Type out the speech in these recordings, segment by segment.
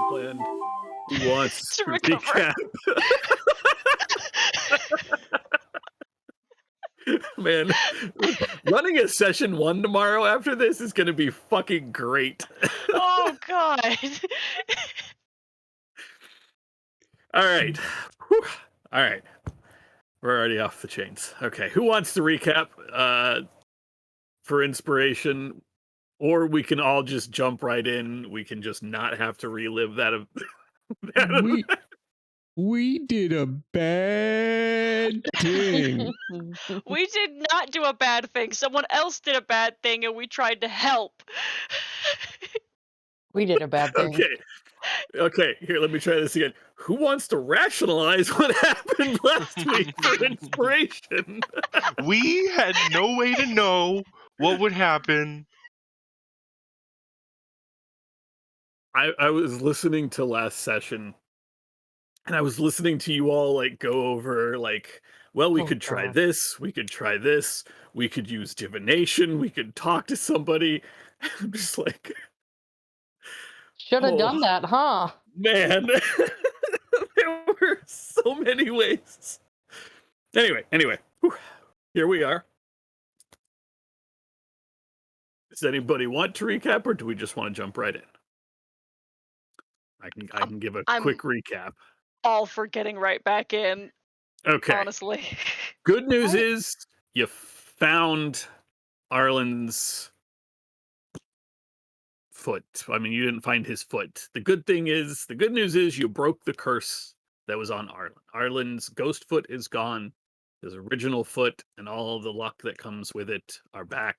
Plan. Who wants To to recover. recap? Man, running a session 1 tomorrow after this is gonna be fucking great. Oh god. Alright. Alright. We're already off the chains. Okay, who wants to recap for inspiration? Or we can all just jump right in. We can just not have to relive that. We did a bad thing. We did not do a bad thing. Someone else did a bad thing and we tried to help. We did a bad thing. Okay, here, let me try this again. Who wants to rationalize what happened last week for inspiration? We had no way to know what would happen. I was listening to last session, and I was listening to you all like go over like, well, we Oh could try god. this, we could try this, we could use divination, we could talk to somebody. I'm just like, Should have oh done that, huh? man, there were so many ways. Anyway, whew, here we are. Does anybody want to recap, or do we just want to jump right in? I can give a I'm quick recap. all for getting right back in, Okay. honestly. Good news I- is you found Arlen's foot. I mean, you didn't find his foot. The good news is you broke the curse that was on Arlen. Arlen's ghost foot is gone. His original foot and all the luck that comes with it are back.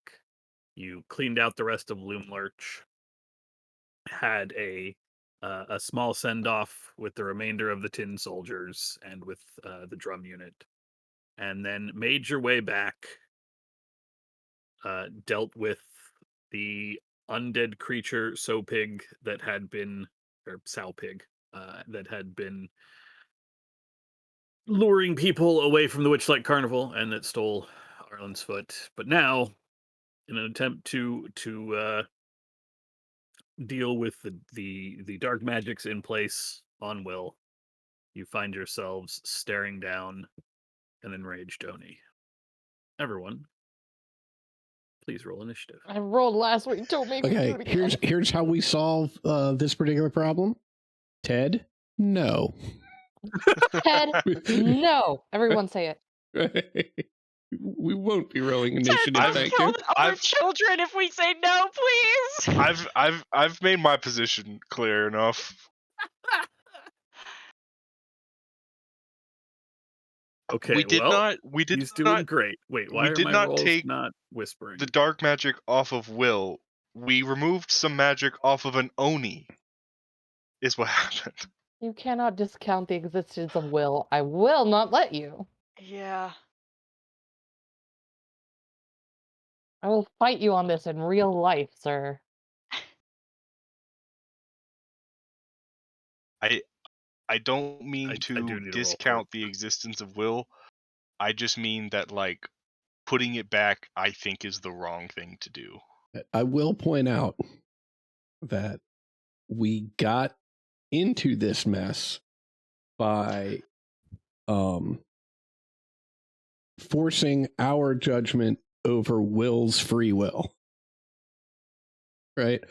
You cleaned out the rest of Loomlurch, had a small send off with the remainder of the Tin Soldiers and with the drum unit, and then made your way back. Dealt with the undead creature Sopig that had been, or Salpig, that had been luring people away from the Witchlight Carnival and that stole Arlen's foot. But now, in an attempt to deal with the dark magics in place on Will, you find yourselves staring down an enraged Oni. Everyone, please roll initiative. I rolled last week. Don't make me do Okay, it again. here's how we solve this particular problem. Ted, no. Ted, no. Everyone say it. We won't be rolling Ted, initiative, don't thank kill you. the other children if we say no, please. I've made my position clear enough. Okay, we did well, not he's doing great. Wait, why we are did my not rolls take not whispering? the dark magic off of Will. We removed some magic off of an Oni. Is what happened. You cannot discount the existence of Will. I will not let you. Yeah. I will fight you on this in real life, sir. I don't mean I to do need to roll for it. discount the existence of Will. I just mean that like putting it back, I think, is the wrong thing to do. I will point out that we got into this mess by forcing our judgment over Will's free will. Right?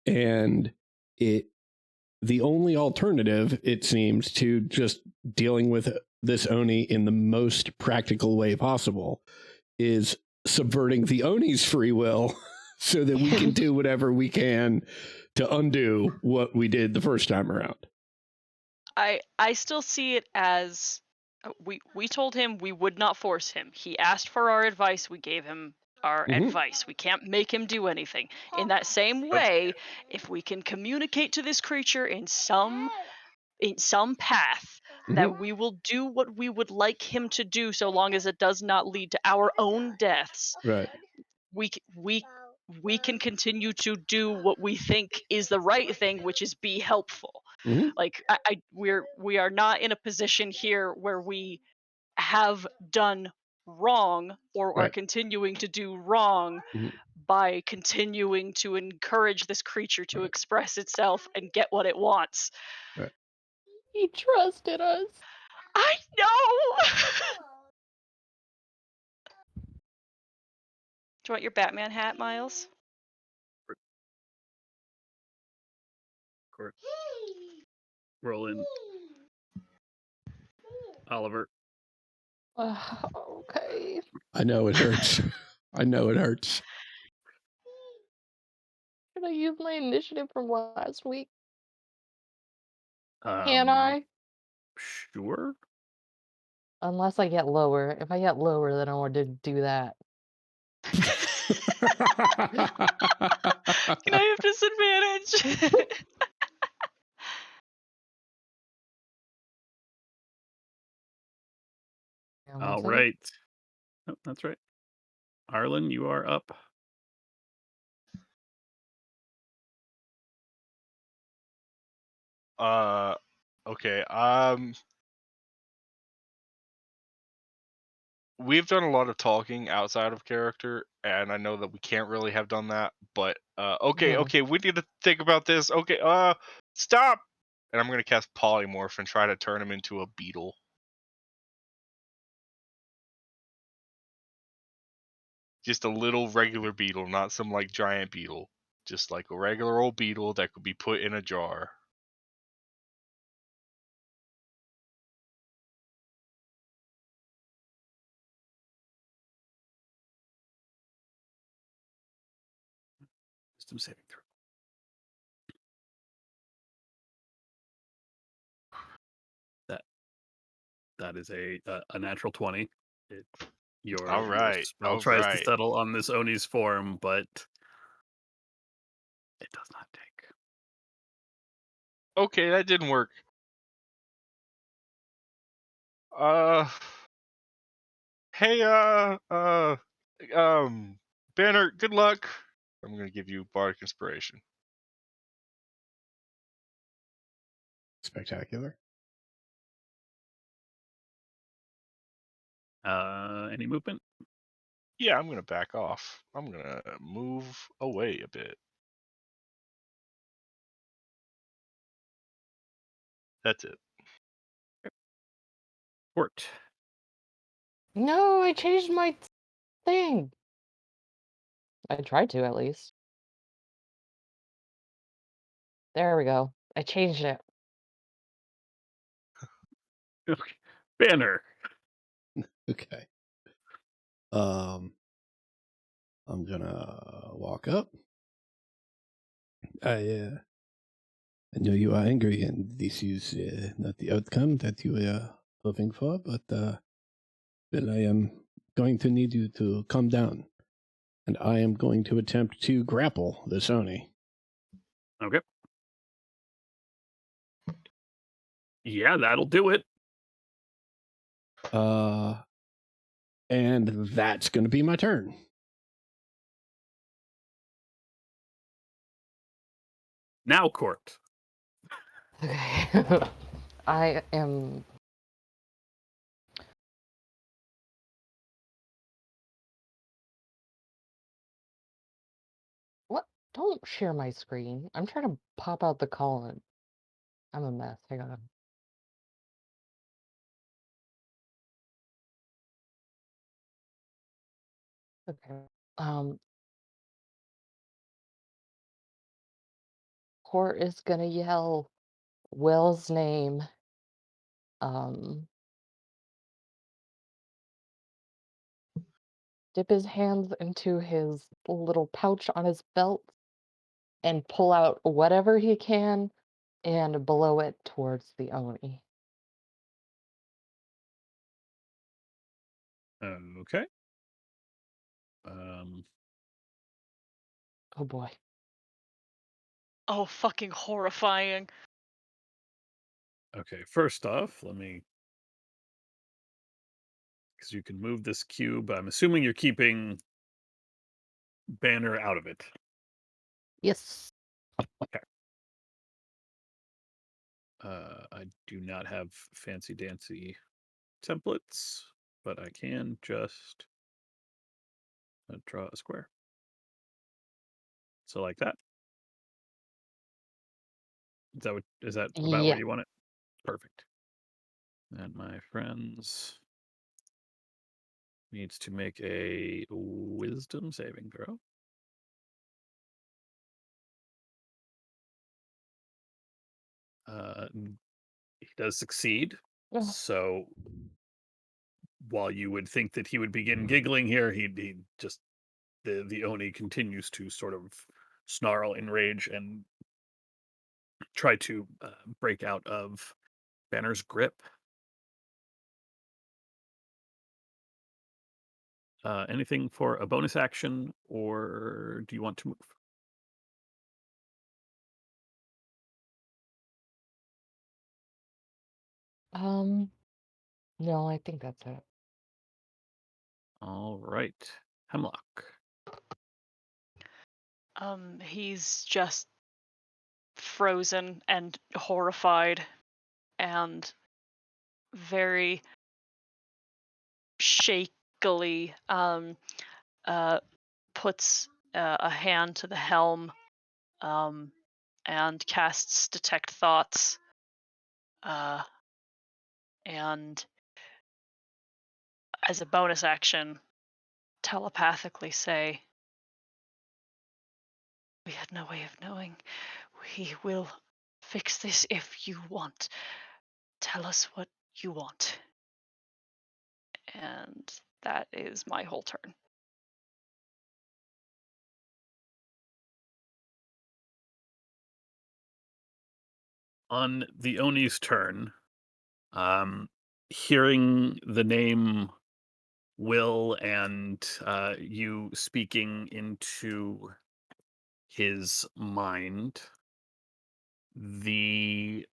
And the only alternative, it seems, to just dealing with this Oni in the most practical way possible is subverting the Oni's free will so that we can do whatever we can to undo what we did the first time around. I still see it as we told him we would not force him. He asked for our advice, we gave him our Mhm. advice. We can't make him do anything. In that same way, if we can communicate to this creature in some path that we will do what we would like him to do so long as it does not lead to our own deaths, Right. we can continue to do what we think is the right thing, which is be helpful. Mhm. Like we are not in a position here where we have done wrong or are Right. continuing to do wrong Mhm. by continuing to encourage this creature to Right. express itself and get what it wants. Right. He trusted us. I know. Do you want your Batman hat, Miles? Court. Roll in. Oliver. Okay. I know it hurts. I know it hurts. Should I use my initiative from last week? Can Um, I? Sure. Unless I get lower. If I get lower, then I want to do that. Can I have disadvantage? Yeah, one All second. right. Oh, that's right. Arlen, you are up. Okay. We've done a lot of talking outside of character, and I know that we can't really have done that. But okay, Mhm. okay, we need to think about this. Okay, stop. And I'm gonna cast polymorph and try to turn him into a beetle. Just a little regular beetle, not some like giant beetle. Just like a regular old beetle that could be put in a jar. Wisdom saving throw. That is a natural 20. Your Alright, spell tries to alright. settle on this Oni's form, but it does not take. Okay, that didn't work. Uh, hey, Banner, good luck. I'm gonna give you Bardic Inspiration. Spectacular. Any movement? Yeah, I'm gonna back off. I'm gonna move away a bit. That's it. Port. No, I changed my thing. I tried to, at least. There we go. I changed it. Okay. Banner. Okay. I'm gonna walk up. I know you are angry, and this is not the outcome that you were hoping for, but well, I am going to need you to calm down, and I am going to attempt to grapple the Sony. Okay. Yeah, that'll do it. And that's going to be my turn. Now, Court. Okay. I am. What? Don't share my screen. I'm trying to pop out the column. I'm a mess. Hang on. Okay. Um, Court is gonna yell Will's name. Um, dip his hands into his little pouch on his belt and pull out whatever he can and blow it towards the Oni. Okay. Um, Oh boy. Oh, fucking horrifying. okay, first off, let me. Because you can move this cube. I'm assuming you're keeping Banner out of it. Yes. I do not have fancy dancy templates, but I can just draw a square. So like that. Is that about Yeah. where you want it? Perfect. And my friends needs to make a wisdom saving throw. He does succeed. Ugh. So while you would think that he would begin giggling here, he just the Oni continues to sort of snarl in rage and try to break out of Banner's grip. Anything for a bonus action, or do you want to move? No, I think that's it. All right, Hemlock. He's just frozen and horrified and very shakily puts a hand to the helm um, and casts Detect Thoughts uh, and as a bonus action telepathically say, "We had no way of knowing. We will fix this if you want. Tell us what you want." And that is my whole turn. On the Oni's turn, hearing the name Will and you speaking into his mind, the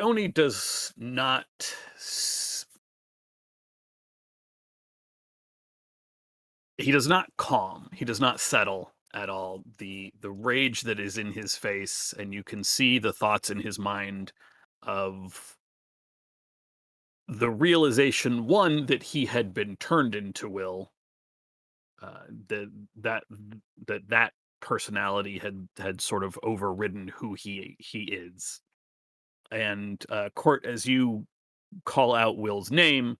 Oni does not he does not calm, he does not settle at all. The rage that is in his face, and you can see the thoughts in his mind of the realization, one, that he had been turned into Will, that personality had sort of overridden who he is. And Court, as you call out Will's name,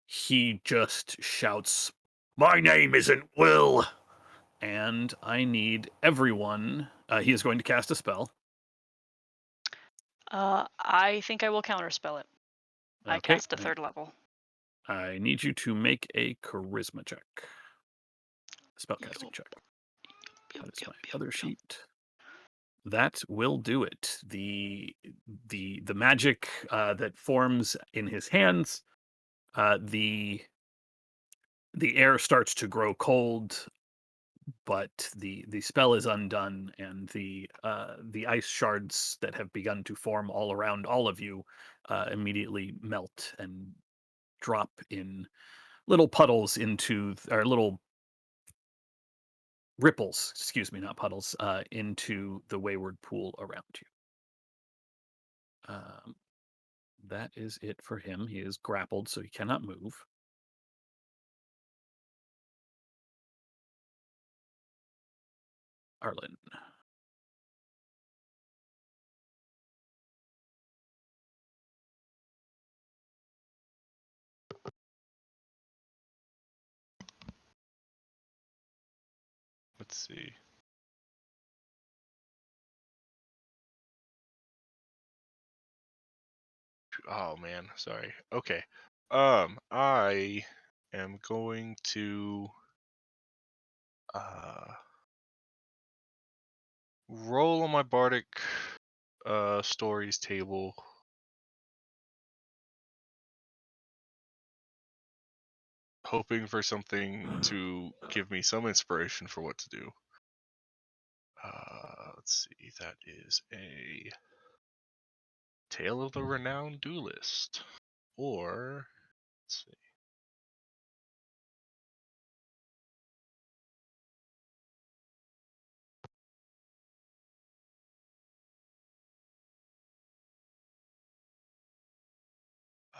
he just shouts, "My name isn't Will!" And I need everyone. He is going to cast a spell. I think I will counterspell it. I Okay. cast a third level. I need you to make a charisma check. Spellcasting check. That is my other sheet. That will do it. The magic that forms in his hands, the air starts to grow cold, but the spell is undone, and the ice shards that have begun to form all around all of you immediately melt and drop in little puddles into, or little ripples, excuse me, not puddles, into the wayward pool around you. That is it for him. He is grappled, so he cannot move. Arlen. Let's see. Oh man, sorry. Okay. I am going to roll on my bardic stories table. Hoping for something to give me some inspiration for what to do. Let's see, that is a Tale of the Renowned Duelist. Or, let's see.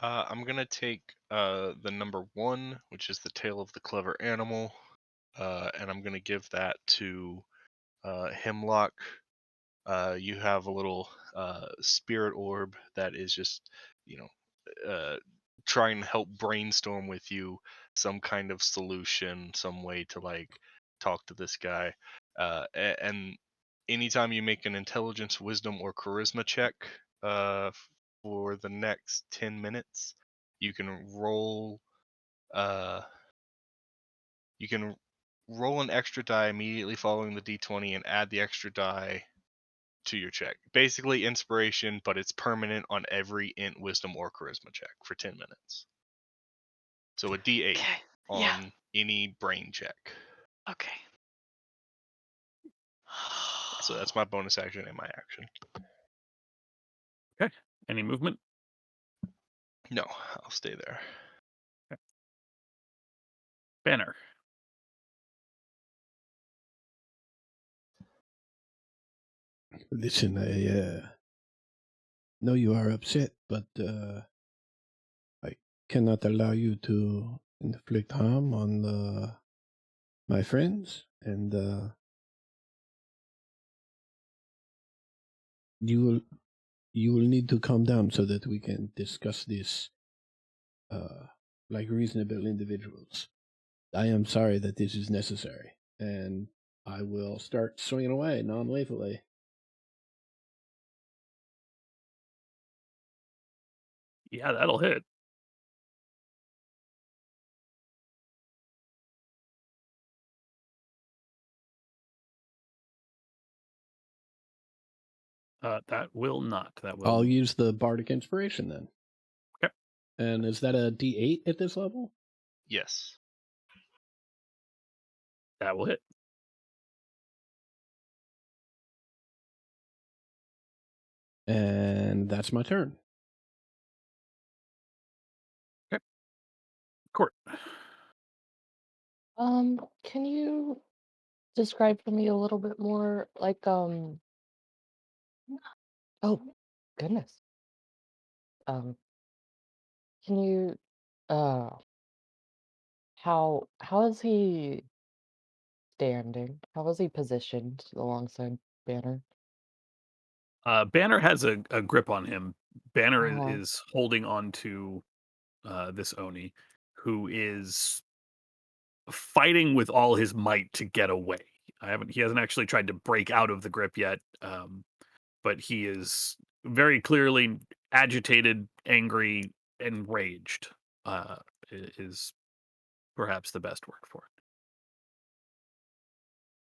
I'm gonna take the number 1, which is the Tale of the Clever Animal, and I'm gonna give that to Hemlock. You have a little spirit orb that is just, trying to help brainstorm with you some kind of solution, some way to like talk to this guy. And anytime you make an intelligence, wisdom, or charisma check for the next 10 minutes, you can roll. You can roll an extra die immediately following the d20 and add the extra die to your check. Basically inspiration, but it's permanent on every int, wisdom, or charisma check for 10 minutes. So a d8 Okay. on any brain check. Okay. So that's my bonus action and my action. Okay. Any movement? No, I'll stay there. Okay. Banner. Listen, I know you are upset, but I cannot allow you to inflict harm on my friends, and you will need to calm down so that we can discuss this like reasonable individuals. I am sorry that this is necessary, and I will start swinging away non-lethally. Yeah, that'll hit. That will not. That will. I'll use the bardic inspiration then. Okay. And is that a D8 at this level? Yes. That will hit. And that's my turn. Court. Can you describe for me a little bit more, like, oh, goodness. Um, can you, uh, how is he standing? How is he positioned alongside Banner? Banner has a grip on him. Banner Uh-huh. is holding on to this Oni, who is fighting with all his might to get away. He hasn't actually tried to break out of the grip yet, but he is very clearly agitated, angry, enraged. Is perhaps the best word for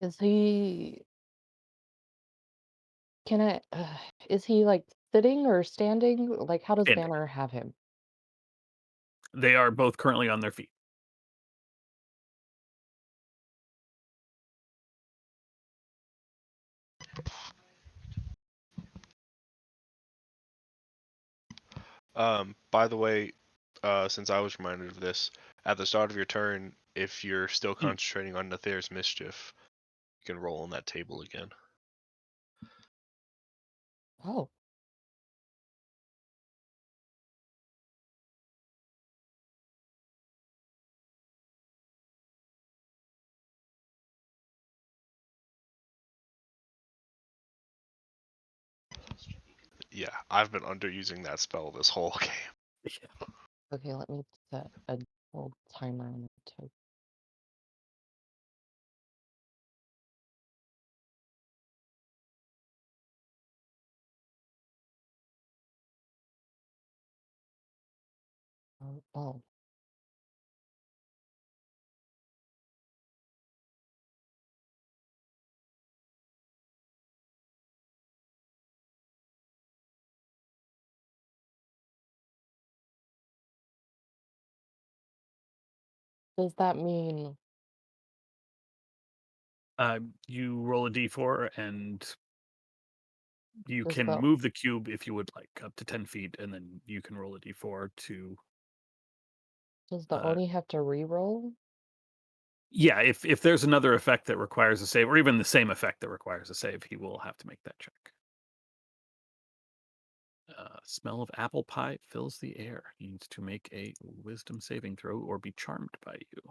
Is he, can I, is he like sitting or standing? Like, how does it. Ending. Banner have him? They are both currently on their feet. By the way, since I was reminded of this, at the start of your turn, if you're still Hmm. concentrating on Nathair's mischief, you can roll on that table again. Oh, Yeah, I've been underusing that spell this whole game. okay, let me set a little timer on it too. Oh, does that mean You roll a d4, and you does can the move the cube if you would like, up to 10 feet, and then you can roll a d4 to. does the Uh, Oni have to re-roll? yeah, if there's another effect that requires a save, or even the same effect that requires a save, he will have to make that check. Smell of apple pie fills the air. He needs to make a wisdom saving throw or be charmed by you.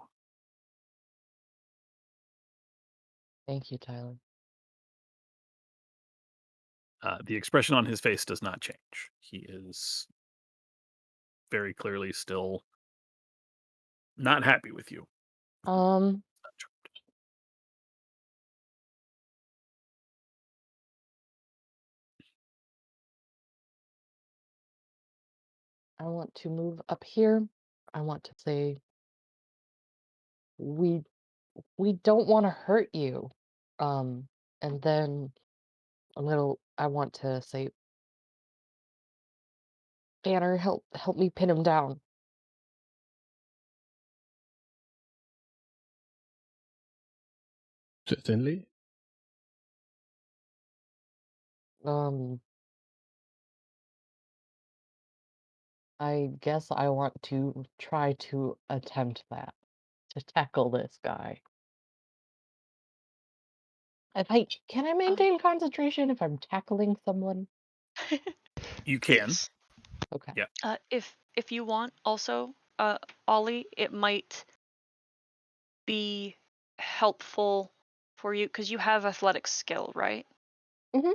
Thank you, Tyler. The expression on his face does not change. He is very clearly still not happy with you. Um, I want to move up here. I want to say we we don't want to hurt you. And then I want to say, Banner, help me pin him down. Certainly. Um, I guess I want to try to attempt that, to tackle this guy. Can I maintain concentration if I'm tackling someone? You can. Yes. Okay. Yeah. If you want, also, Ollie, it might be helpful for you because you have athletic skill, right? Mhm.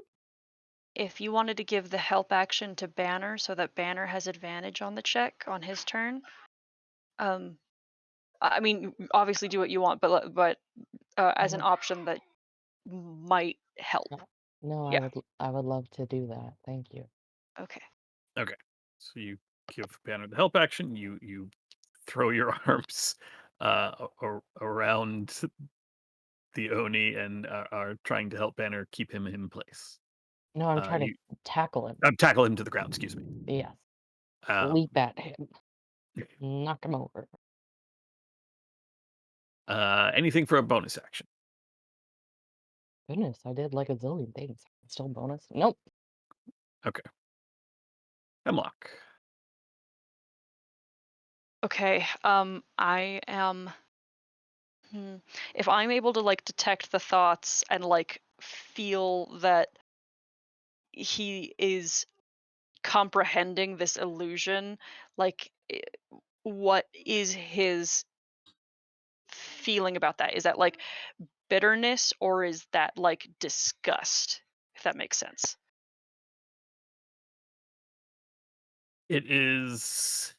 If you wanted to give the help action to Banner so that Banner has advantage on the check on his turn, um, I mean, obviously do what you want, but as an Mhm. option that might help. No, Yeah. I would love to do that. Thank you. Okay. Okay. So you give Banner the help action. You throw your arms around the Oni and are trying to help Banner keep him in place. No, I'm trying You to tackle him. tackle him to the ground. Excuse me. Yes. Um, Leap at him. Knock him over. anything for a bonus action? Goodness, I did like a zillion things. Still bonus? Nope. Okay. Hemlock. Okay. I am. If I'm able to like detect the thoughts and like feel that he is comprehending this illusion, like what is his feeling about that? Is that like bitterness or is that like disgust? If that makes sense. It is.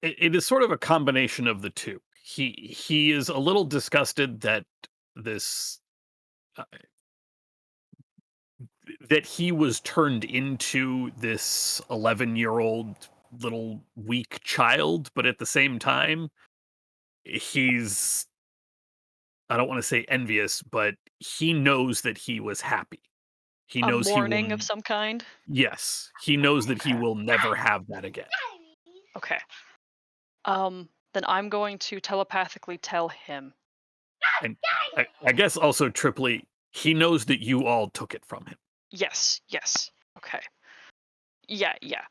It is sort of a combination of the two. He is a little disgusted that this uh, that he was turned into this 11-year-old little weak child, but at the same time, he's I don't want to say envious, but he knows that he was happy. He A knows he will mourning of some kind. yes, he knows that he Okay. will never have that again. Okay. Then I'm going to telepathically tell him. And I guess also triply, he knows that you all took it from him. Yes, yes. Okay. Yeah, yeah.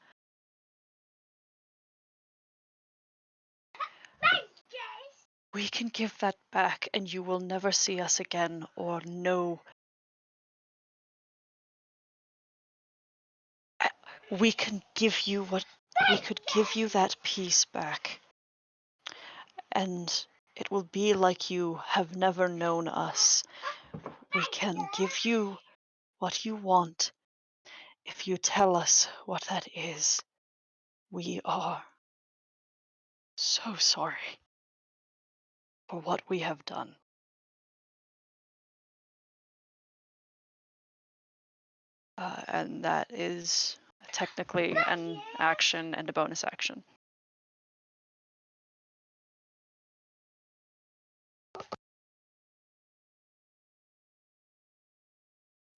We can give that back and you will never see us again or know. We can give you what we could give you that peace back. And it will be like you have never known us. We can give you what you want if you tell us what that is. We are so sorry for what we have done. And that is technically an action and a bonus action.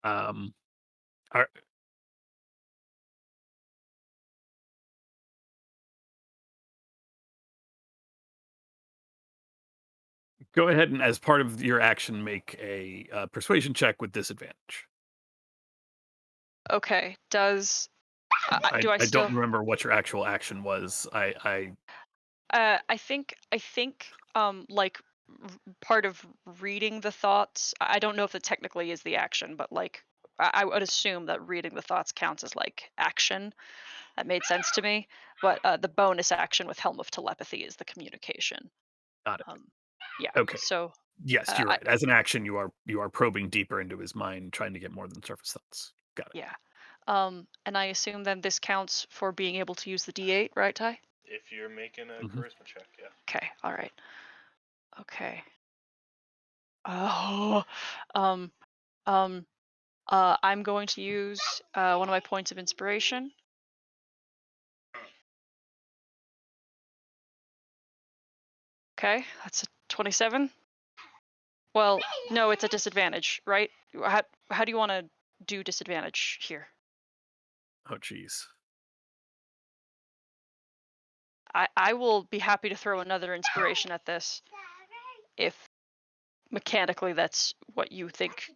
Um, are, go ahead and, as part of your action, make a persuasion check with disadvantage. Okay. Does do I I still? don't remember what your actual action was. I think like part of reading the thoughts. I don't know if it technically is the action, but like I would assume that reading the thoughts counts as like action. That made sense to me. But the bonus action with Helm of Telepathy is the communication. got it. Um, yeah. Okay. So Yes, you're I, right. As an action, you are probing deeper into his mind, trying to get more than surface thoughts. Got it. yeah. And I assume then this counts for being able to use the D8, right, Ty? If you're making a Mhm. charisma check, yeah. Okay. All right. Okay. Oh. Um. Um. I'm going to use one of my points of inspiration. Okay, that's a 27. Well, no, it's a disadvantage, right? How do you want to do disadvantage here? Oh, geez. I will be happy to throw another inspiration at this if mechanically that's what you think.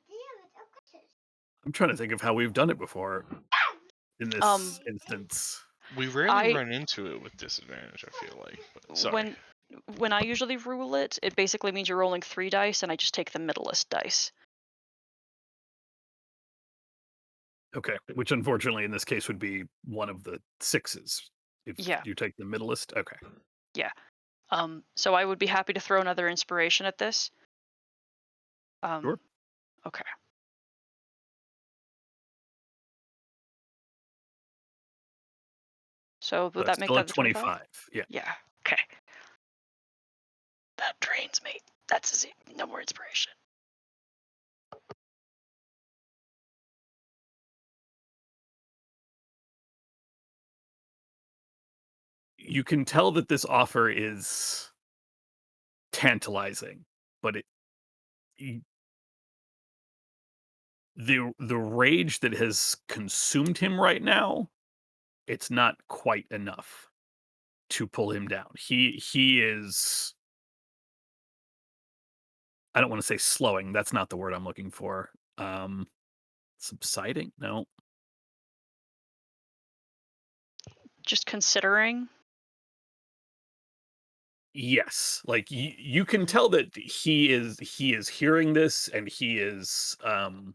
I'm trying to think of how we've done it before in Um, this instance. We rarely I run into it with disadvantage, I feel like. But sorry. when when I usually rule it, it basically means you're rolling 3 dice, and I just take the middlest dice. Okay, which unfortunately in this case would be one of the 6s. If Yeah. you take the middlest, okay. So I would be happy to throw another inspiration at this. Sure. Okay. So would So that it's make still that at the 25? 25. Yeah. Yeah. Okay. That drains me. That's a no more inspiration. You can tell that this offer is tantalizing, but y- the rage that has consumed him right now, it's not quite enough to pull him down. He is, I don't want to say slowing, that's not the word I'm looking for. Subsiding? No. Just considering. Yes, like you can tell that he is hearing this, and he is um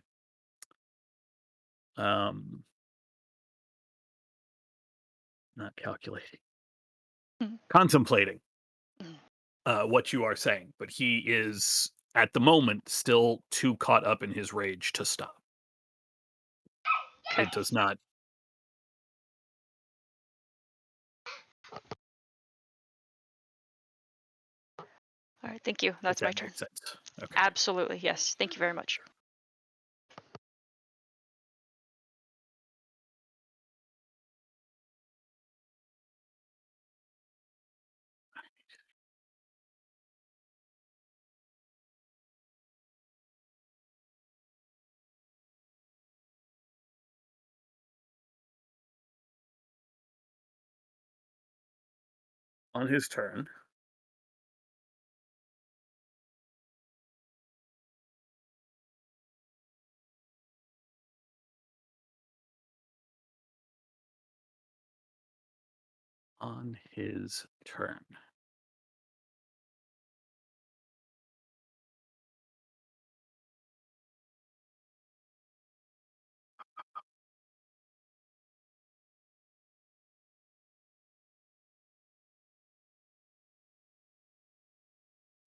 not calculating, Mhm. contemplating Mhm. what you are saying, but he is at the moment still too caught up in his rage to stop. Okay. It does not. All right. Thank you. If That's my that turn. makes sense. Okay. Absolutely. Yes. Thank you very much. On his turn, on his turn.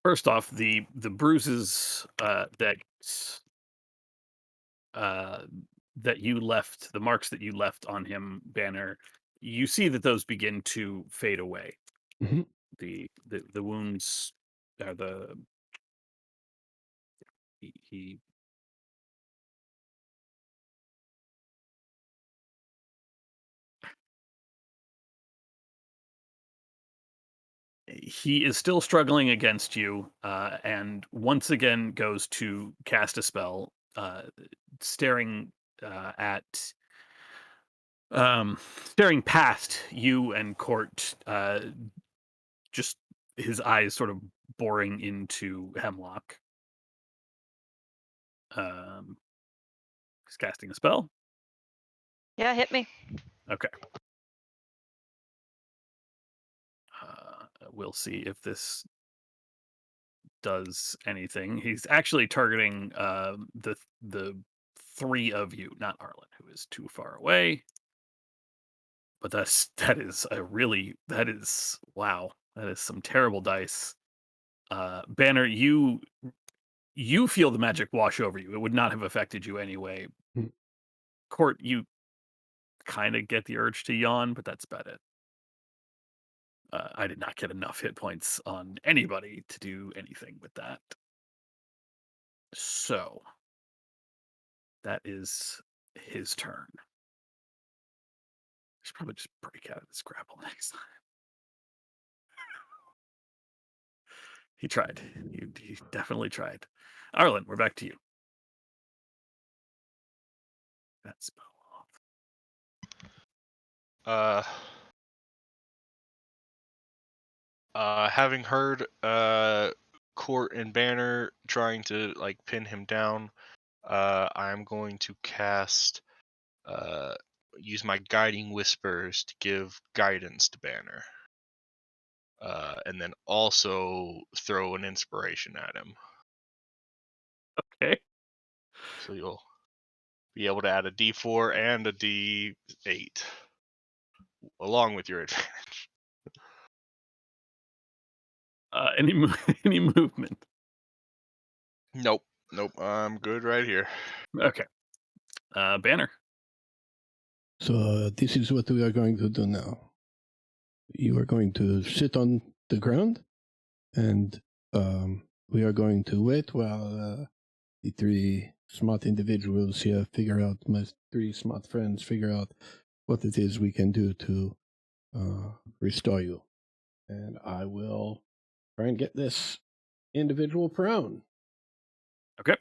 First off, the bruises uh, that you left, the marks that you left on him, Banner, you see that those begin to fade away. Mhm. The wounds are he he is still struggling against you, and once again goes to cast a spell, staring at staring past you and Court, just his eyes sort of boring into Hemlock. Um, he's casting a spell. Yeah. Hit me. Okay. We'll see if this does anything. He's actually targeting the 3 of you, not Arlen, who is too far away. But that is a really that is wow. That is some terrible dice. Banner, you feel the magic wash over you. It would not have affected you anyway. Mm. Court, you kind of get the urge to yawn, but that's about it. I did not get enough hit points on anybody to do anything with that. So that is his turn. I should probably just break out of this grapple next time. He tried. He definitely tried. Arlen, we're back to you. That spell off. Having heard Court and Banner trying to like pin him down, I'm going to cast use my guiding whispers to give guidance to Banner. and then also throw an inspiration at him. Okay. So you'll be able to add a D4 and a D8 along with your advantage. Any any movement? Nope. I'm good right here. Okay. Banner. So this is what we are going to do now. You are going to sit on the ground, and we are going to wait while the three smart individuals here figure out, my three smart friends figure out what it is we can do to restore you. And I will try and get this individual prone. Okay.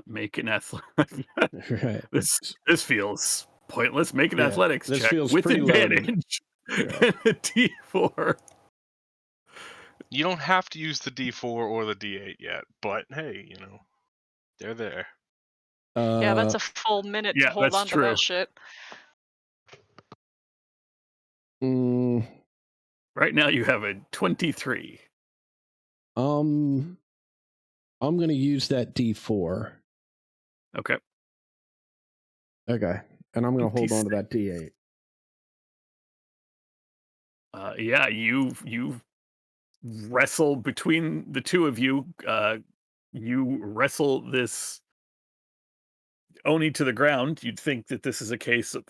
Make an athletic. Right. This feels pointless. Make an Yeah, athletics this check feels with preloaded. advantage. Yeah. A D4. You don't have to use the D4 or the D8 yet, but hey, they're there. Yeah, that's a full minute to Yeah, hold that's on to true. that shit. Right now you have a 23. I'm going to use that D4. Okay. Okay. And I'm going to hold on to that D8. Yeah, you wrestle between the two of you. You wrestle this Oni to the ground. You'd think that this is a case of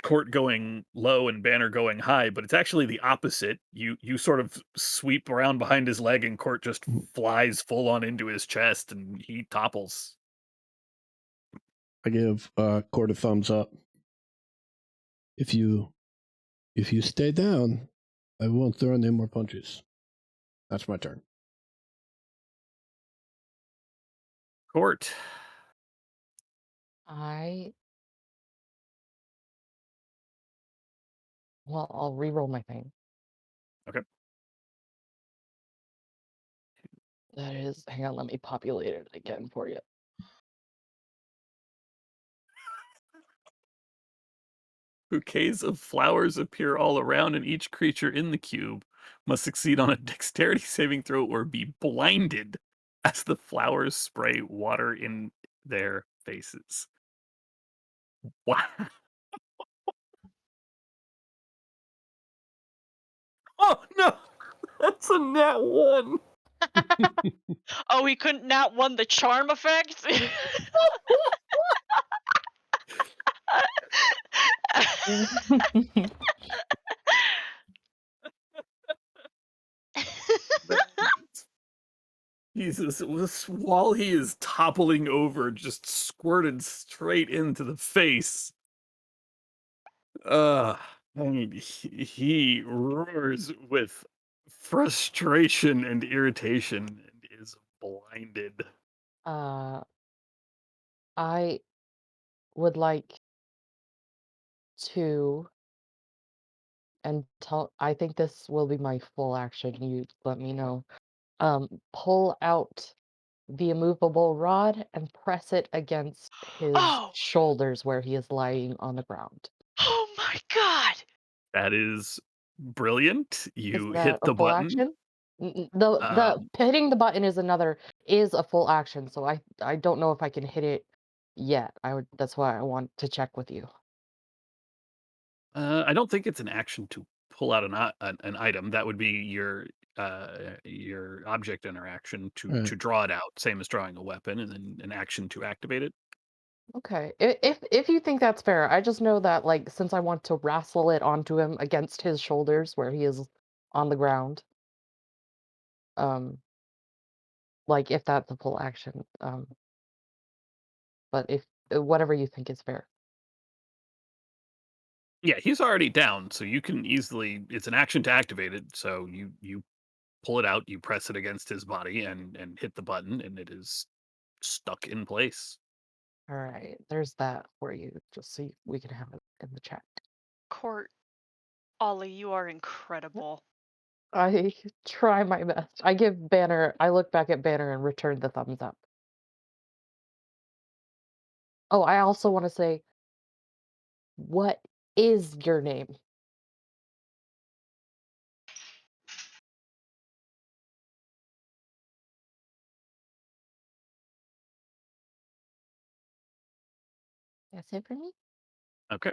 Court going low and Banner going high, but it's actually the opposite. You sort of sweep around behind his leg, and Court just flies full on into his chest, and he topples. I give Court a thumbs up. If you stay down, I won't throw any more punches. That's my turn. Court. I'll re-roll my thing. Okay. That is, hang on, let me populate it again for you. Bouquets of flowers appear all around, and each creature in the cube must succeed on a dexterity saving throw or be blinded as the flowers spray water in their faces. Wow. Oh, no. That's a nat 1. Oh, he couldn't nat one the charm effect? Jesus, it was while he is toppling over, just squirted straight into the face. And he roars with frustration and irritation and is blinded. I would like to, I think this will be my full action. You let me know. Pull out the immovable rod and press it against his Oh! shoulders where he is lying on the ground. Oh my god! That is brilliant. Is You that hit a the full button. action? The hitting the button is a full action, so I don't know if I can hit it yet. That's why I want to check with you. I don't think it's an action to pull out an item. That would be your object interaction Right. to draw it out, same as drawing a weapon, and then an action to activate it. Okay. If you think that's fair, I just know that like since I want to wrestle it onto him against his shoulders where he is on the ground, um, like if that's a full action, but if whatever you think is fair. Yeah, he's already down, so you can easily. It's an action to activate it. So you pull it out, you press it against his body, and hit the button, and it is stuck in place. All right, there's that for you, just so we can have it in the chat. Court, Ollie, you are incredible. I try my best. I look back at Banner and return the thumbs up. Oh, I also want to say, what is your name? That's it for me. Okay.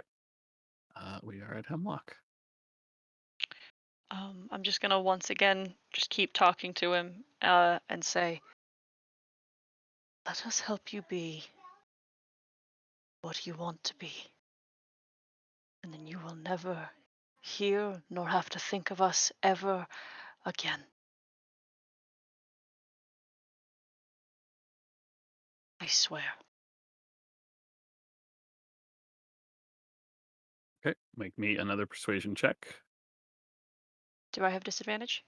We are at Hemlock. I'm just gonna once again just keep talking to him and say, "Let us help you be what you want to be, and then you will never hear nor have to think of us ever again. I swear." Okay. Make me another persuasion check. Do I have disadvantage?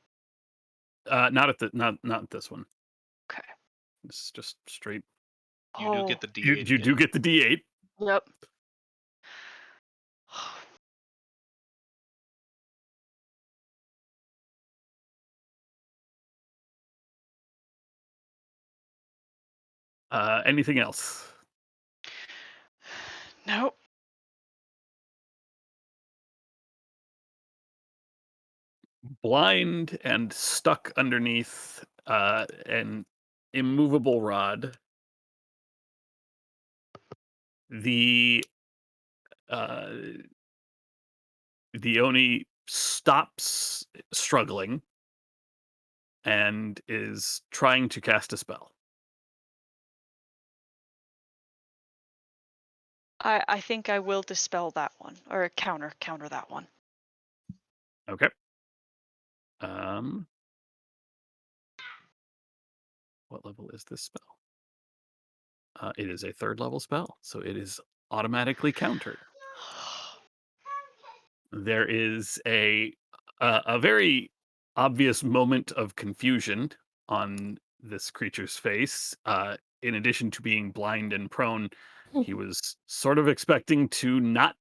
Not at the not this one. Okay. It's just straight. You do Oh, get the You D8 you do again. get the D8. yep. Anything else? Nope. Blind and stuck underneath an immovable rod. The uh, the Oni stops struggling and is trying to cast a spell. I think I will dispel that one or counter that one. Okay. Um, what level is this spell? It is a 3rd level spell, so it is automatically countered. There is a very obvious moment of confusion on this creature's face. In addition to being blind and prone, he was sort of expecting to not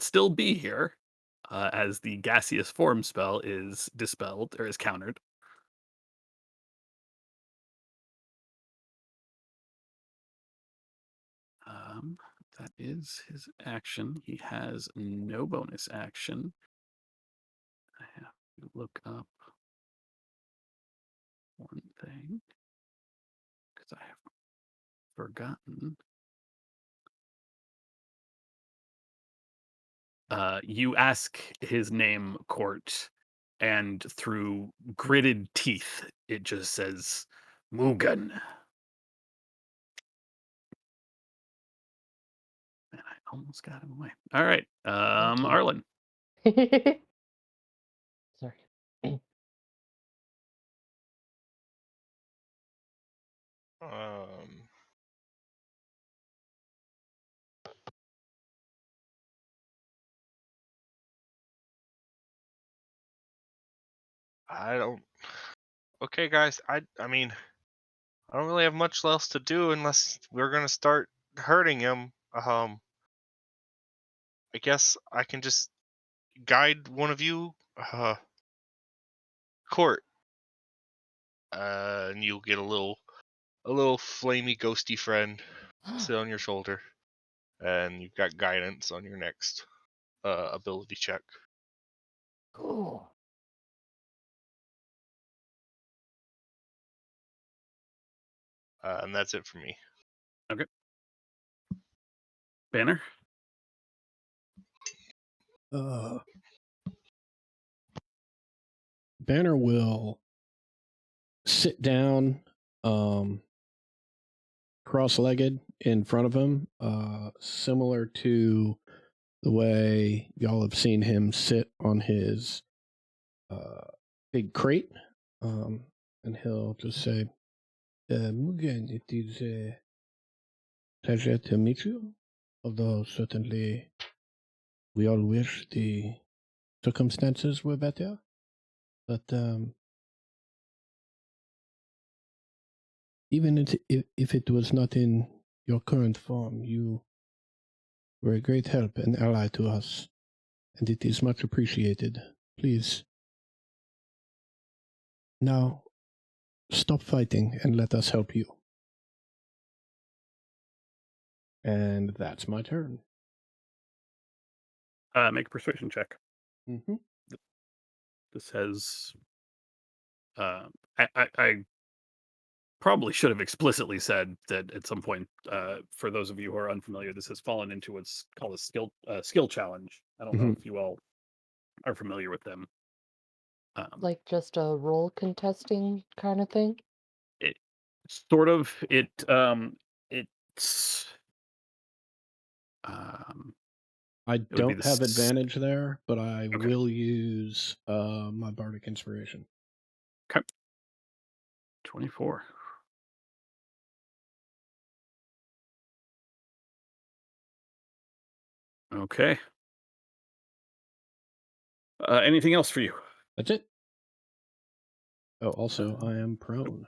still be here, as the gaseous form spell is dispelled or is countered. Um, that is his action. He has no bonus action. I have to look up one thing because I have forgotten. You ask his name, Court, and through gritted teeth, it just says Mugen. Man, I almost got him away. All right, Thank you. Arlen. Sorry. Um, I don't. Okay, guys. I mean, I don't really have much else to do unless we're gonna start hurting him. I guess I can just guide one of you, Court, and you'll get a little flamey, ghosty friend sit on your shoulder, and you've got guidance on your next ability check. Cool. And that's it for me. Banner. Banner will sit down, cross-legged in front of him, similar to the way y'all have seen him sit on his big crate, and he'll just say, Mugen, it is a pleasure to meet you, although certainly we all wish the circumstances were better, but even if it was not in your current form, you were a great help and ally to us, and it is much appreciated. Please, now, stop fighting and let us help you. And that's my turn. Make a persuasion check. Mm-hmm. This has I probably should have explicitly said that at some point. For those of you who are unfamiliar, this has fallen into what's called a skill challenge. I don't know Mhm. if you all are familiar with them. Like just a role contesting kind of thing? It sort of it's I it would be don't have this. advantage there, but I Okay. will use my bardic inspiration. Okay. 24. Okay. Anything else for you? That's it. Oh, also, I am Nope. prone.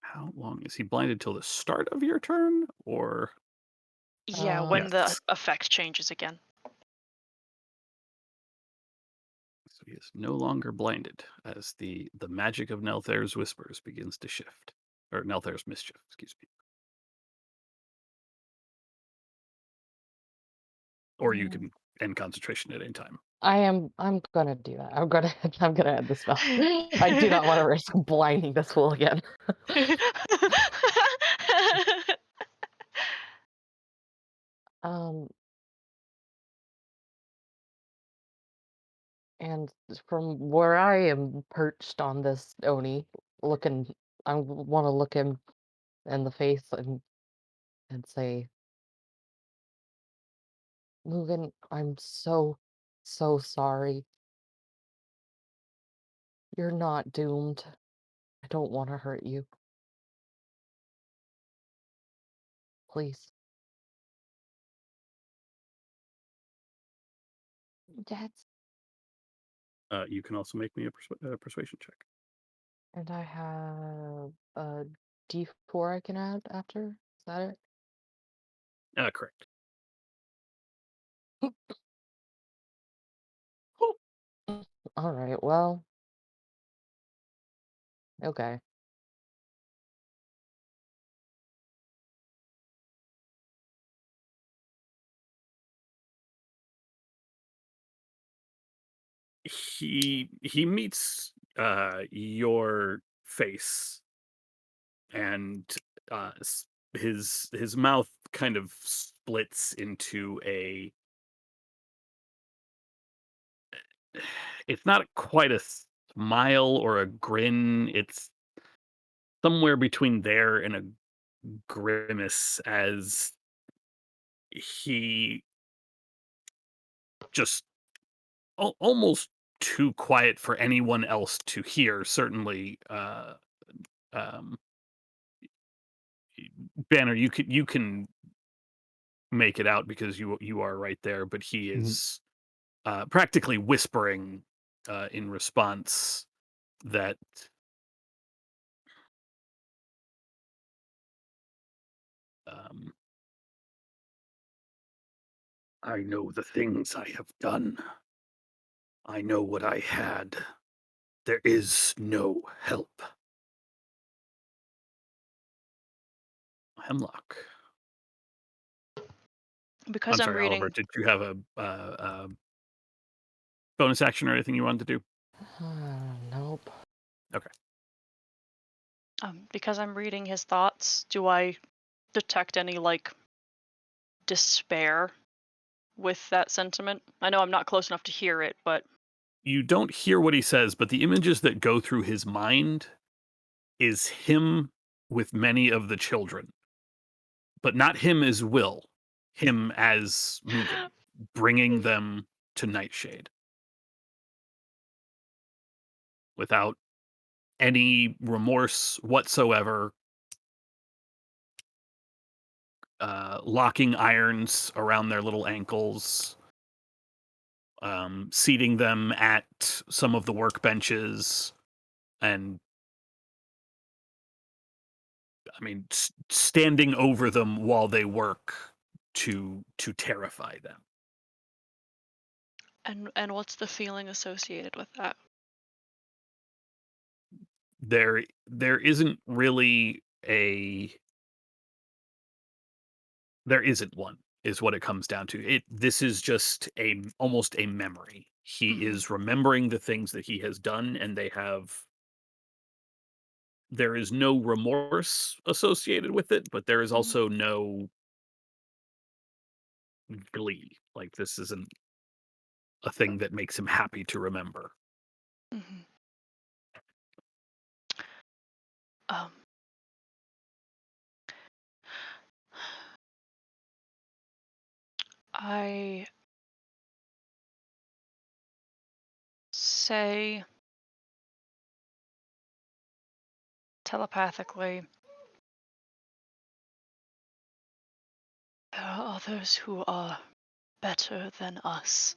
How long is he blinded till the start of your turn, or Yeah, when the yes? effect changes again. So he is no longer blinded as the magic of Nelthair's whispers begins to shift, or Nelthair's mischief. Excuse me. Or you Mm. can end concentration at any time. I'm gonna do that. I'm gonna end the spell. I do not want to risk blinding this fool again. Um, and from where I am perched on this Oni, looking, I want to look him in the face and say, Mugen, I'm so, so sorry. You're not doomed. I don't want to hurt you. Please. That's You can also make me a persuasion check. and I have a D4 I can add after. Is that Correct. it? All right. Well, okay. He meets your face, and his mouth kind of splits into a. It's not quite a smile or a grin. It's somewhere between there and a grimace as he just almost too quiet for anyone else to hear. Certainly, um, Banner, you can make it out because you are right there, but he Mhm. is practically whispering in response that um, I know the things I have done. I know what I had. There is no help. Hemlock. Because I'm I'm sorry, Oliver. reading Did you have a bonus action or anything you wanted to do? Nope. Okay. because I'm reading his thoughts, do I detect any like despair with that sentiment? I know I'm not close enough to hear it, but You don't hear what he says, but the images that go through his mind is him with many of the children, but not him as Will, him as Mugen, bringing them to Nightshade without any remorse whatsoever, locking irons around their little ankles, seating them at some of the workbenches, and I mean, standing over them while they work to terrify them. and what's the feeling associated with that? There isn't really a there isn't one, is what it comes down to. This is just almost a memory. He Mhm. is remembering the things that he has done, and there is no remorse associated with it, but there is Mhm. also no glee. Like, this isn't a thing that makes him happy to remember. Mhm. Um, I say telepathically, there are others who are better than us,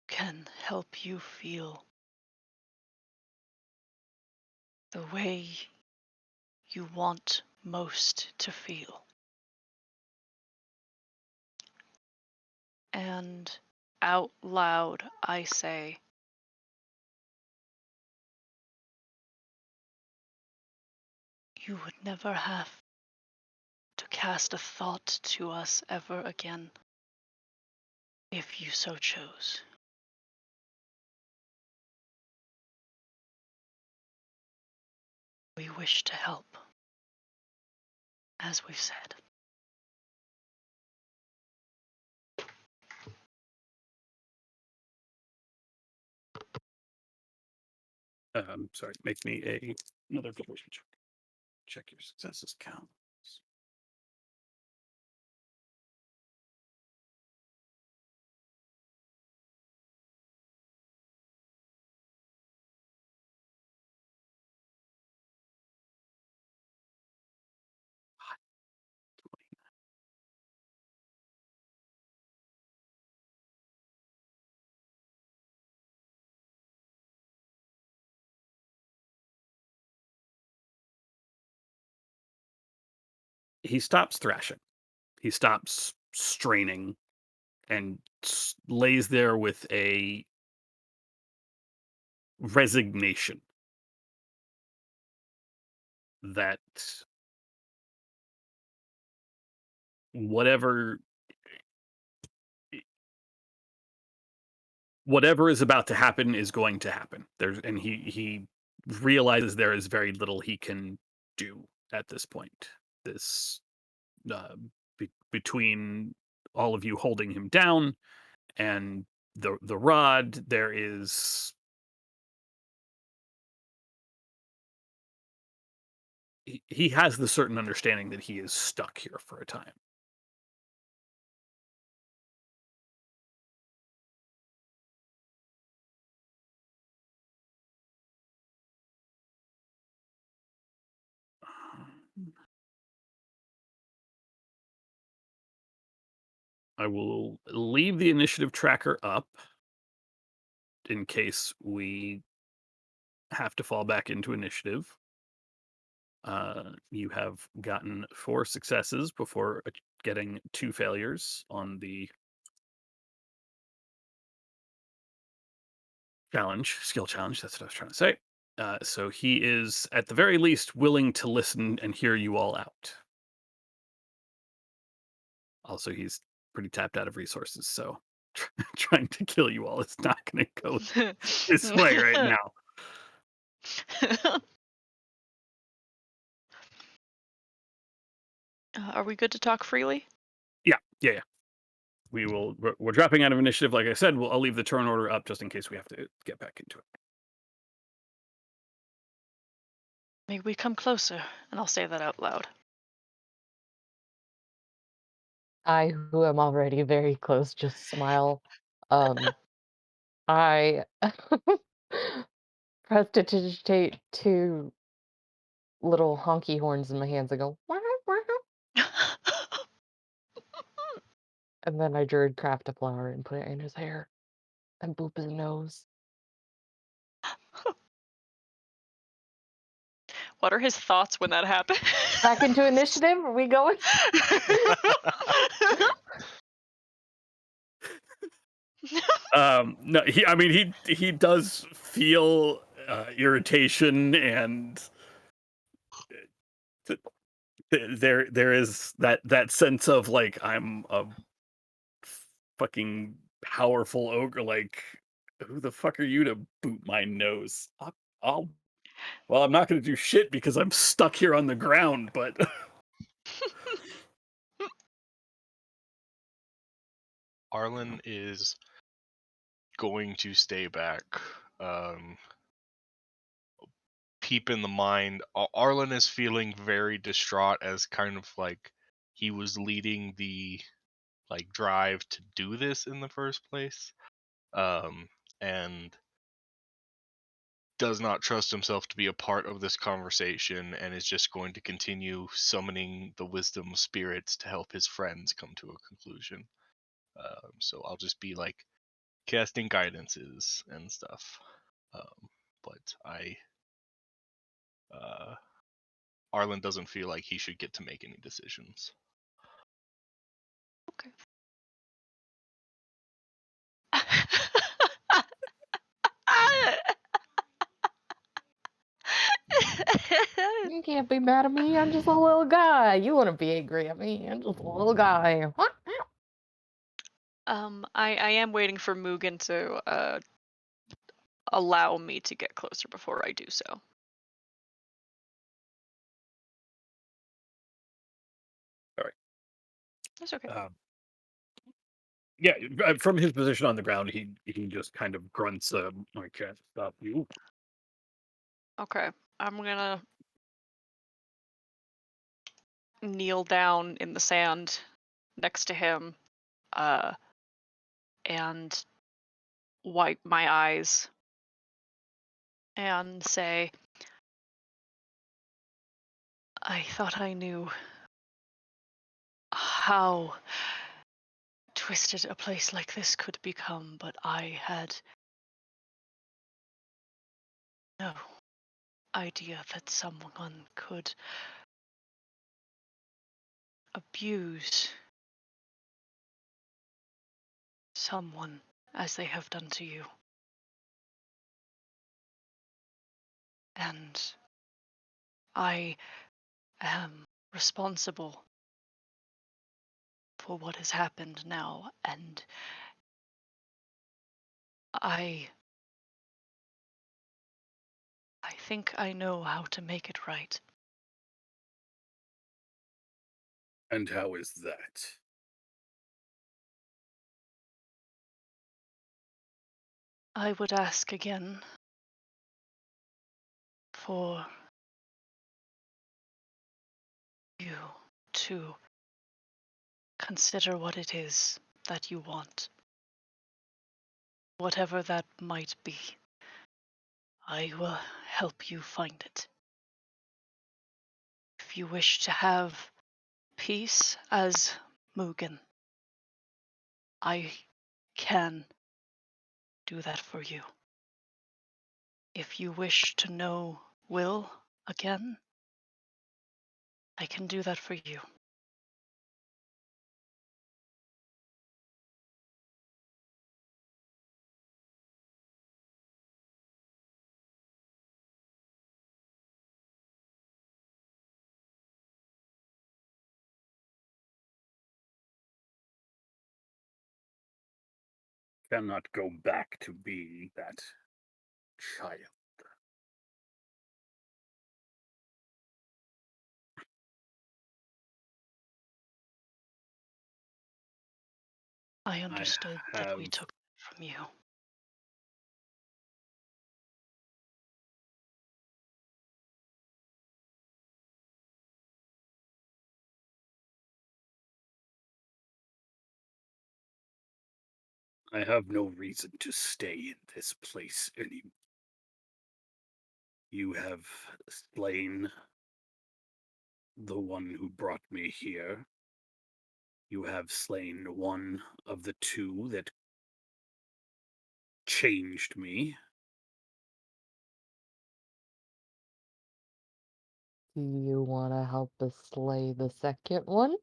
can help you feel the way you want most to feel. And out loud, I say, you would never have to cast a thought to us ever again if you so chose. We wish to help, as we've said. Sorry, make me another persuasion check. Check your successes count. He stops thrashing. He stops straining and lays there with a resignation that whatever whatever is about to happen is going to happen. And he realizes there is very little he can do at this point. This uh, between all of you holding him down and the rod, there is he has the certain understanding that he is stuck here for a time. I will leave the initiative tracker up in case we have to fall back into initiative. You have gotten 4 successes before getting 2 failures on the skill challenge. That's what I was trying to say. So he is, at the very least, willing to listen and hear you all out. Also, he's pretty tapped out of resources, so trying to kill you all is not going to go this way right now. Are we good to talk freely? Yeah. We're dropping out of initiative. Like I said, I'll leave the turn order up just in case we have to get back into it. May we come closer? And I'll say that out loud. I, who am already very close, just smile. I prestidigitate 2 little honky horns in my hands and go, "Wah, wah," and then I druid craft a flower and put it in his hair and boop his nose. What are his thoughts when that happens? Back into initiative? Are we going? No, I mean, he does feel irritation, and there is that sense of like, I'm a fucking powerful ogre. Like, who the fuck are you to boot my nose? I'll well, I'm not going to do shit because I'm stuck here on the ground, but Arlen is going to stay back. Keep in the mind, Arlen is feeling very distraught as kind of like he was leading the like drive to do this in the first place, and does not trust himself to be a part of this conversation, and is just going to continue summoning the wisdom spirits to help his friends come to a conclusion. So I'll just be like casting guidances and stuff. But Arlen doesn't feel like he should get to make any decisions. Okay. You can't be mad at me. I'm just a little guy. You want to be angry at me? I'm just a little guy. What? I am waiting for Mugen to allow me to get closer before I do so. Sorry. That's okay. Yeah, from his position on the ground, he just kind of grunts, "I can't stop you." Okay. I'm gonna kneel down in the sand next to him, and wipe my eyes and say, I thought I knew how twisted a place like this could become, but I had no idea that someone could abuse someone as they have done to you. And I am responsible for what has happened now, and I think I know how to make it right. And how is that? I would ask again for you to consider what it is that you want. Whatever that might be, I will help you find it. If you wish to have peace as Mugen, I can do that for you. If you wish to know Will again, I can do that for you. Cannot go back to being that child. I understood that we have- took it from you. I have no reason to stay in this place anymore. You have slain the one who brought me here. You have slain one of the two that changed me. Do you want to help us slay the second one?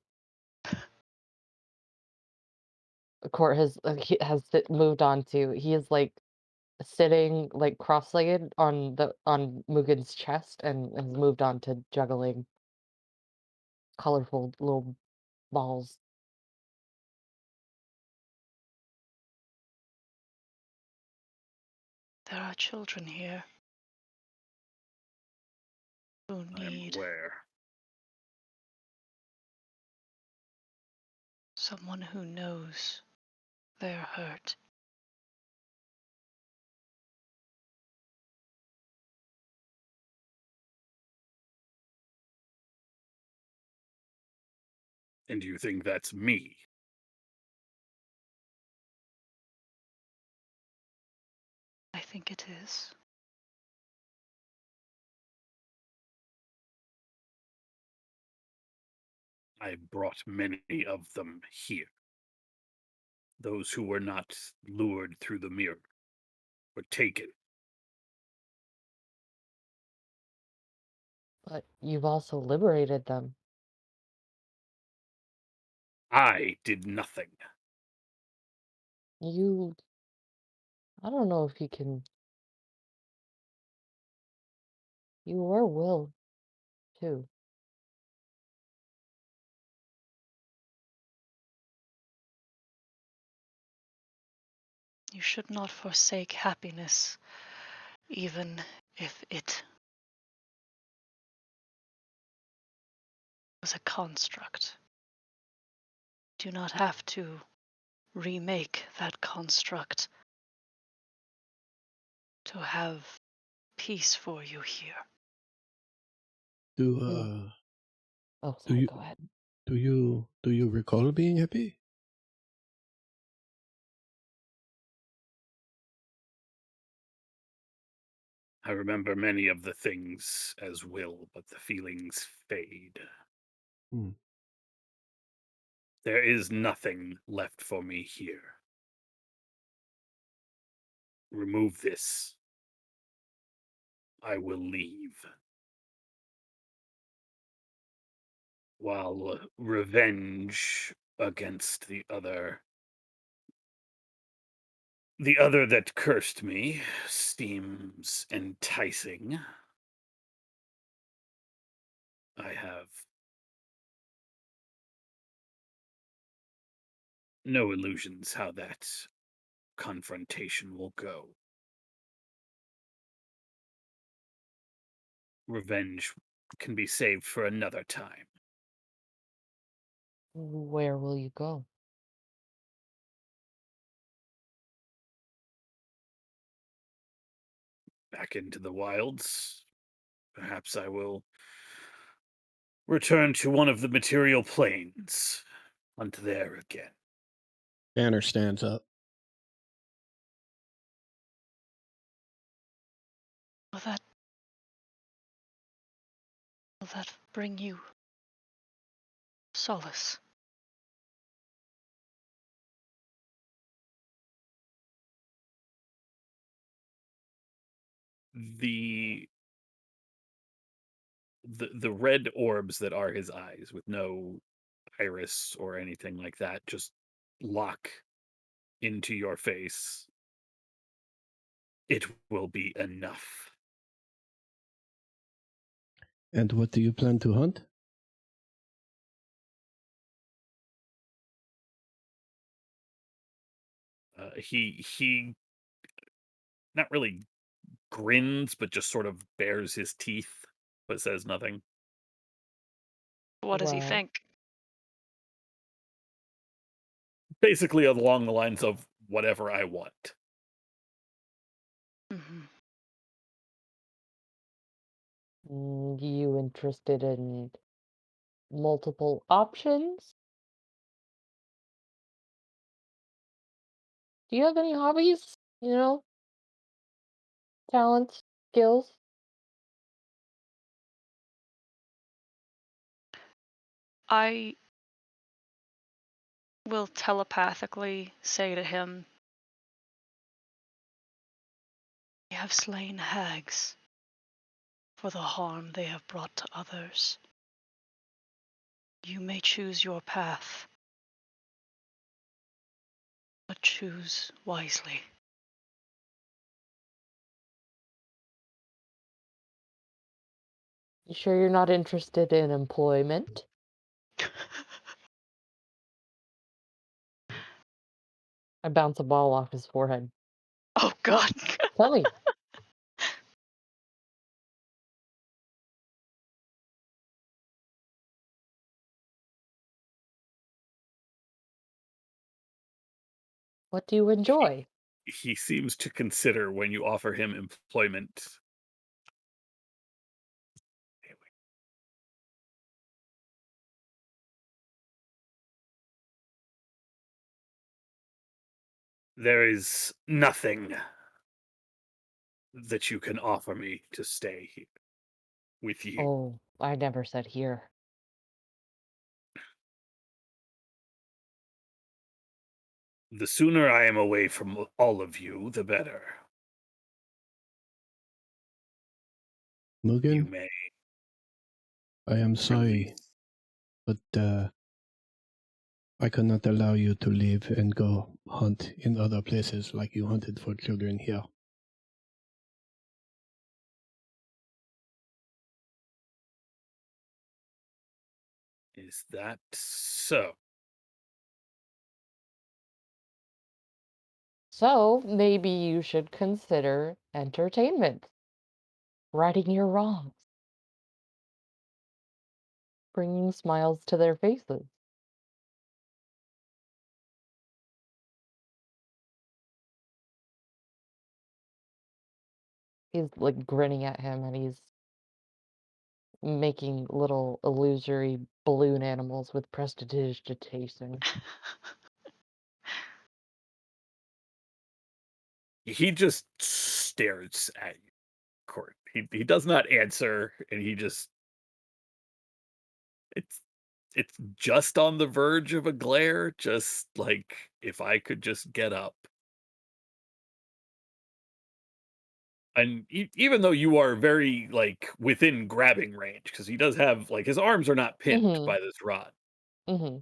Court moved on to. He is like sitting like cross-legged on Mugen's chest and has moved on to juggling colorful little balls. There are children here who I am need aware. someone who knows they're hurt. And you think that's me? I think it is. I brought many of them here. Those who were not lured through the mirror were taken. But you've also liberated them. I did nothing. You. I don't know if you can. You were Will, too. You should not forsake happiness, even if it was a construct. Do not have to remake that construct to have peace for you here. Do Oh, do sorry, you go ahead. do you recall being happy? I remember many of the things as will, but the feelings fade. Hmm. There is nothing left for me here. Remove this. I will leave. While revenge against the other that cursed me seems enticing. I have no illusions how that confrontation will go. Revenge can be saved for another time. Where will you go? Back into the wilds. Perhaps I will return to one of the material planes. Hunt there again. Banner stands up. Will that bring you solace? The the red orbs that are his eyes with no iris or anything like that just lock into your face. It will be enough. And what do you plan to hunt? He not really grins, but just sort of bares his teeth, but says nothing. What does he Well, think? Basically, along the lines of whatever I want. Hmm. you interested in multiple options? Do you have any hobbies? Talents, skills? I will telepathically say to him, "We have slain hags for the harm they have brought to others. You may choose your path, but choose wisely." You sure you're not interested in employment? I bounce a ball off his forehead. Oh God. Tell me. What do you enjoy? He seems to consider when you offer him employment. There is nothing that you can offer me to stay here with you. Oh, I never said here. The sooner I am away from all of you, the better. You Mugen, may I am sorry, release. but I cannot allow you to leave and go hunt in other places like you hunted for children here. Is that so? So maybe you should consider entertainment, righting your wrongs, bringing smiles to their faces. He's like grinning at him and he's making little illusory balloon animals with prestidigitation. He just stares at you, Court. He does not answer, and he just it's it's just on the verge of a glare, just like if I could just get up. And even though you are very like within grabbing range, because he does have like his arms are not pinned Mm-hmm. by this rod. Mm-hmm.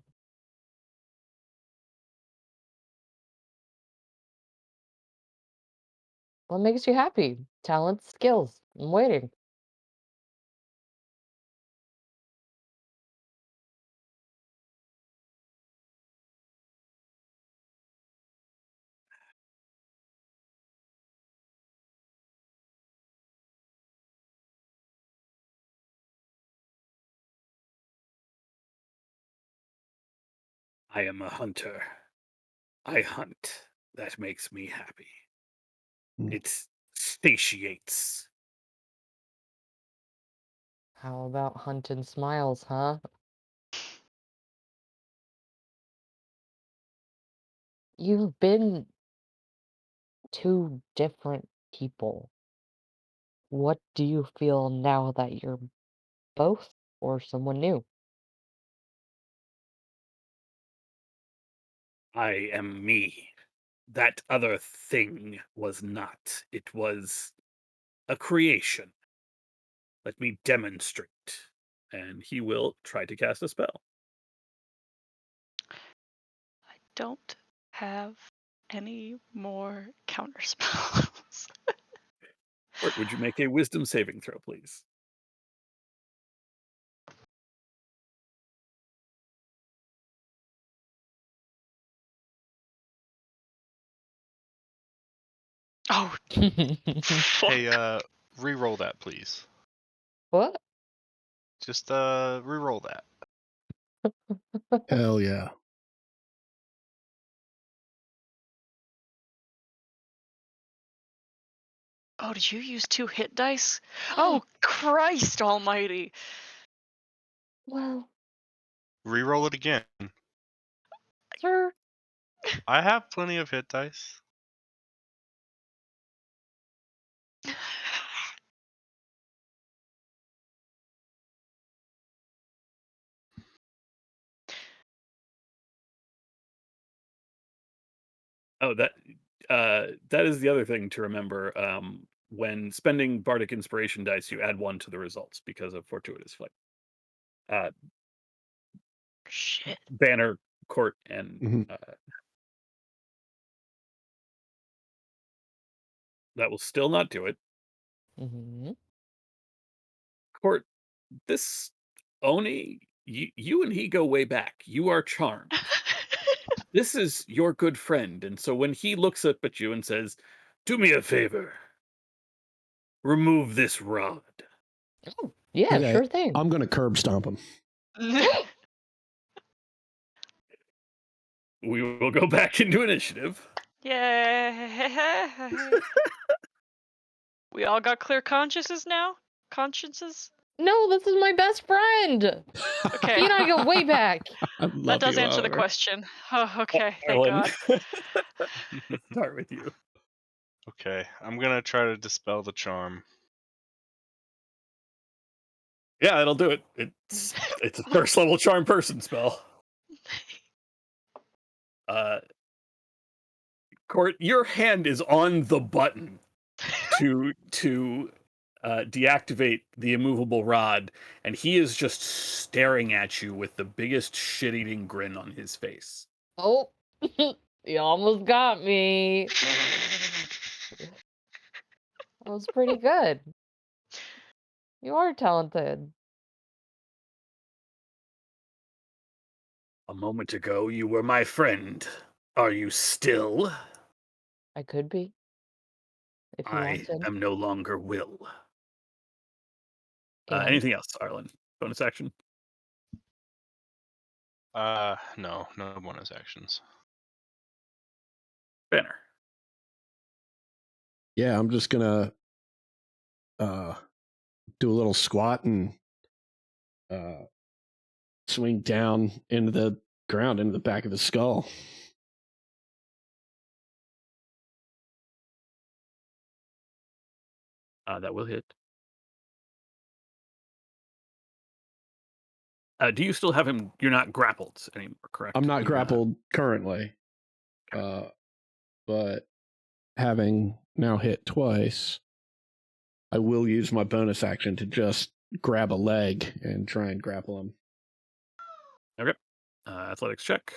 What makes you happy? Talents, skills. I'm waiting. I am a hunter. I hunt. That makes me happy. Hmm. It satiates. How about hunting smiles, huh? You've been two different people. What do you feel now that you're both or someone new? I am me. That other thing was not. It was a creation. Let me demonstrate. And he will try to cast a spell. I don't have any more counter spells. Or would you make a wisdom saving throw, please? Oh, fuck. Hey, re-roll that, please. What? Just re-roll that. Hell yeah. Oh, did you use 2 hit dice? Oh, Christ almighty. Well, Re-roll it again. sir, I have plenty of hit dice. Oh, that is the other thing to remember. When spending bardic inspiration dice, you add 1 to the results because of fortuitous flight. Shit. Banner, Court, and Mhm. that will still not do it. hmm Court, this Oni, you and he go way back. You are charmed. This is your good friend, and so when he looks up at you and says, "Do me a favor, remove this rod. Oh, yeah, Okay, sure thing. I'm going to curb stomp him. We will go back into initiative. Yay! We all got clear consciences now? Consciences? No, this is my best friend. Okay. He and I go way back. I That love does you, answer the Oliver. question. Oh, okay. Thank Arlen, God. start with you. Okay, I'm gonna try to dispel the charm. Yeah, it'll do it. It's a first level charm person spell. Court, your hand is on the button to deactivate the immovable rod, and he is just staring at you with the biggest shit-eating grin on his face. Oh, you almost got me. That was pretty good. You are talented. A moment ago, you were my friend. Are you still? I could be. If you I wanted. am no longer Will. And Anything else, Arlen? Bonus action? No bonus actions. Banner. Yeah, I'm just going to do a little squat and swing down into the ground, into the back of his skull. That will hit. Do you still have him? You're not grappled anymore, correct? I'm not You, grappled currently, but having now hit twice, I will use my bonus action to just grab a leg and try and grapple him. athletics check.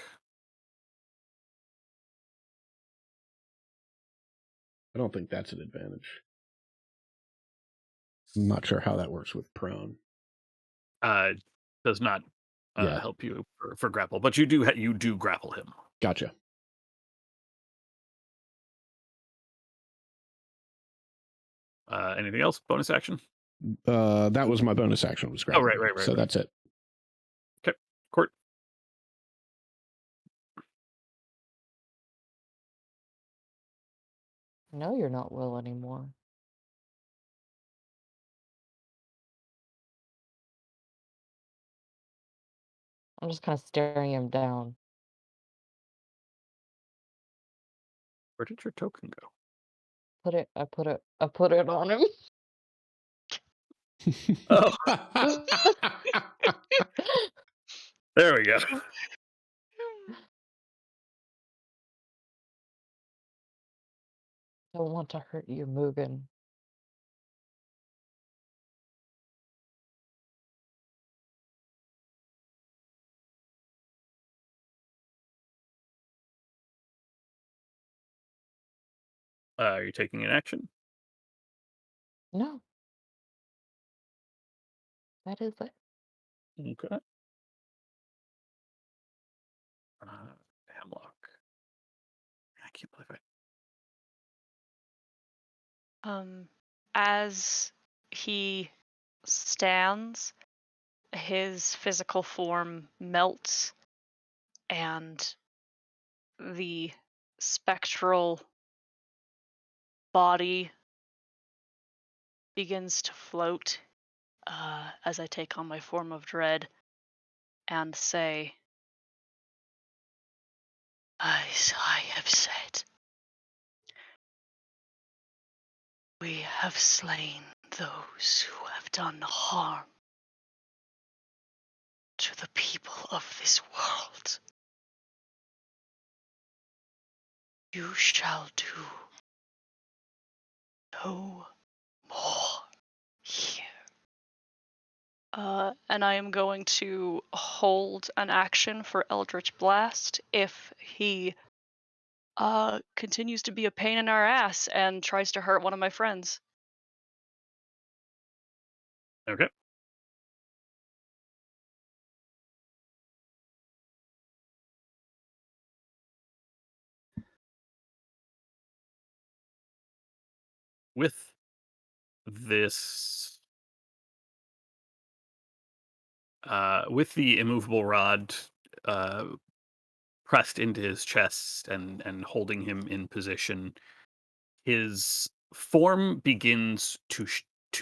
I don't think that's an advantage. I'm not sure how that works with prone. Does not Yeah. help you for grapple, but you do grapple him. Gotcha. Anything else? Bonus action? That was my bonus action, was grappling. right. So that's it. Court. no, you're not Will anymore. I'm just kind of staring him down. Where did your token go? I put it on him. Oh, there we go. Don't want to hurt you, Mugen. Are you taking an action? No. That is it. Okay. Hemlock. I can't believe As he stands, his physical form melts and the spectral body begins to float as I take on my form of dread and say, as I have said, we have slain those who have done harm to the people of this world. You shall do no more here. And I am going to hold an action for Eldritch Blast if he continues to be a pain in our ass and tries to hurt one of my friends. Okay. With this with the immovable rod uh, pressed into his chest and holding him in position, his form begins to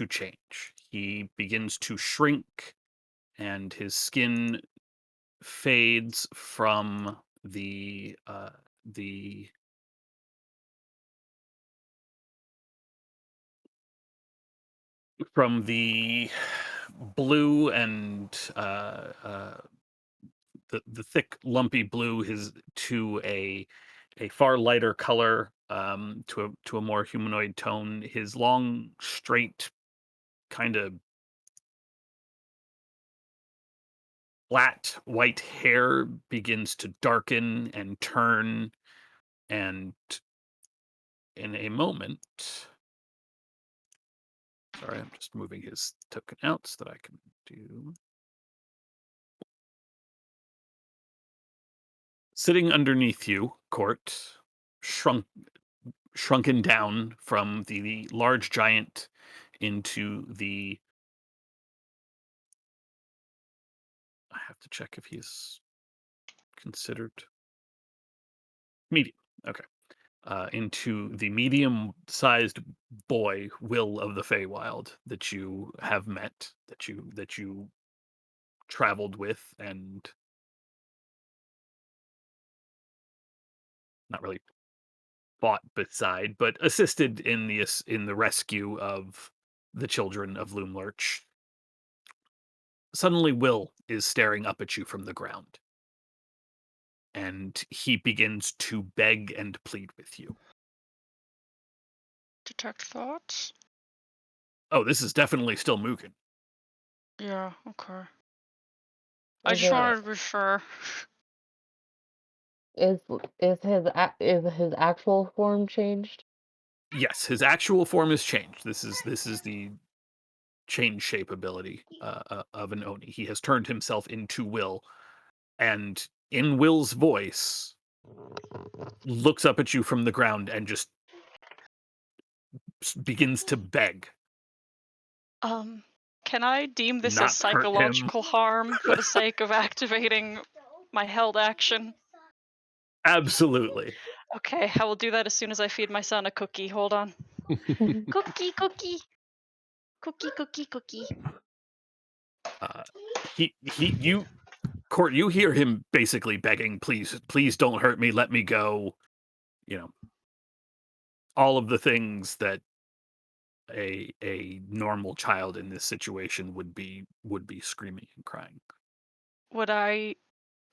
change. He begins to shrink, and his skin fades the from the blue and the thick lumpy blue his to a far lighter color, to a more humanoid tone. His long straight kind of flat white hair begins to darken and turn, and in a moment, sorry, I'm just moving his token out so that I can do. Sitting underneath you, Court, shrunken down from the large giant into the. I have to check if he's considered medium. Okay. Into the medium-sized boy, Will of the Feywild, that you have met, that you traveled with, and not really fought beside, but assisted in the rescue of the children of Loomlurch. Suddenly, Will is staring up at you from the ground, and he begins to beg and plead with you. Detect thoughts? Oh, this is definitely still Mugen. Yeah, okay. I Is just it wanted to be sure. is is his actual form changed? Yes, his actual form has changed. This is the change shape ability of an Oni. He has turned himself into Will, and in Will's voice, looks up at you from the ground and just begins to beg, Can I deem this as not hurt him. psychological harm for the sake of activating my held action? Absolutely. Okay, I will do that as soon as I feed my son a cookie. Hold on. Cookie, cookie. Cookie, cookie, cookie. You, Court, you hear him basically begging, please don't hurt me, let me go. You know, all of the things that a normal child in this situation would be screaming and crying.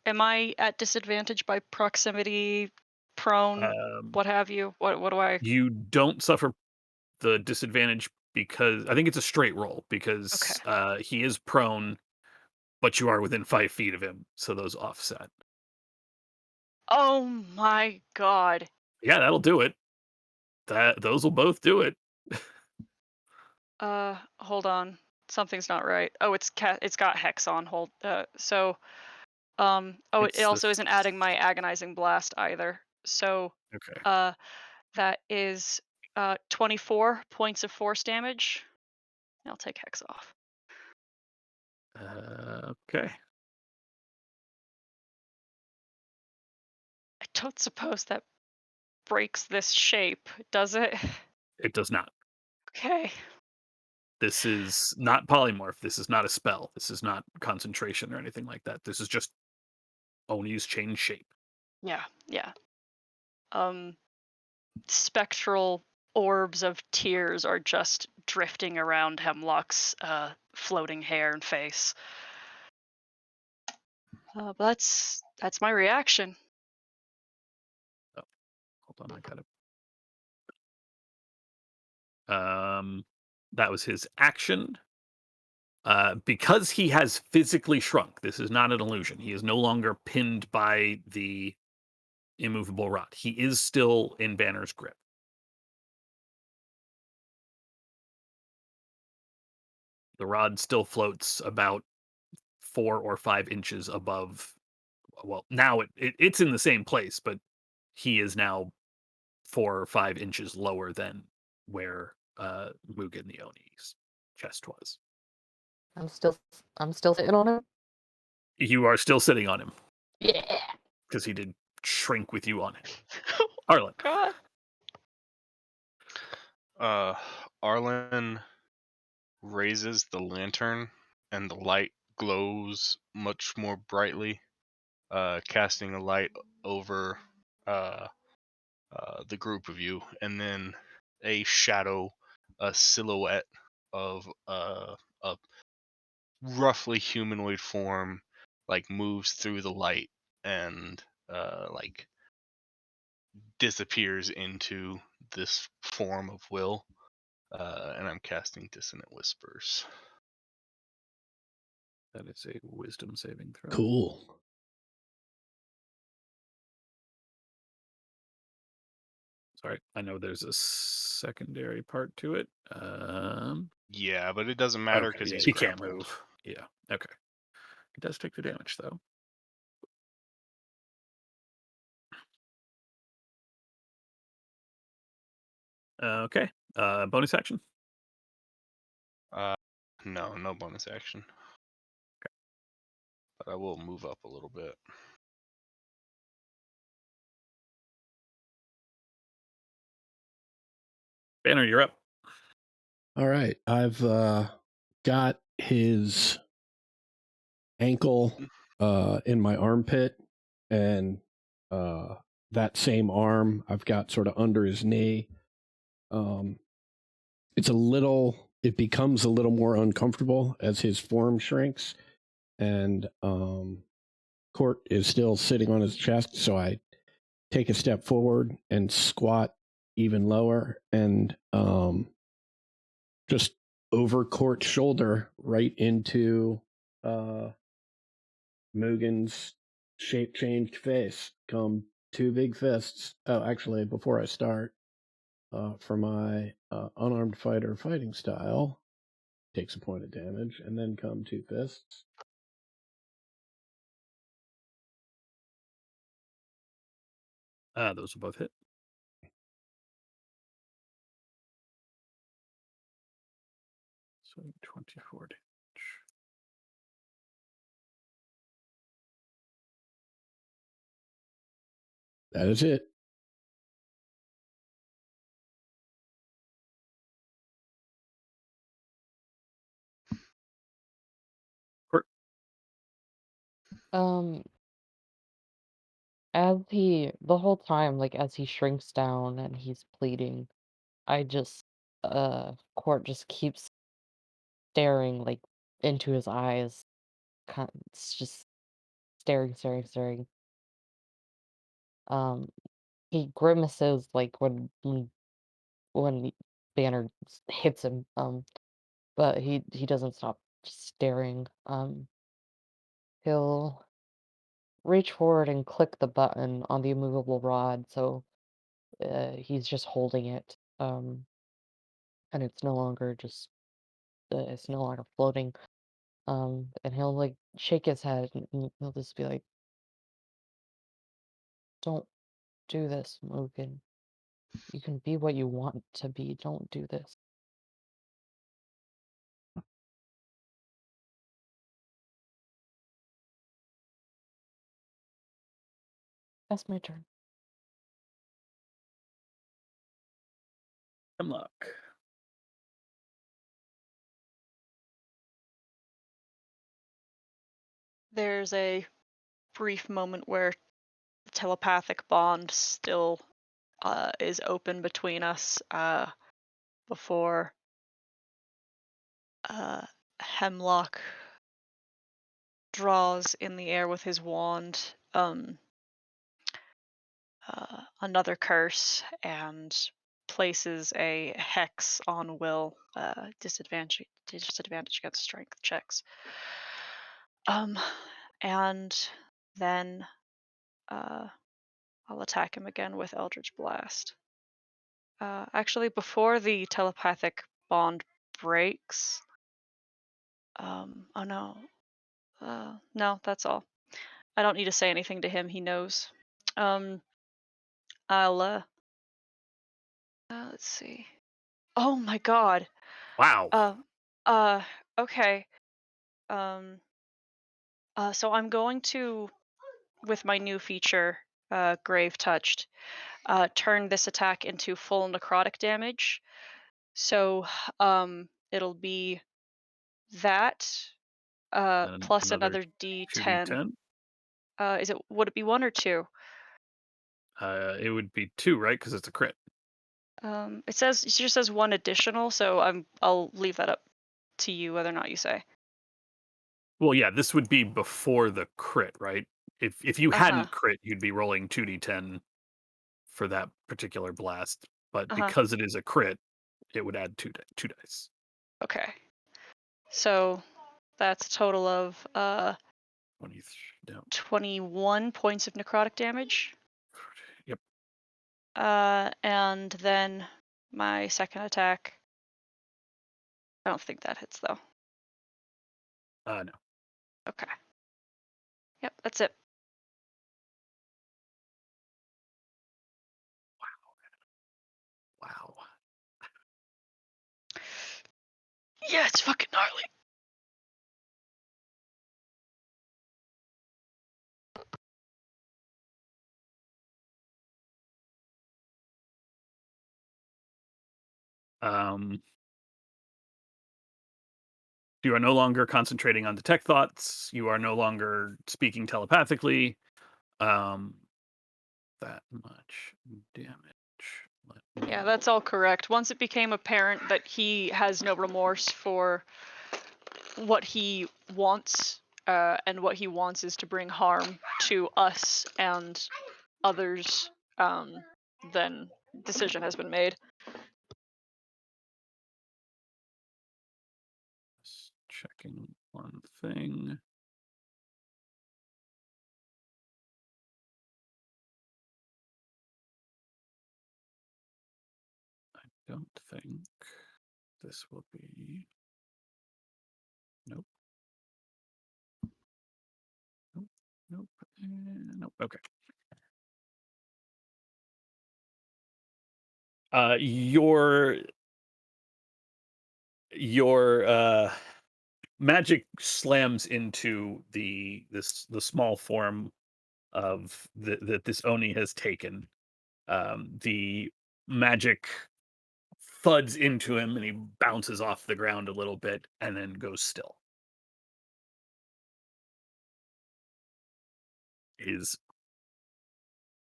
Am I at disadvantage by proximity, prone, Um, what have you? What do I? you don't suffer the disadvantage because I think it's a straight roll Okay. because he is prone, but you are within 5 feet of him, so those offset. Oh my god. Yeah, that'll do it. Those will both do it. Hold on. Something's not right. Oh, it's got hex on. Oh, it It's also this. isn't adding my agonizing blast either. So, Okay. that is 24 points of force damage. I'll take hex off. Okay. I don't suppose that breaks this shape, does it? It does not. Okay. This is not polymorph. This is not a spell. This is not concentration or anything like that. This is just Oni's change shape. Yeah, yeah. Spectral orbs of tears are just drifting around Hemlock's floating hair and face. But that's my reaction. Hold on, I got it. That was his action. Because he has physically shrunk, this is not an illusion. He is no longer pinned by the immovable rod. He is still in Banner's grip. The rod still floats about 4 or 5 inches above. Well, now it's in the same place, but he is now 4 or 5 inches lower than where Mugen the Oni's chest was. I'm still sitting on him. You are still sitting on him Yeah. because he did shrink with you on it. Arlen. God. Arlen raises the lantern, and the light glows much more brightly, casting a light over the group of you, and then a shadow, a silhouette of a roughly humanoid form, like moves through the light and like disappears into this form of Will. And I'm casting Dissonant Whispers. That is a wisdom saving throw. Cool. Sorry, I know there's a secondary part to it. Yeah, but it doesn't matter Okay, because yeah, he's he can't grappled. move. Yeah, okay. He does take the damage though. Okay. Bonus action. No bonus action. But I will move up a little bit. Banner, you're up. All right. I've got his ankle in my armpit, and that same arm I've got sort of under his knee. It becomes a little more uncomfortable as his form shrinks, and Court is still sitting on his chest, so I take a step forward and squat even lower, and just over Court's shoulder right into Mugen's shape-changed face come two big fists. Oh, actually, before I start, for my unarmed fighter fighting style, takes a point of damage, and then come two fists. Those will both hit. So 24 damage. That is it. Um, the whole time, like as he shrinks down and he's bleeding, Court just keeps staring like into his eyes. It's just staring. Um, he grimaces like when Banner hits him. But he doesn't stop staring. He'll reach forward and click the button on the immovable rod, so he's just holding it. And it's no longer floating. And he'll like shake his head and he'll just be like, "Don't do this, Mugen. You can be what you want to be. Don't do this." That's my turn. Hemlock. There's a brief moment where the telepathic bond still is open between us before Hemlock draws in the air with his wand another curse and places a hex on Will, disadvantage against strength checks. And then I'll attack him again with Eldritch Blast. Actually, before the telepathic bond breaks. Oh no. No, that's all. I don't need to say anything to him. He knows. I'll let's see. Oh my god. Wow. Uh, uh, okay. Um, so I'm going to, with my new feature, Grave Touched, turn this attack into full necrotic damage. So, it'll be that, And plus another another D10. 2d10. Would it be 1 or 2? It would be 2, right? Because it's a crit. It just says 1 additional, so I'll leave that up to you whether or not you say. Well, yeah, this would be before the crit, right? If you Uh-huh. hadn't crit, you'd be rolling 2d10 for that particular blast. But Uh-huh. because it is a crit, it would add two dice. Okay. So that's a total of 20, no. 21 points of necrotic damage. Yep. And then my second attack. I don't think that hits though. No. Okay. Yep, that's it. Wow. Yeah, it's fucking gnarly. You are no longer concentrating on detect thoughts. You are no longer speaking telepathically. That much damage. Yeah, that's all correct. Once it became apparent that he has no remorse for what he wants, and what he wants is to bring harm to us and others, then decision has been made. Just checking one thing. I don't think this will be. Nope. Nope. Nope. Nope. Okay. Your magic slams into the small form of that this Oni has taken. The magic thuds into him and he bounces off the ground a little bit and then goes still. He's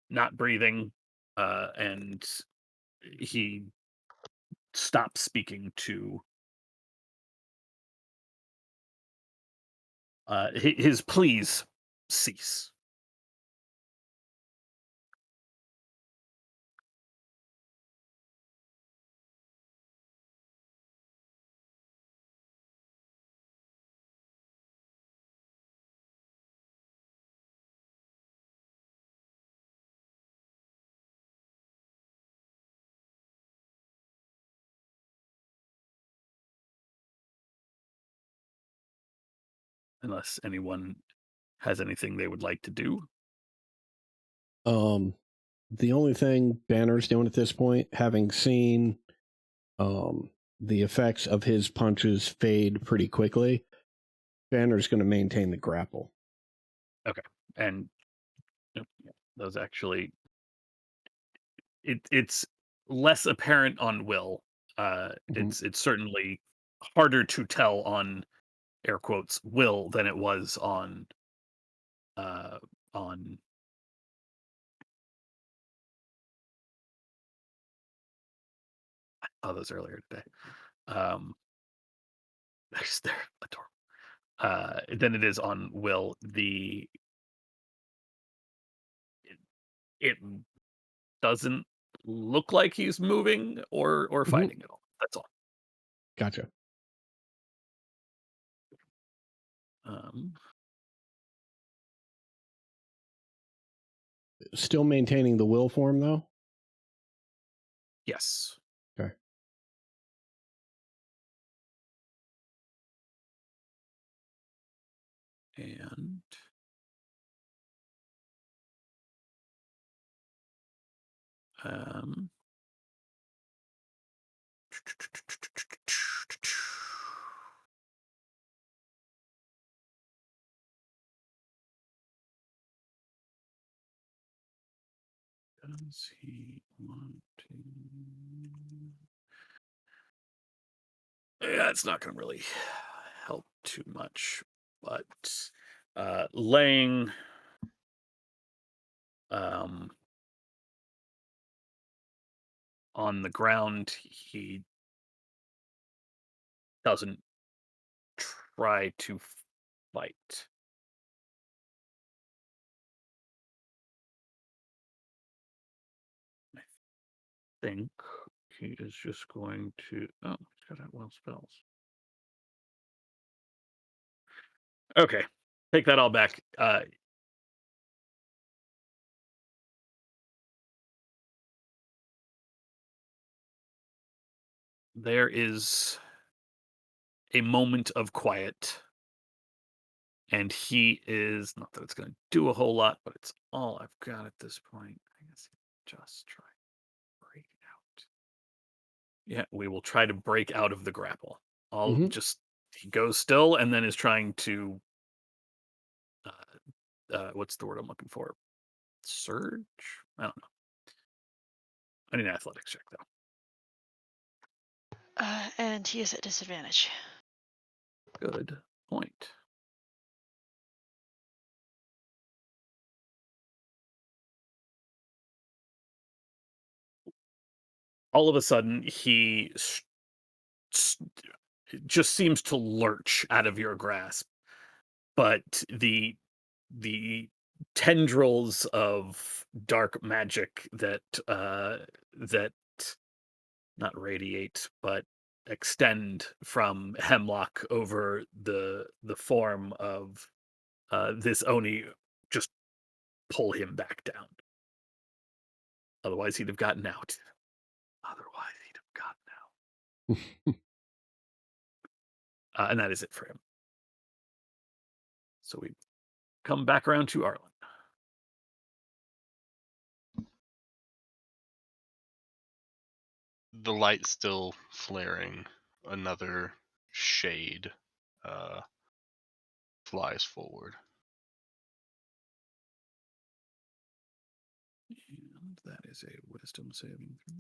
not breathing, and he stops speaking to his pleas cease. Unless anyone has anything they would like to do. The only thing Banner's doing at this point, having seen the effects of his punches fade pretty quickly, Banner's going to maintain the grapple. Okay, and those actually, it's less apparent on Will. It's certainly harder to tell on air quotes Will than it was on on others earlier today. They're adorable. Than it is on Will. It doesn't look like he's moving or fighting at all. That's all. Gotcha. Um, Still maintaining the will form, though? yes. Okay. And Does he want to? Yeah, it's not going to really help too much, but laying on the ground, he doesn't try to fight. I think he is just going to. Oh, he's got at-will spells. Okay, take that all back. There is a moment of quiet, and he is not that it's going to do a whole lot, but it's all I've got at this point. I guess just try to break out. Yeah, we will try to break out of the grapple. I'll just he goes still, and then is trying to. What's the word I'm looking for? Surge? I don't know. I need an athletics check though. And he is at disadvantage. Good point. All of a sudden, he just seems to lurch out of your grasp, but the tendrils of dark magic that not radiate but extend from Hemlock over the form of this Oni just pull him back down. Otherwise, he'd have gotten out. And that is it for him. So we come back around to Arlen. The light's still flaring. Another shade flies forward. And that is a wisdom saving throw.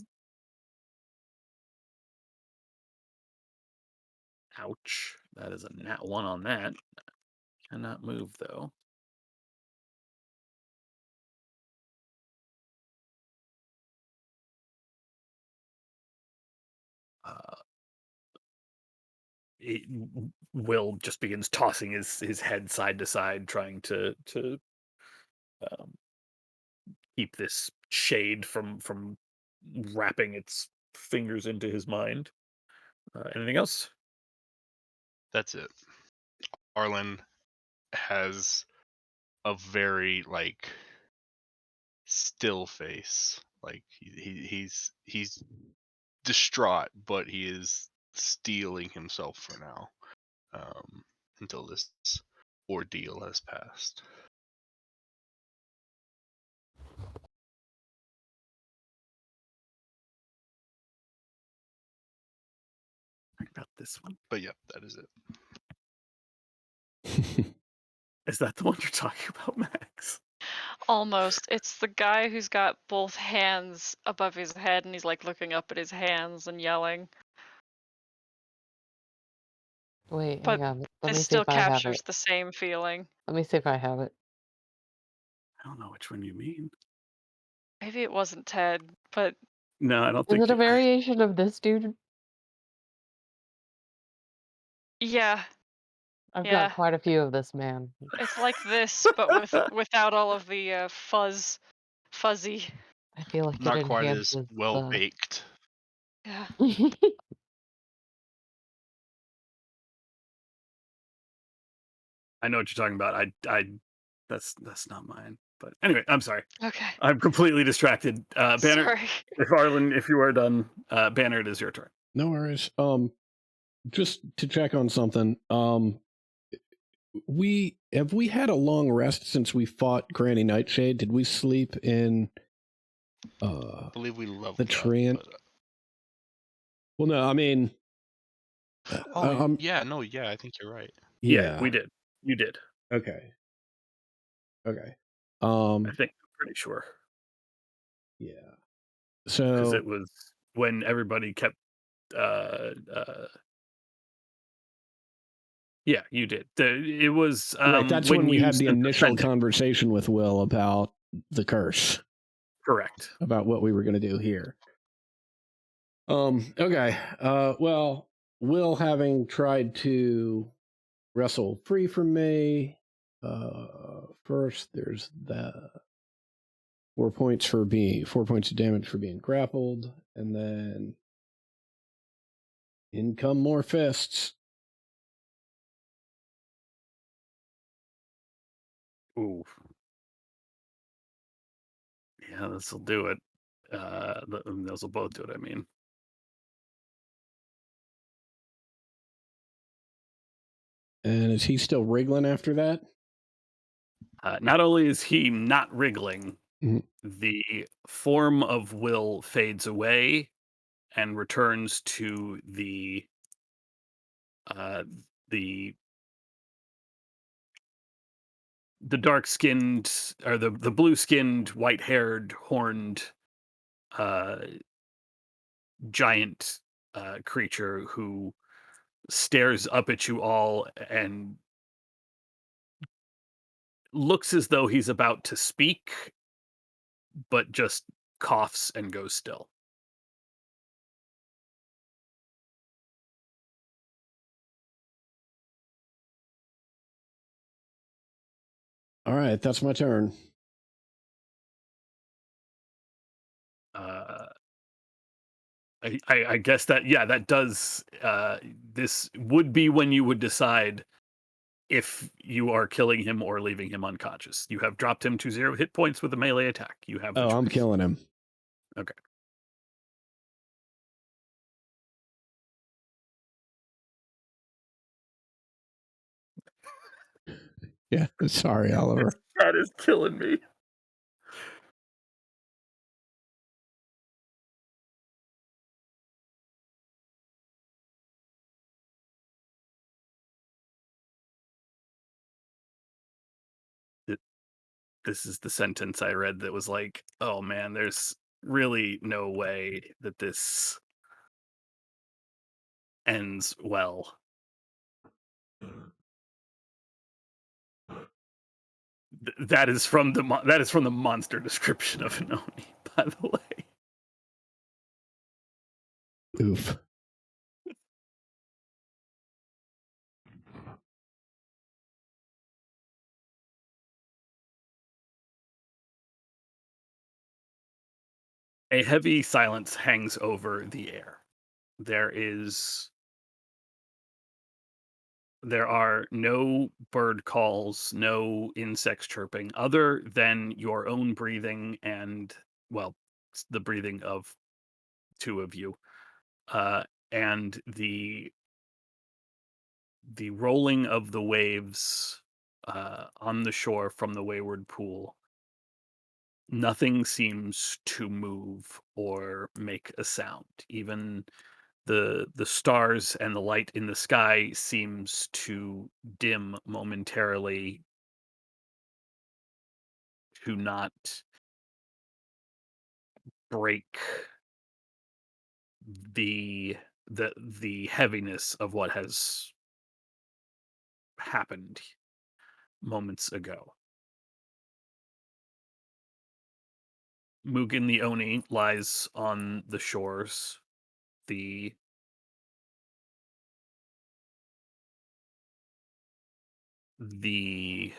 Ouch. That is a nat 1 on that. Cannot move, though. Will just begins tossing his head side to side, trying to keep this shade from wrapping its fingers into his mind. Anything else? That's it. Arlen has a very still face. Like he's distraught, but he is steeling himself for now, until this ordeal has passed. I got this one. But yep, that is it. Is that the one you're talking about, Max? Almost. It's the guy who's got both hands above his head and he's like looking up at his hands and yelling. Wait, But hang on. Let me this see still if I have captures it. the same feeling. Let me see if I have it. I don't know which one you mean. Maybe it wasn't Ted, but No, I don't Is think. it a variation of this dude? yeah, I've yeah. got quite a few of this man. It's like this, but without all of the fuzzy. I feel like Not it quite as enhances well the... baked. Yeah. I know what you're talking about. I that's not mine. But anyway, I'm sorry. Okay. I'm completely distracted. Banner, Sorry. if you are done, Banner, it is your turn. No worries. Just to check on something. We had a long rest since we fought Granny Nightshade. Did we sleep in I believe we leveled the train? up, but Well, no, I mean, Oh, yeah, no, yeah, I think you're right. yeah, we did. You did. Okay. I think. I'm pretty sure Yeah. because So it was when everybody kept. Yeah, you did. It was right, that's when we you had the sent initial sending. conversation with Will about the curse, Correct. about what we were going to do here. Okay. Well, Will having tried to wrestle free from me. First, there's the 4 points of damage for being grappled, and then in come more fists. Ooh. Yeah, this will do it. Those will both do it. I mean, And is he still wriggling after that? not only is he not wriggling, Mhm. the form of Will fades away and returns to the uh, the dark skinned or the blue skinned, white haired, horned uh, giant creature who stares up at you all and looks as though he's about to speak, but just coughs and goes still. All right, that's my turn. I guess that that does. This would be when you would decide if you are killing him or leaving him unconscious. You have dropped him to 0 hit points with a melee attack. You have the Oh, I'm choice. killing him. Okay. Yeah, sorry, Oliver. That is killing me. This is the sentence I read that was like, oh man, there's really no way that this ends well. That is from the monster description of an Oni, by the way. Oof. A heavy silence hangs over the air. There are no bird calls, no insects chirping, other than your own breathing and, well, the breathing of two of you, and the rolling of the waves on the shore from the wayward pool. Nothing seems to move or make a sound. Even the stars and the light in the sky seems to dim momentarily, to not break the heaviness of what has happened moments ago. Mugen the Oni lies on the shores. The the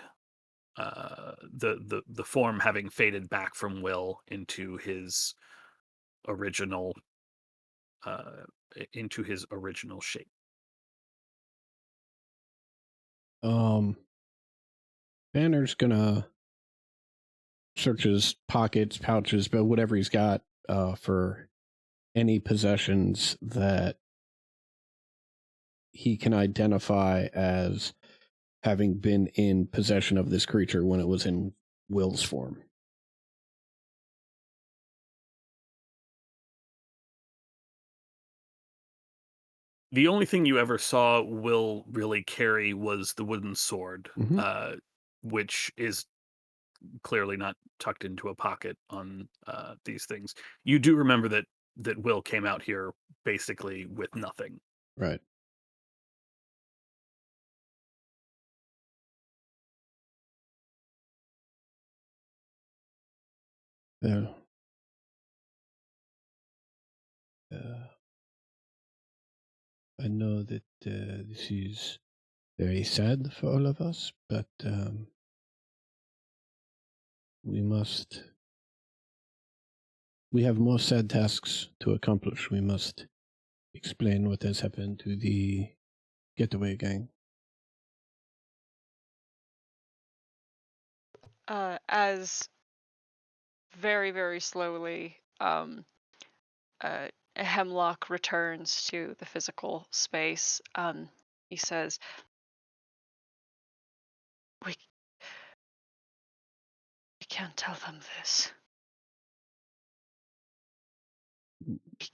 the form having faded back from Will into his original uh shape. Banner's gonna search his pockets, pouches, but whatever he's got, for any possessions that he can identify as having been in possession of this creature when it was in Will's form. The only thing you ever saw Will really carry was the wooden sword, which is clearly not tucked into a pocket on these things. You do remember that Will came out here basically with nothing. Right. Well, I know that this is very sad for all of us, but we have more sad tasks to accomplish. We must explain what has happened to the getaway gang. As very, very slowly, Hemlock returns to the physical space. He says, we can't tell them this.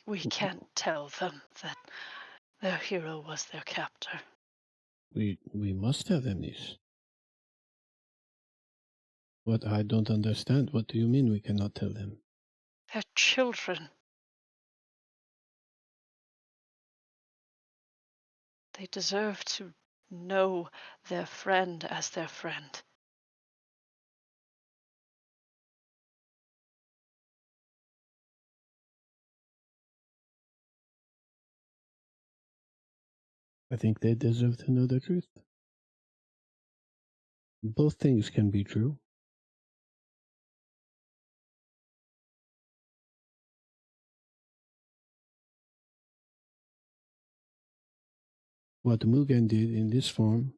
We can't tell them that their hero was their captor. We must tell them this. What I don't understand. What do you mean we cannot tell them? They're children. They deserve to know their friend as their friend. I think they deserve to know the truth. Both things can be true. What Mugen did in this form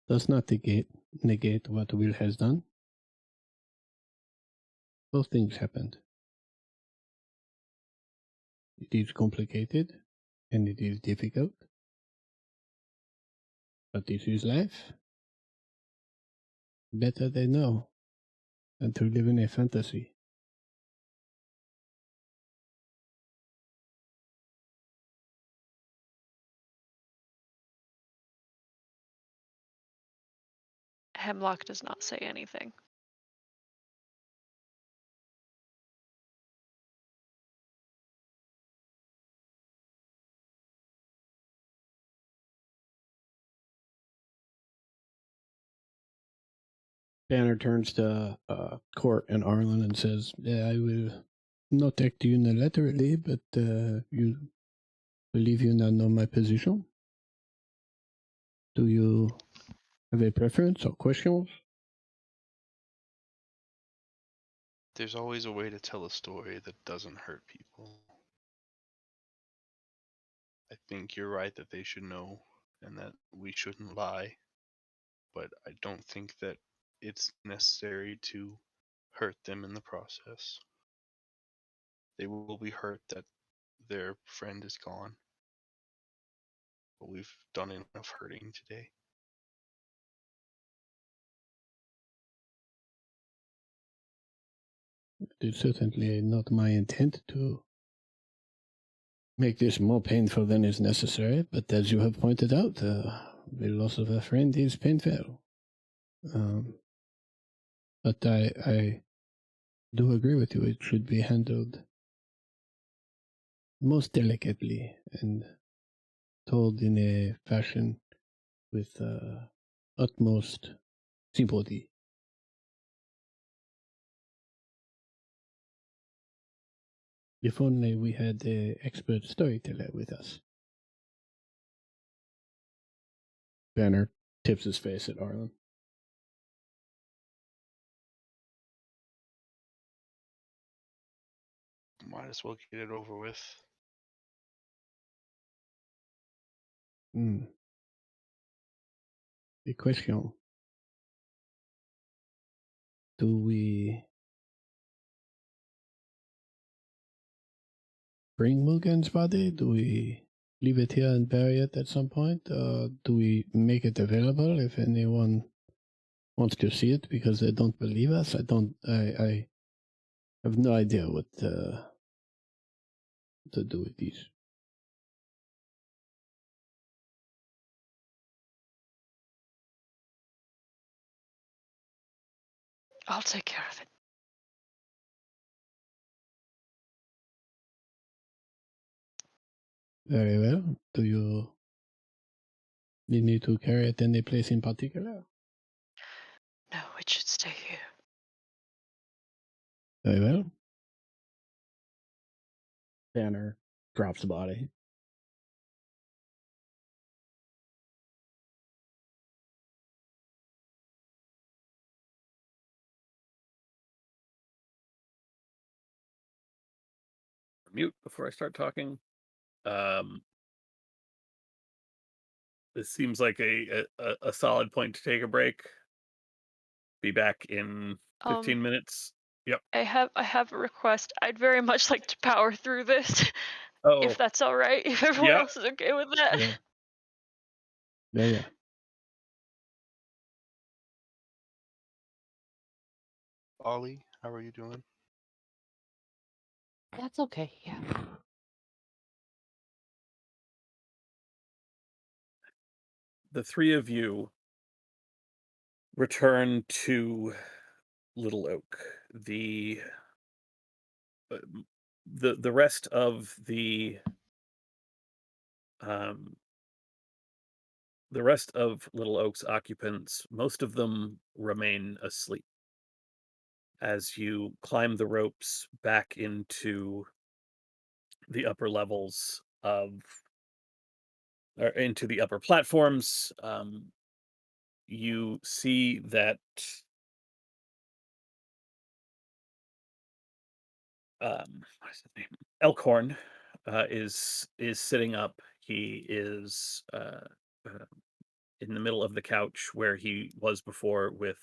does not negate what Will has done. Both things happened. It is complicated and it is difficult. But this is life. Better they know than to live in a fantasy. Hemlock does not say anything. Banner turns to Court and Arlen and says, I will not act unilaterally, but you believe you now know my position. Do you have a preference or questions? There's always a way to tell a story that doesn't hurt people. I think you're right that they should know and that we shouldn't lie, but I don't think that it's necessary to hurt them in the process. They will be hurt that their friend is gone, but we've done enough hurting today. It is certainly not my intent to make this more painful than is necessary, but as you have pointed out, the loss of a friend is painful. But I do agree with you. It should be handled most delicately and told in a fashion with utmost sympathy. If only we had an expert storyteller with us. Banner tips his face at Arlen. Might as well get it over with. The question. Do we bring Mugen's body? Do we leave it here and bury it at some point? Do we make it available if anyone wants to see it because they don't believe us? I have no idea what to do with these. I'll take care of it. Very well. Do you need me to carry it any place in particular? No, it should stay here. Very well. Banner drops the body. Mute before I start talking. This seems like a solid point to take a break. Be back in 15 minutes. Yep. I have a request. I'd very much like to power through this, Oh, if that's all right. If everyone yeah. else is okay with that. Yeah. Yeah. Ollie, how are you doing? That's okay. Yeah. The three of you return to Little Oak. Uh, the rest of um the rest of Little Oak's occupants, most of them remain asleep. As you climb the ropes back into the upper levels of or into the upper platforms, you see that what is his name? Elkhorn is sitting up. He is uh, in the middle of the couch where he was before, with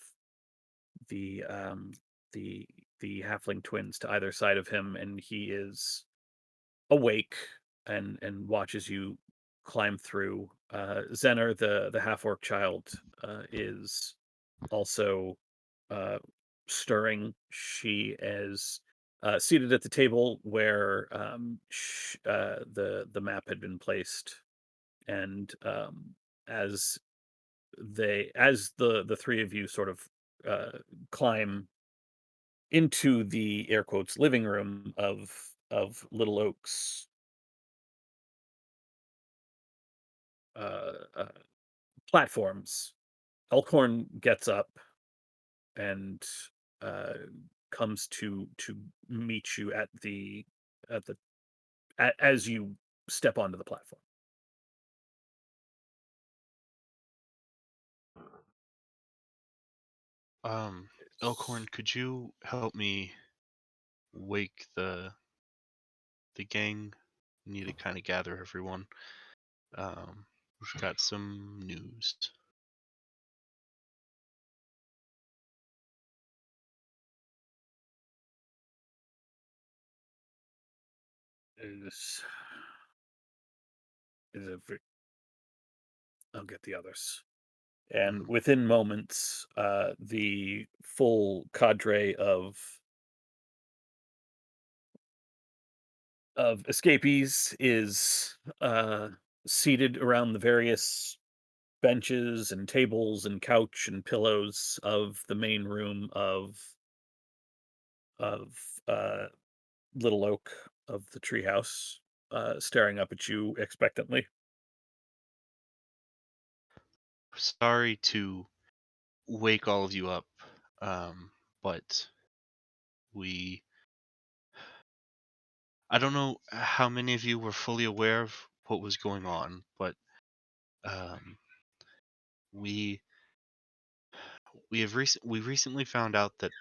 the um, the the halfling twins to either side of him, and he is awake and watches you climb through. Zener, the half orc child, is also uh, stirring. She is seated at the table where the map had been placed, and as the three of you sort of climb into the air quotes living room of Little Oak's uh, uh, platforms, Elkhorn gets up and uh, comes to meet you at the as you step onto the platform. Elkhorn, could you help me wake the gang? Need to kind of gather everyone. We've got some news. Is a I'll get the others. And within moments, the full cadre of escapees is seated around the various benches and tables and couch and pillows of the main room of uh, Little Oak, of the treehouse, staring up at you expectantly. Sorry to wake all of you up, but I don't know how many of you were fully aware of what was going on, but we recently found out that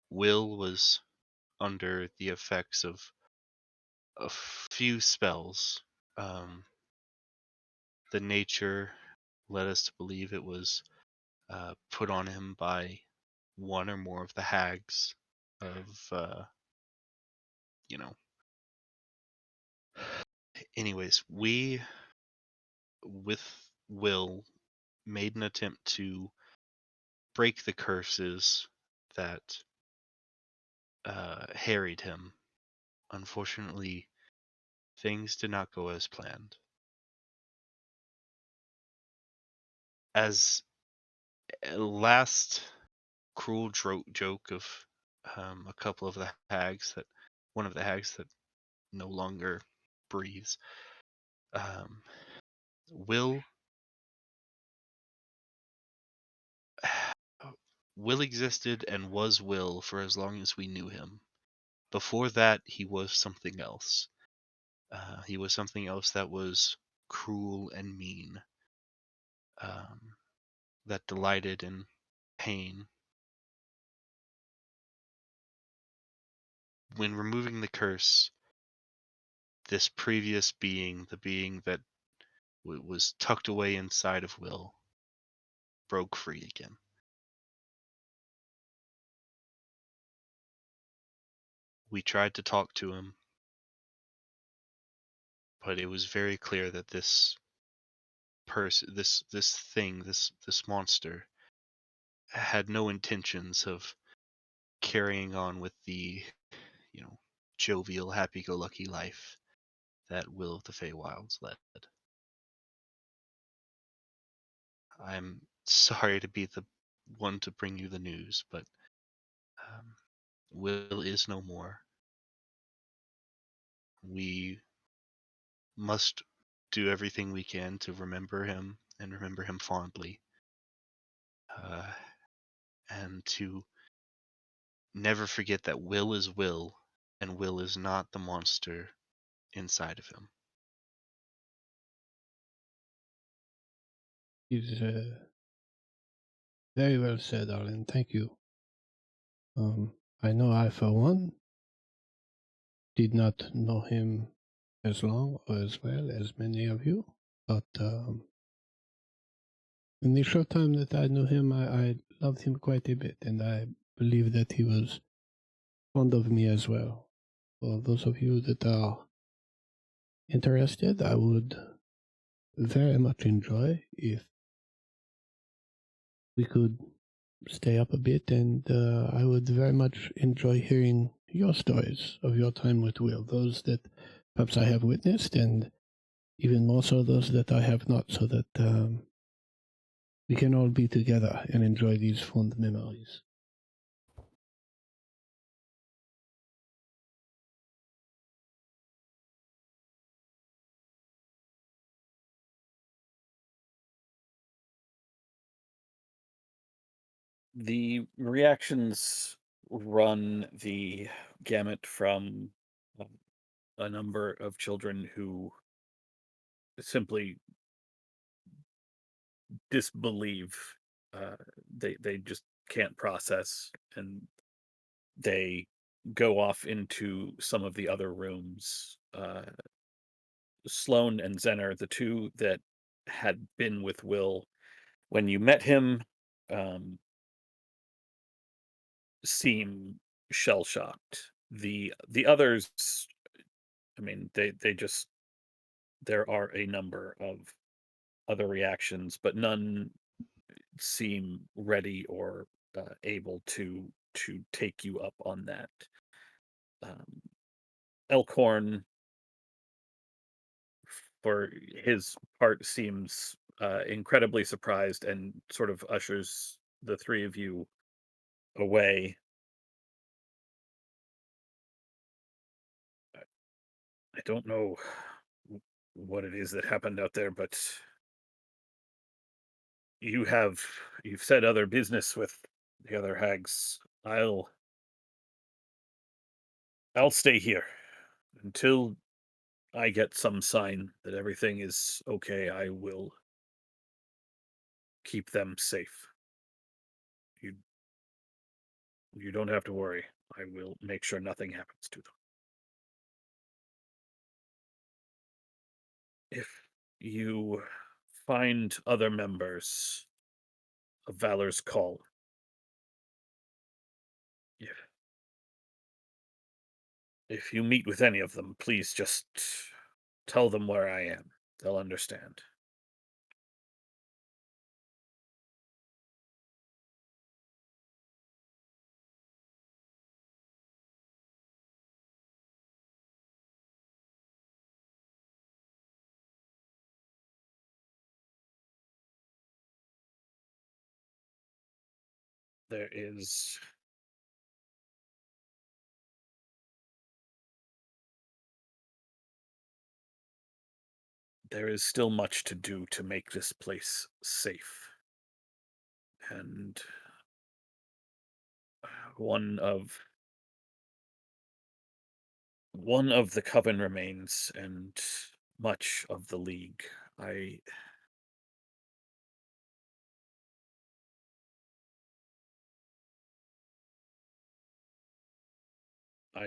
Will was under the effects of a few spells. The nature led us to believe it was put on him by one or more of the hags of you know. Anyways, we with Will made an attempt to break the curses that harried him. Unfortunately, things did not go as planned. As last cruel joke of a couple of the hags that one of the hags that no longer breathes. Um, Will Will existed and was Will for as long as we knew him. Before that, he was something else. He was something else that was cruel and mean, that delighted in pain. When removing the curse, this previous being, the being that was tucked away inside of Will, broke free again. We tried to talk to him, but it was very clear that this monster, had no intentions of carrying on with the, jovial, happy-go-lucky life that Will of the Feywilds led. I'm sorry to be the one to bring you the news, but Will is no more. We must do everything we can to remember him and remember him fondly, and to never forget that Will is Will, and Will is not the monster inside of him. Is very well said, Arlen. Thank you. I know I, for one, did not know him as long or as well as many of you, but in the short time that I knew him, I loved him quite a bit, and I believe that he was fond of me as well. For those of you that are interested, I would very much enjoy if we could stay up a bit, and I would very much enjoy hearing your stories of your time with Will, those that perhaps I have witnessed, and even more so those that I have not, so that we can all be together and enjoy these fond memories. The reactions run the gamut from a number of children who simply disbelieve. They just can't process, and they go off into some of the other rooms. Sloane and Zener, the two that had been with Will when you met him, seem shell shocked. The others, I mean, they just, there are a number of other reactions, but none seem ready or able to take you up on that. Elkhorn, for his part, seems incredibly surprised and sort of ushers the three of you away. I don't know what it is that happened out there, but you've said other business with the other hags. I'll stay here until I get some sign that everything is okay. I will keep them safe. You don't have to worry. I will make sure nothing happens to them. If you find other members of Valor's Call, if you meet with any of them, please just tell them where I am. They'll understand. there is still much to do to make this place safe. And one of the coven remains, and much of the league. I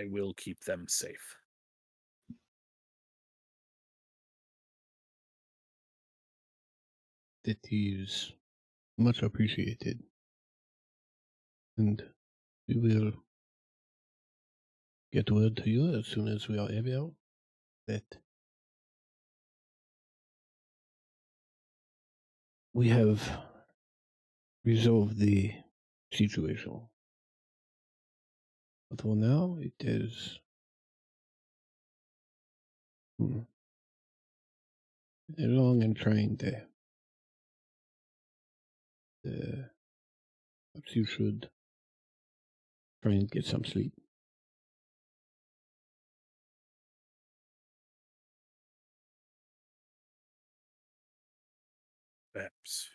will keep them safe. That is much appreciated. And we will get word to you as soon as we are able that we have resolved the situation. But for now, it is a long and trying day. Perhaps you should try and get some sleep. Perhaps.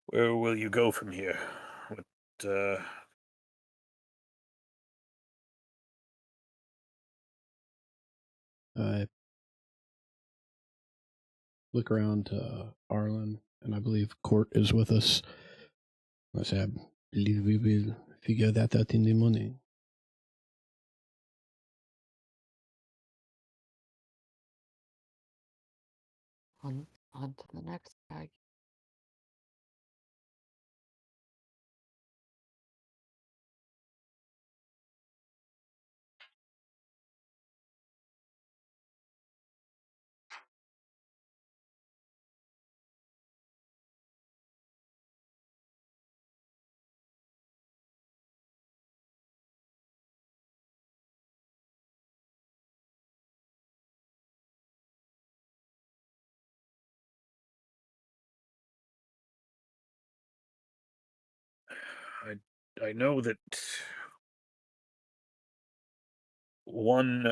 Where will you go from here? I look around to Arlen, and I believe Court is with us. I say, I believe we will figure that out in the morning. On to the next bag. I know that one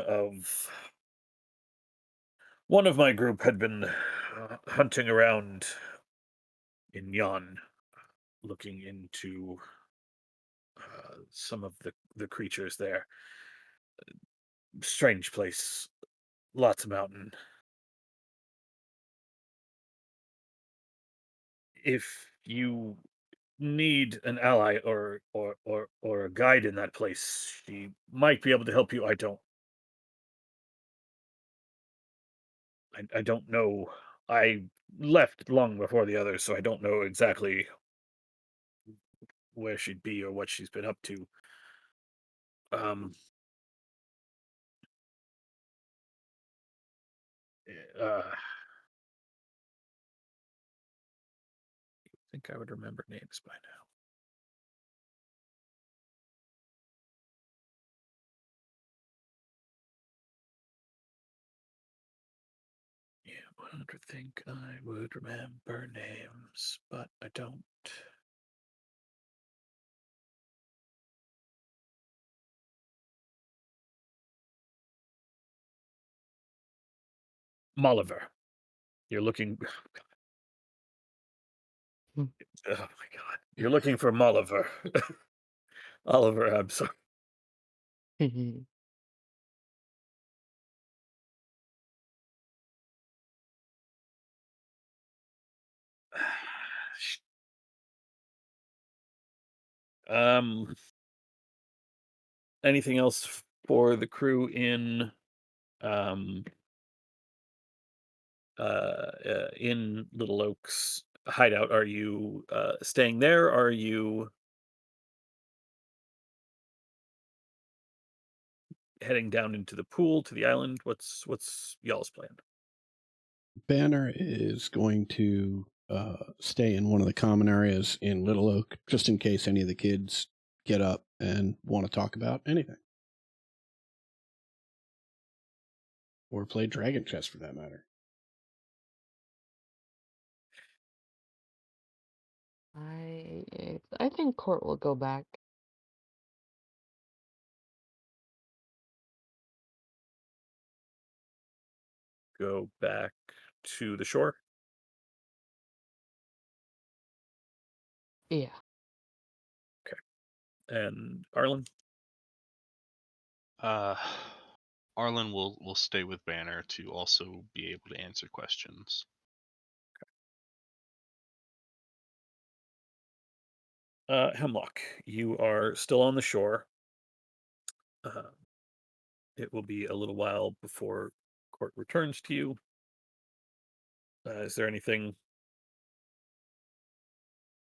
of my group had been hunting around in Yon, looking into some of the creatures there. Strange place, lots of mountain. If you need an ally or a guide in that place, she might be able to help you. I don't know. I left long before the others, so I don't know exactly where she'd be or what she's been up to. I think I would remember names by now. Yeah, I would think I would remember names, but I don't. Molliver. You're looking. Hmm. Oh my god. You're looking for Molliver. Oliver, I'm sorry. Um, anything else for the crew in Little Oaks hideout? Are you staying there? Are you heading down into the pool to the island? What's y'all's plan? Banner is going to stay in one of the common areas in Little Oak, just in case any of the kids get up and want to talk about anything. Or play Dragon Chess, for that matter. I think Court will go back. Go back to the shore. Yeah. And Arlen? Arlen will stay with Banner to also be able to answer questions. Hemlock, you are still on the shore. It will be a little while before Court returns to you. Is there anything?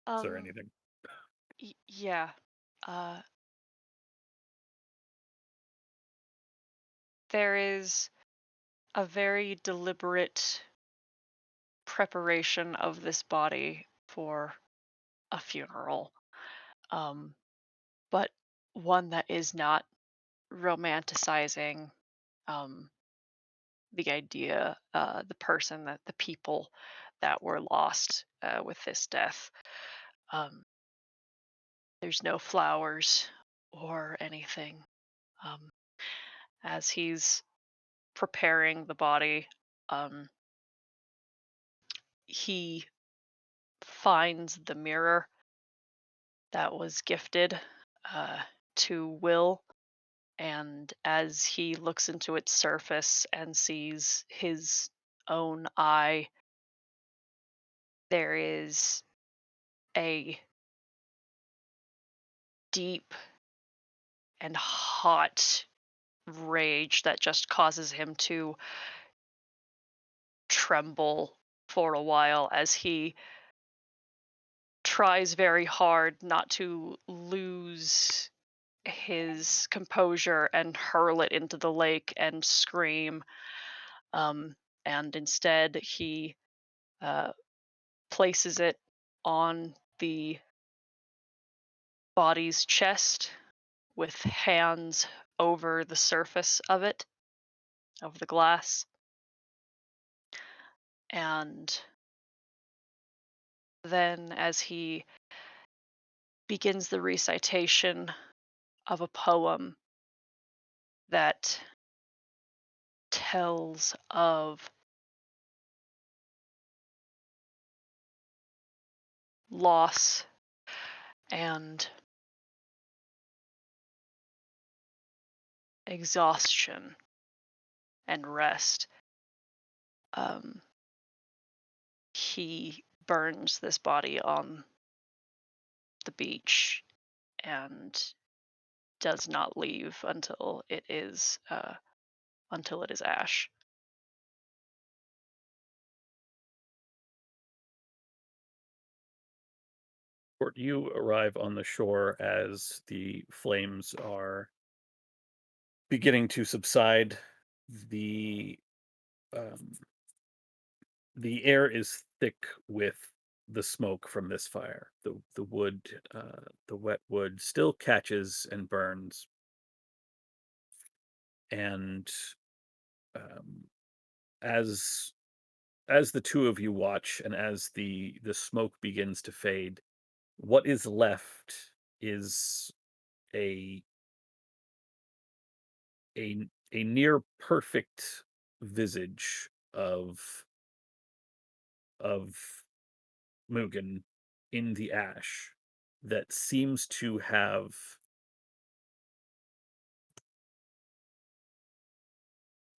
Is there Um, anything? yeah. There is a very deliberate preparation of this body for a funeral, but one that is not romanticizing um, the idea, the person, that the people that were lost with this death. Um, there's no flowers or anything. Um, as he's preparing the body, um, he finds the mirror that was gifted uh, to Will. And as he looks into its surface and sees his own eye, there is a deep and hot rage that just causes him to tremble for a while as he tries very hard not to lose his composure and hurl it into the lake and scream. And instead, he uh, places it on the body's chest with hands over the surface of it, of the glass. And then, as he begins the recitation of a poem that tells of loss and exhaustion and rest, um, he burns this body on the beach and does not leave until it is ash. Court, you arrive on the shore as the flames are beginning to subside. The um, the air is thick with the smoke from this fire. The wood, the wet wood, still catches and burns, and um, as the two of you watch, and as the smoke begins to fade, what is left is a a near perfect visage of Mugen in the ash that seems to have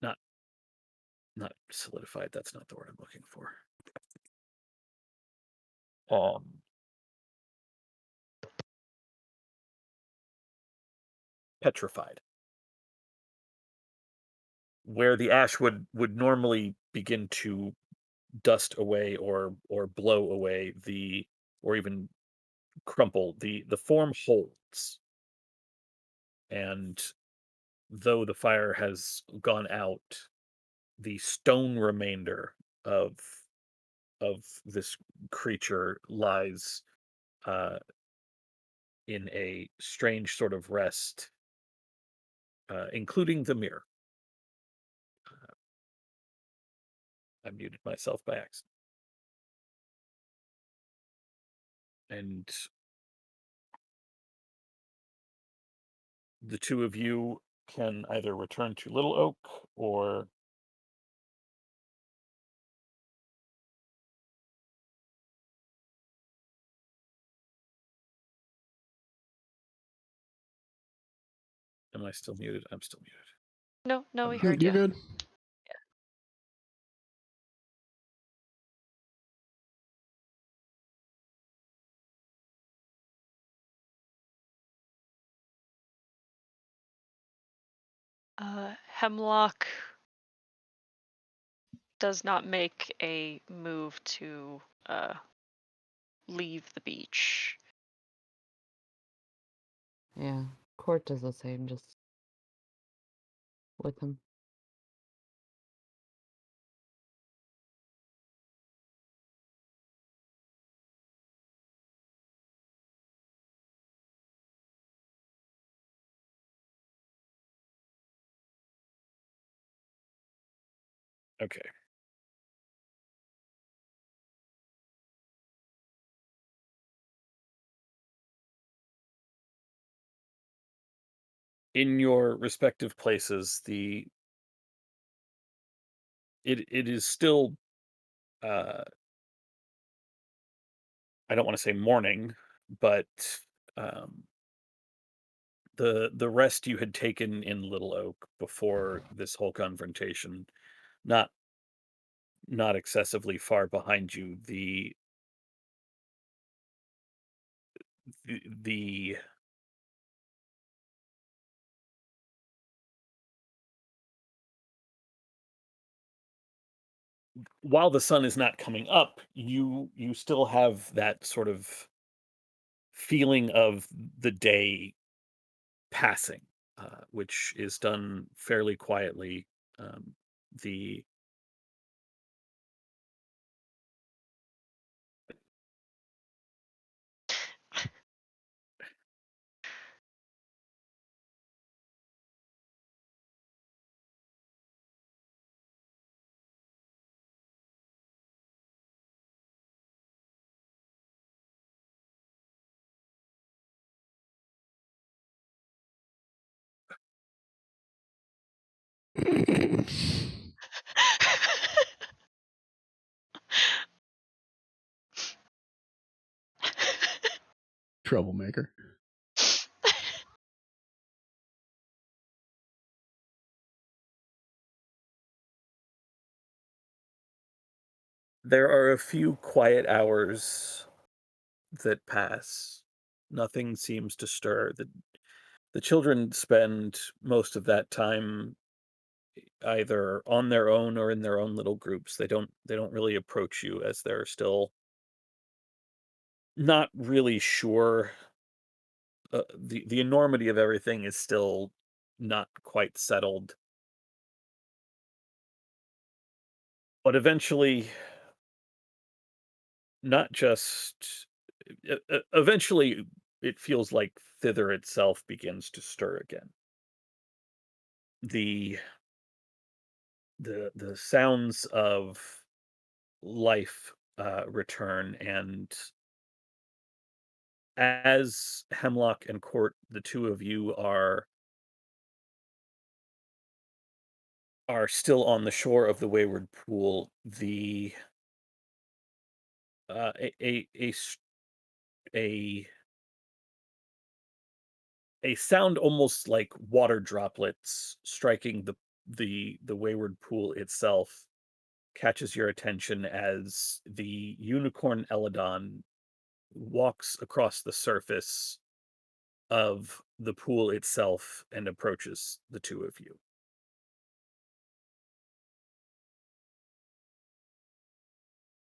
not solidified. That's not the word I'm looking for. Petrified. Where the ash would normally begin to dust away or blow away, or even crumple, the form holds. And though the fire has gone out, the stone remainder of this creature lies in a strange sort of rest, including the mirror. I muted myself by accident. and the two of you can either return to Little Oak or am I still muted? I'm still muted. No, we Okay. heard You're you. good. Hemlock does not make a move to leave the beach. Yeah, Court does the same, just with him. Okay. In your respective places, it is still I don't want to say morning, but um, the rest you had taken in Little Oak before this whole confrontation, not not excessively far behind you. The while the sun is not coming up, you still have that sort of feeling of the day passing, which is done fairly quietly. The Troublemaker. there are a few quiet hours that pass. Nothing seems to stir. The children spend most of that time either on their own or in their own little groups. They don't really approach you as they're still not really sure. The enormity of everything is still not quite settled. But eventually, not just eventually, it feels like thither itself begins to stir again. The the sounds of life return, and as Hemlock and Court, the two of you are still on the shore of the Wayward Pool. The a a sound almost like water droplets striking the Wayward Pool itself catches your attention as the unicorn Eladon walks across the surface of the pool itself and approaches the two of you.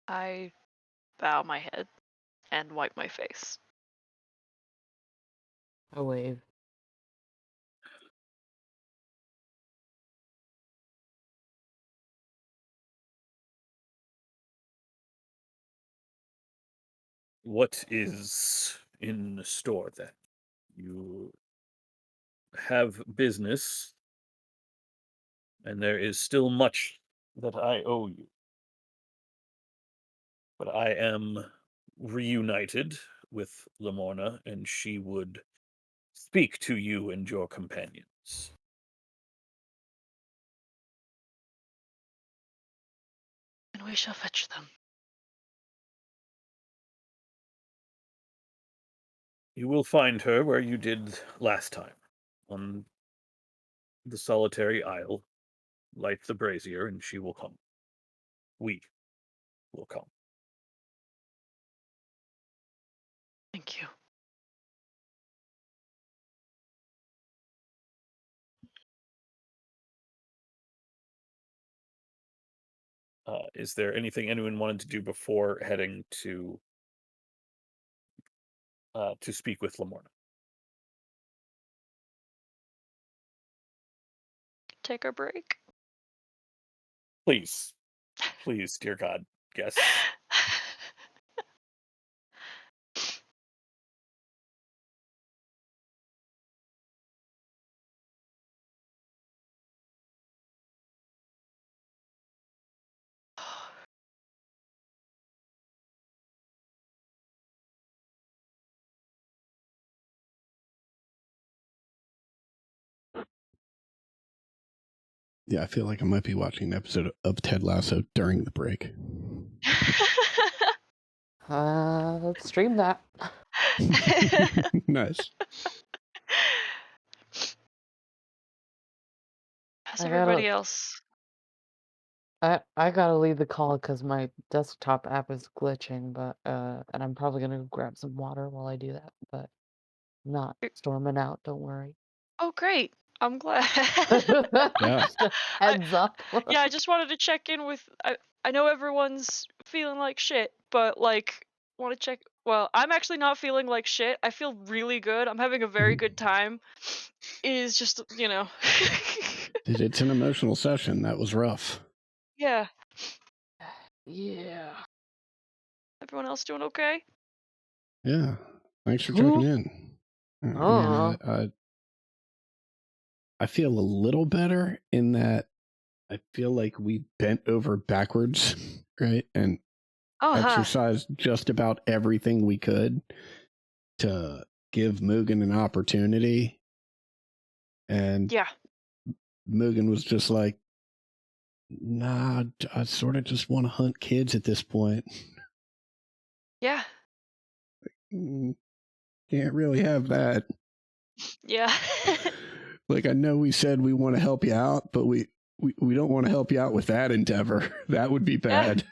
I bow my head and wipe my face. A wave. What is in the store then? You have business, and there is still much that I owe you. But I am reunited with Lamorna, and she would speak to you and your companions. And we shall fetch them. You will find her where you did last time, on the solitary isle. Light the brazier, and she will come. We will come. Thank you. Is there anything anyone wanted to do before heading to speak with Lamorna? Take our break. Please, dear God, yes. Yeah, I feel like I might be watching an episode of Ted Lasso during the break. Let's stream that. Nice. How's I everybody gotta- else? I gotta leave the call because my desktop app is glitching, but and I'm probably gonna go grab some water while I do that, but I'm not storming out, don't worry. Oh, great. I'm glad. Yeah. Just a heads up. Yeah, I just wanted to check in with. I know everyone's feeling like shit, but like, want to check. Well, I'm actually not feeling like shit. I feel really good. I'm having a very good time. It is just, It's an emotional session. That was rough. yeah. Yeah. Everyone else doing okay? Yeah. Thanks for Who? checking in. I feel a little better in that I feel like we bent over backwards, right? And exercised just about everything we could to give Mugen an opportunity. And Yeah. Mugen was just like, nah, I sort of just want to hunt kids at this point. Yeah. Can't really have that. Yeah. Like, I know we said we want to help you out, but we don't want to help you out with that endeavor. That would be bad.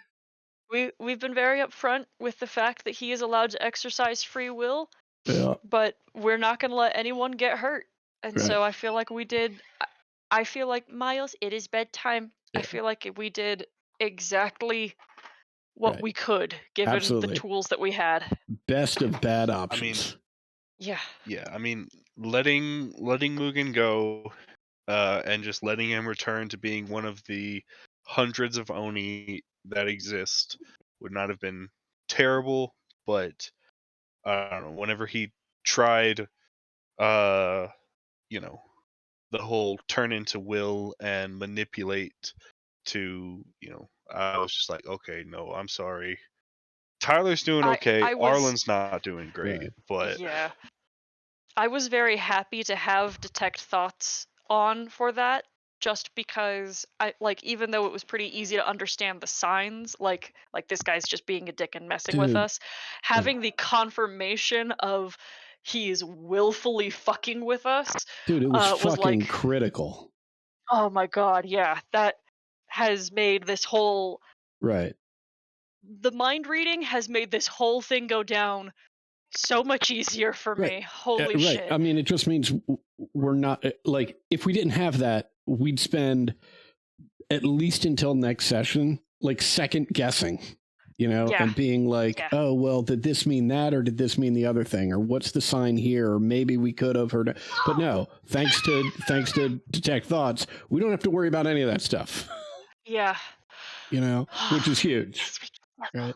We've been very upfront with the fact that he is allowed to exercise free will, Yeah. but we're not going to let anyone get hurt. And Right. so I feel like we did. I feel like, Miles, it is bedtime. I Yeah. feel like we did exactly what Right. we could, given Absolutely. the tools that we had. Best of bad options. Yeah. Yeah, I mean, letting Mugen go, and just letting him return to being one of the hundreds of Oni that exist would not have been terrible, but I don't know. Whenever he tried, the whole turn into will and manipulate to, I was just like, okay, no, I'm sorry. Tyler's doing okay. I was- Arlen's not doing great, Yeah. but Yeah. I was very happy to have Detect Thoughts on for that, just because even though it was pretty easy to understand the signs, like this guy's just being a dick and messing with Dude. us, having the confirmation of he is willfully fucking with us. Dude, it was was fucking like- critical. Oh my god, yeah, that has made this whole Right. the mind reading has made this whole thing go down so much easier for Right. me. Holy Right. shit. I mean, it just means we're not like, if we didn't have that, we'd spend at least until next session, like second guessing, Yeah. and being like, Yeah. oh, well, did this mean that, or did this mean the other thing, or what's the sign here, or maybe we could have heard it. But no, thanks to Detect Thoughts, we don't have to worry about any of that stuff, Yeah. which is huge. Yes, we can. Right.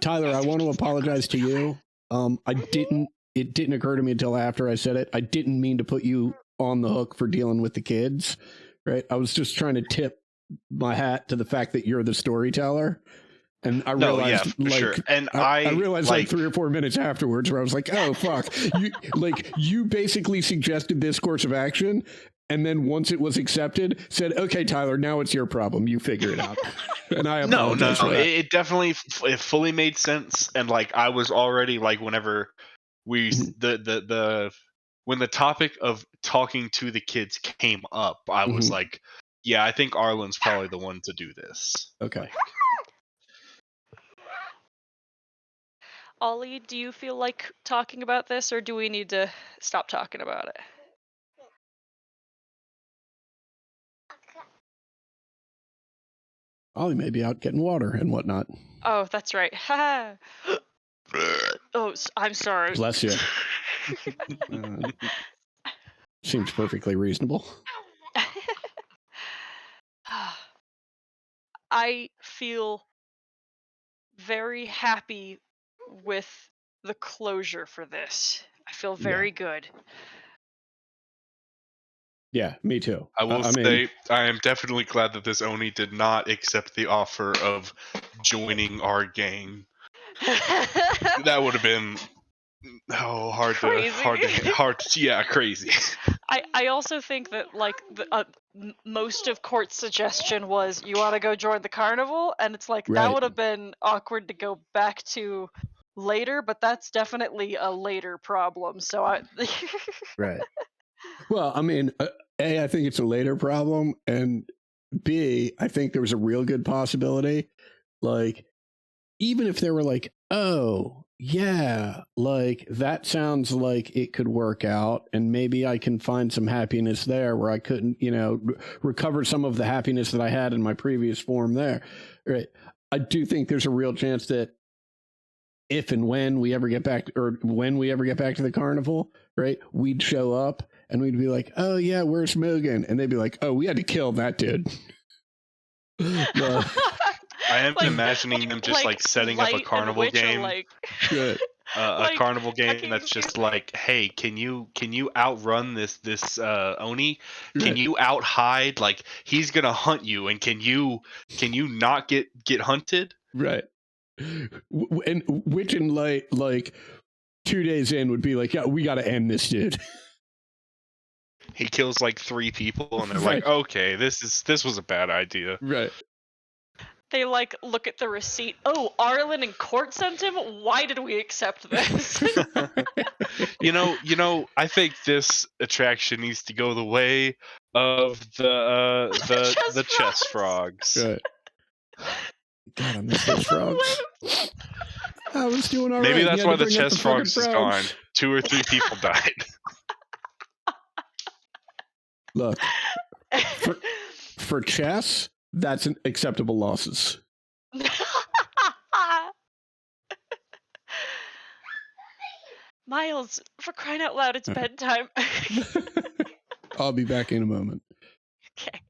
Tyler, I want to apologize to you. It didn't occur to me until after I said it. I didn't mean to put you on the hook for dealing with the kids, right? I was just trying to tip my hat to the fact that you're the storyteller. And I No, realized, yeah, for sure. And I realized like like 3 or 4 minutes afterwards, where I was like, "Oh fuck!" You basically suggested this course of action, and then once it was accepted, said, "Okay, Tyler, now it's your problem. You figure it out." And I no, apologize for that. it definitely it fully made sense. And like I was already like whenever we Mhm. the when the topic of talking to the kids came up, I was Mhm. like, yeah, I think Arlen's probably the one to do this. Okay. Like, Ollie, do you feel like talking about this, or do we need to stop talking about it? Ollie may be out getting water and whatnot. Oh, that's right. Ha. Oh, I'm sorry. Bless you. Seems perfectly reasonable. I feel very happy with the closure for this. I feel very good. Yeah, me too. I will I mean, say I am definitely glad that this Oni did not accept the offer of joining our gang. That would have been hard to yeah, crazy. I also think that like most of Court's suggestion was you want to go join the carnival, and it's like that Right. would have been awkward to go back to later, but that's definitely a later problem. So I Right. Well, I mean, A, I think it's a later problem, and B, I think there was a real good possibility. Like, even if they were like, oh, yeah, like that sounds like it could work out, and maybe I can find some happiness there where I couldn't, recover some of the happiness that I had in my previous form there. Right. I do think there's a real chance that if and when we ever get back, or when we ever get back to the carnival, right, we'd show up and we'd be like, oh, yeah, where's Mugen? And they'd be like, oh, we had to kill that dude. I am Like- imagining them just like setting up a Light and carnival Witch are game. like Good. A like, carnival game fucking- that's just like, hey, can you outrun this Oni? Can Right. you out hide? Like he's gonna hunt you, and can you not get hunted? Right. And Witch and Light, like 2 days in, would be like, yeah, we got to end this dude. He kills like 3 people, and they're Right. like, okay, this was a bad idea. Right. they like look at the receipt. Oh, Arlen and Court sent him. Why did we accept this? You know, I think this attraction needs to go the way of the chess frogs. Right. God, I miss those frogs. I was doing all right. Maybe You that's had why to the bring up chess fucking frogs is gone. 2 or 3 people died. Look, for chess, that's an acceptable losses. Miles, for crying out loud, it's bedtime. I'll be back in a moment. Okay.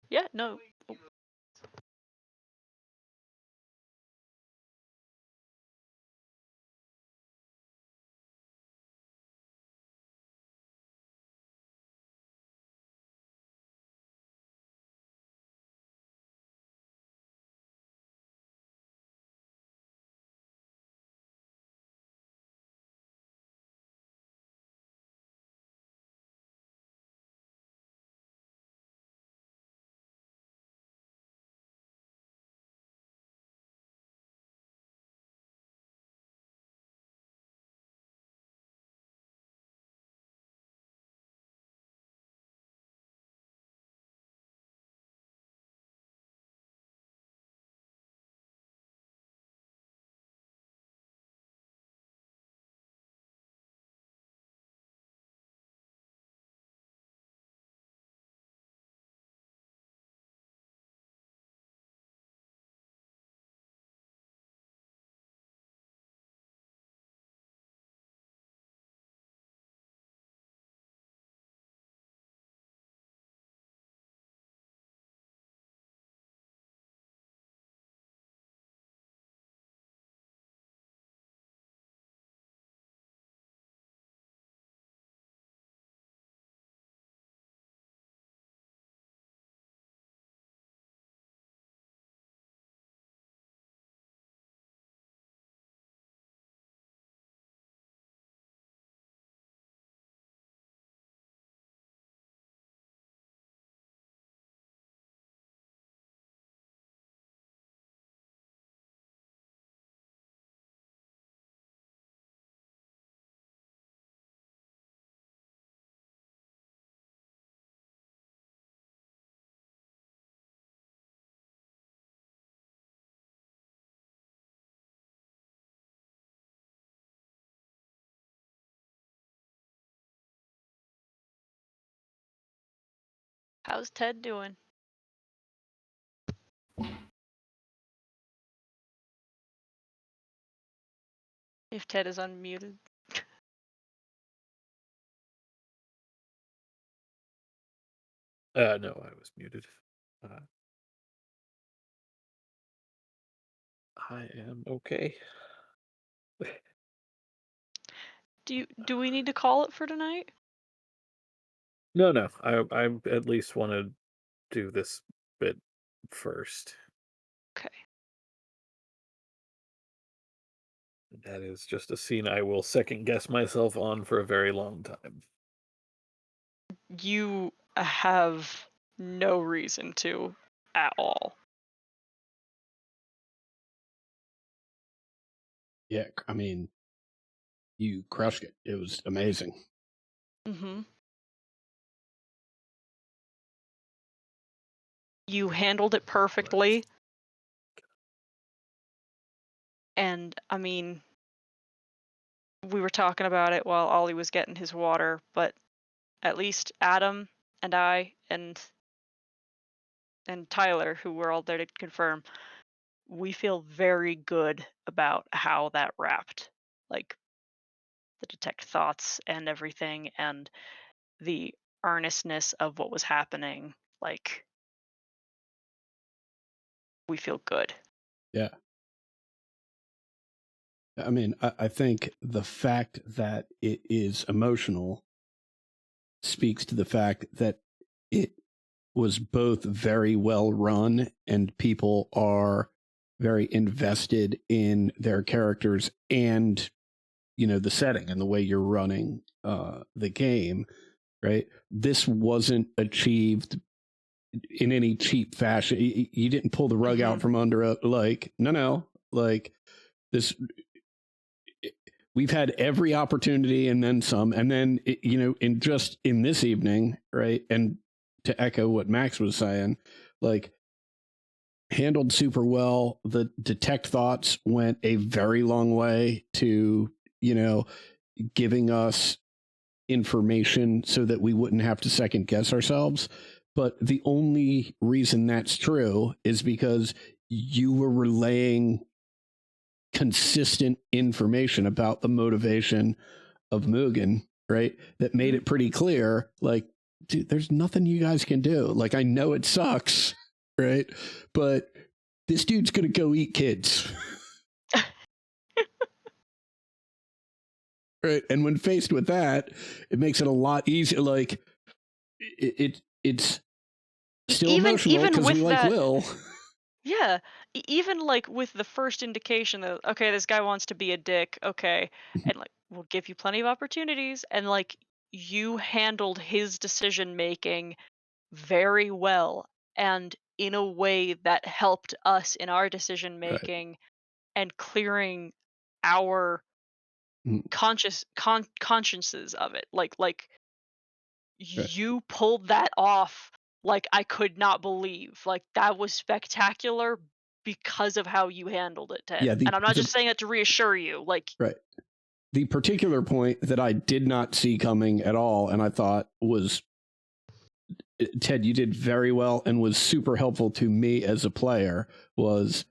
Yeah, no. How's Ted doing? If Ted is unmuted. No, I was muted. I am okay. Do we need to call it for tonight? No. I at least want to do this bit first. Okay. That is just a scene I will second guess myself on for a very long time. You have no reason to at all. Yeah, I mean, you crushed it. It was amazing. Mm-hmm. You handled it perfectly. And I mean, we were talking about it while Ollie was getting his water, but at least Adam and I and Tyler, who were all there to confirm, we feel very good about how that wrapped. Like the detect thoughts and everything and the earnestness of what was happening. Like we feel good. Yeah. I mean, I think the fact that it is emotional speaks to the fact that it was both very well run and people are very invested in their characters and, you know, the setting and the way you're running the game, right? This wasn't achieved in any cheap fashion. You didn't pull the rug out from under it. Like, no, like this. We've had every opportunity and then some, and then you know, in this evening, right? And to echo what Max was saying, like handled super well. The detect thoughts went a very long way to, you know, giving us information so that we wouldn't have to second guess ourselves. But the only reason that's true is because you were relaying consistent information about the motivation of Mugen, right? That made it pretty clear, like, dude, there's nothing you guys can do. Like, I know it sucks, right? But this dude's going to go eat kids. Right. And when faced with that, it makes it a lot easier. Like, it's still emotional even because we with like that, Will. yeah, even like with the first indication that, okay, this guy wants to be a dick, okay, and like we'll give you plenty of opportunities, and like you handled his decision making very well and in a way that helped us in our decision Right. making and clearing our Mm. consciences of it. Like Right. you pulled that off like I could not believe. Like that was spectacular because of how you handled it, Ted. Yeah. And I'm not just saying it to reassure you. Like, Right. The particular point that I did not see coming at all, and I thought was, Ted, you did very well and was super helpful to me as a player, was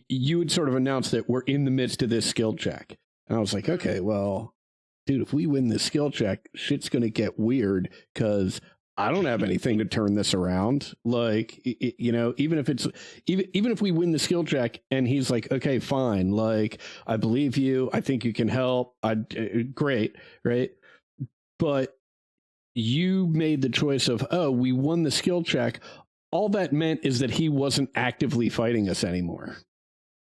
you had sort of announced that we're in the midst of this skill check. And I was like, okay, well, dude, if we win this skill check, shit's going to get weird because I don't have anything to turn this around. Like, you know, even if we win the skill check and he's like, okay, fine. Like, I believe you. I think you can help. Great. Right. But you made the choice of, oh, we won the skill check. All that meant is that he wasn't actively fighting us anymore.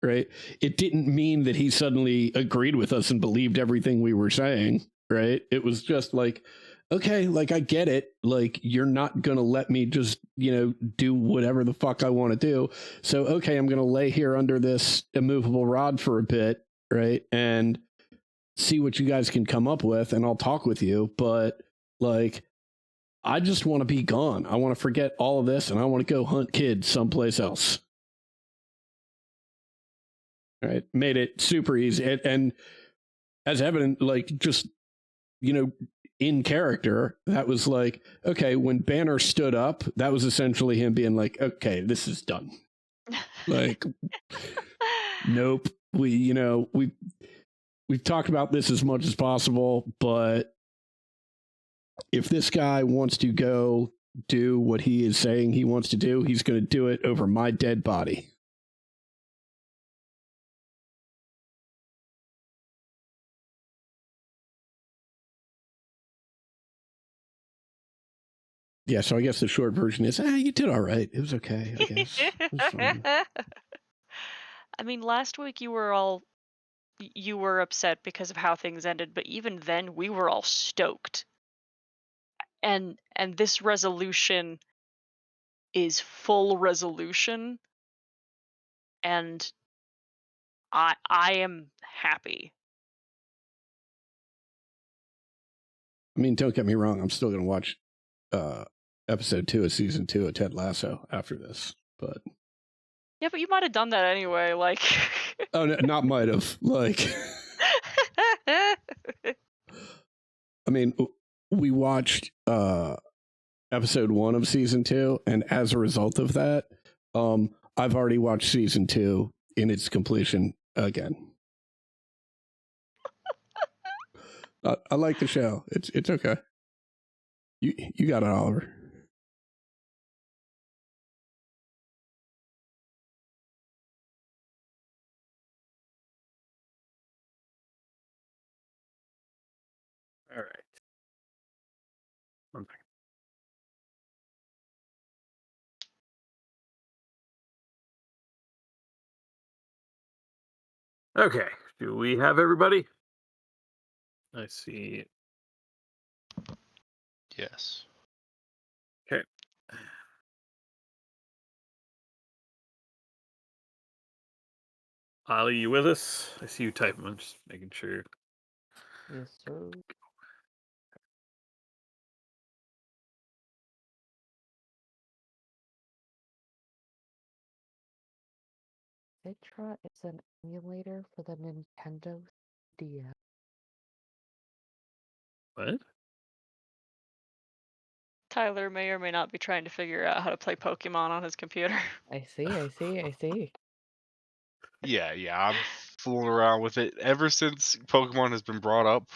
Right. It didn't mean that he suddenly agreed with us and believed everything we were saying. Right. It was just like, okay, like, I get it. Like, you're not going to let me just, you know, do whatever the fuck I want to do. So, okay, I'm going to lay here under this immovable rod for a bit. Right. And see what you guys can come up with. And I'll talk with you. But like, I just want to be gone. I want to forget all of this and I want to go hunt kids someplace else. Right. Made it super easy. And as evident, like, just, you know, in character, that was like, okay, when Banner stood up, that was essentially him being like, okay, this is done. Like, nope. We've talked about this as much as possible, but if this guy wants to go do what he is saying he wants to do, he's going to do it over my dead body. Yeah, so I guess the short version is, you did all right. It was okay, I guess. It was fine. I mean, last week you were upset because of how things ended, but even then we were all stoked. And this resolution is full resolution, and I am happy. I mean, don't get me wrong. I'm still going to watch episode 2 of season 2 of Ted Lasso after this, but Yeah, but you might have done that anyway. Like, oh, no, not might have. Like, I mean, we watched episode 1 of season 2, and as a result of that, I've already watched season 2 in its completion again. I like the show. It's okay. You got it, Oliver. All right. One second. Okay. Do we have everybody? I see. Yes. Okay. Ollie, you with us? I see you typing. I'm just making sure. Yes, sir. Citra is an emulator for the Nintendo DS. What? Tyler may or may not be trying to figure out how to play Pokemon on his computer. I see. Yeah, I'm fooling around with it. Ever since Pokemon has been brought up,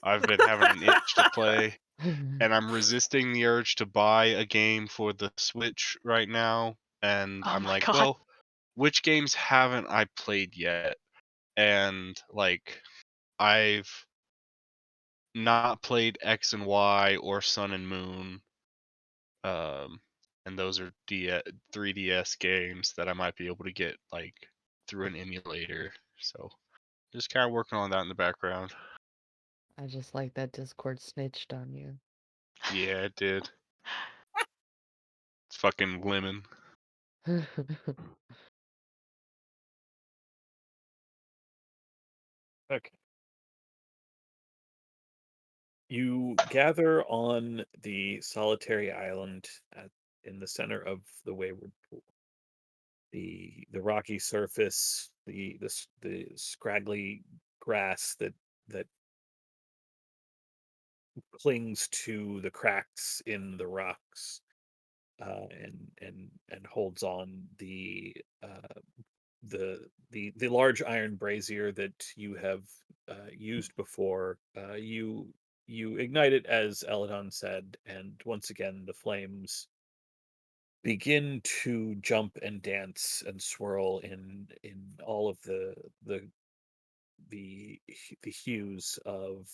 I've been having an itch to play. and I'm resisting the urge to buy a game for the Switch right now. And Oh I'm my like, god. well, which games haven't I played yet? And like, I've not played X and Y or Sun and Moon. And those are 3DS games that I might be able to get like through an emulator. So just kind of working on that in the background. I just like that Discord snitched on you. Yeah, it did. It's fucking lemon. Okay. You gather on the solitary island in the center of the Wayward Pool. The rocky surface, the scraggly grass that clings to the cracks in the rocks, and holds on the large iron brazier that you have used before. You ignite it as Eladon said, and once again the flames begin to jump and dance and swirl in all of the hues of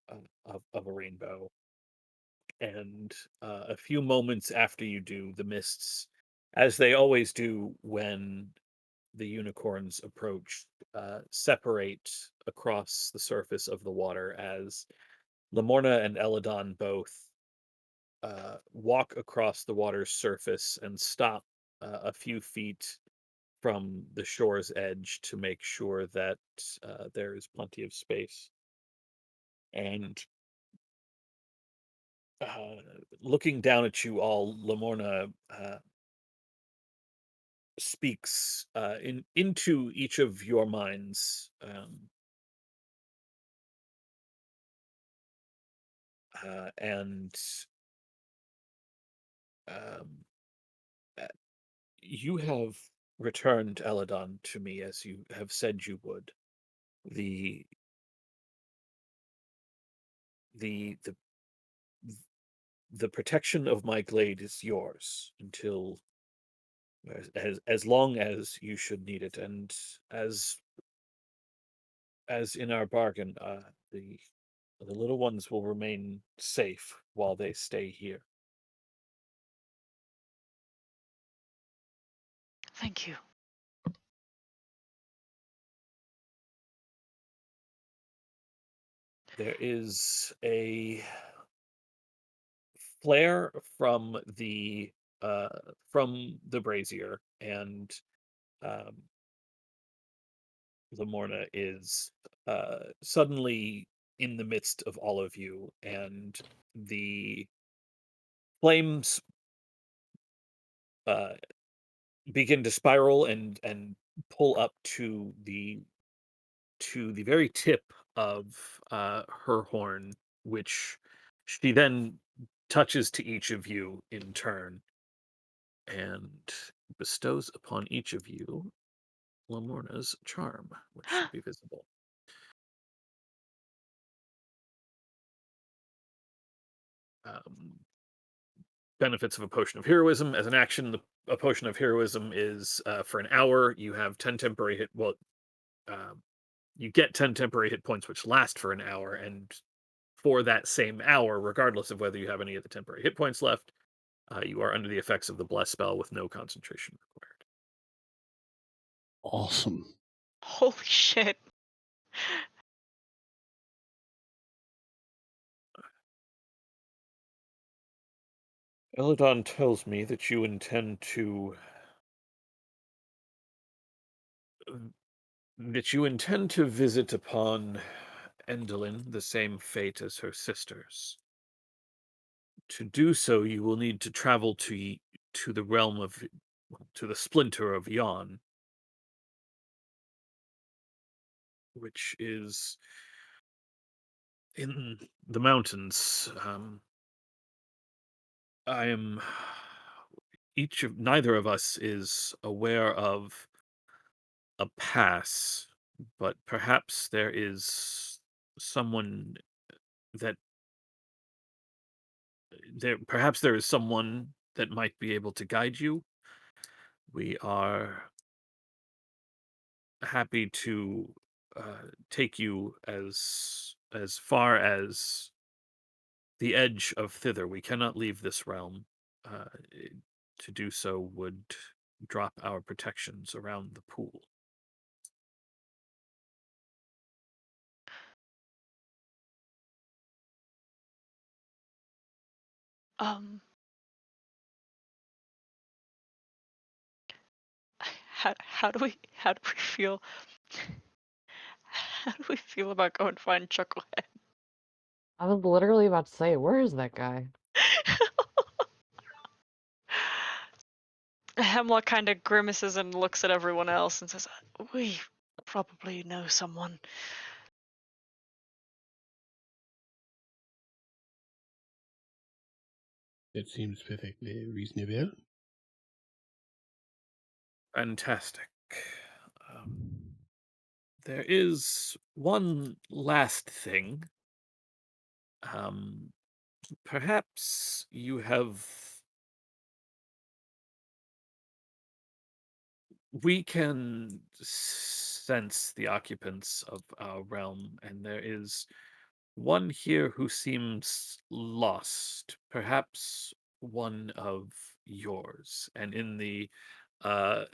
a rainbow. And a few moments after you do, the mists, as they always do when the unicorns approach, separate across the surface of the water as Lamorna and Eladon both walk across the water's surface and stop a few feet from the shore's edge to make sure that there is plenty of space. And uh, looking down at you all, Lamorna speaks into each of your minds, and um, uh, you have returned Eladon to me as you have said you would. The the the the protection of my glade is yours until as long as you should need it, and as as in our bargain, the little ones will remain safe while they stay here. Thank you. There is a flare uh, from the brazier, and um, Lamorna is suddenly in the midst of all of you, and the flames uh, begin to spiral and pull up to the very tip of her horn, which she then touches to each of you in turn and bestows upon each of you Lamorna's charm, which should be visible. Um, Benefits of a potion of heroism. As an action, a potion of heroism is for an hour. You have 10 temporary hit. Well, um, you get 10 temporary hit points, which last for an hour. And for that same hour, regardless of whether you have any of the temporary hit points left, you are under the effects of the bless spell with no concentration required. Awesome. Holy shit. Eladon tells me that you intend to visit upon Endelyn the same fate as her sisters. To do so, you will need to travel to the realm of to the splinter of Yon, which is in the mountains. I am neither of us is aware of a pass, but perhaps there is someone that perhaps there is someone that might be able to guide you. We are happy to take you as far as the edge of thither. We cannot leave this realm. To do so would drop our protections around the pool. Um, how do we feel? How do we feel about going find Chucklehead? I was literally about to say, where is that guy? Hemlock kind of grimaces and looks at everyone else and says, "We probably know someone." That seems perfectly reasonable. Fantastic. There is one last thing. Perhaps you have. We can sense the occupants of our realm, and there is one here who seems lost, perhaps one of yours. And uh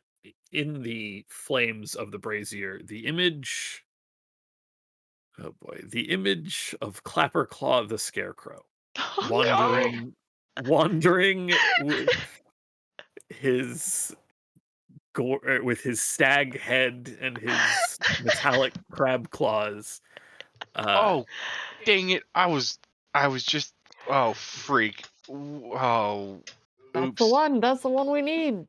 in the flames of the brazier, the image, oh boy, the image of Clapperclaw the Scarecrow Oh, no! wandering with his with his stag head and his metallic crab claws. Oh, dang it! I was just. Oh, freak. Oh, That's the oops. one. That's the one we need.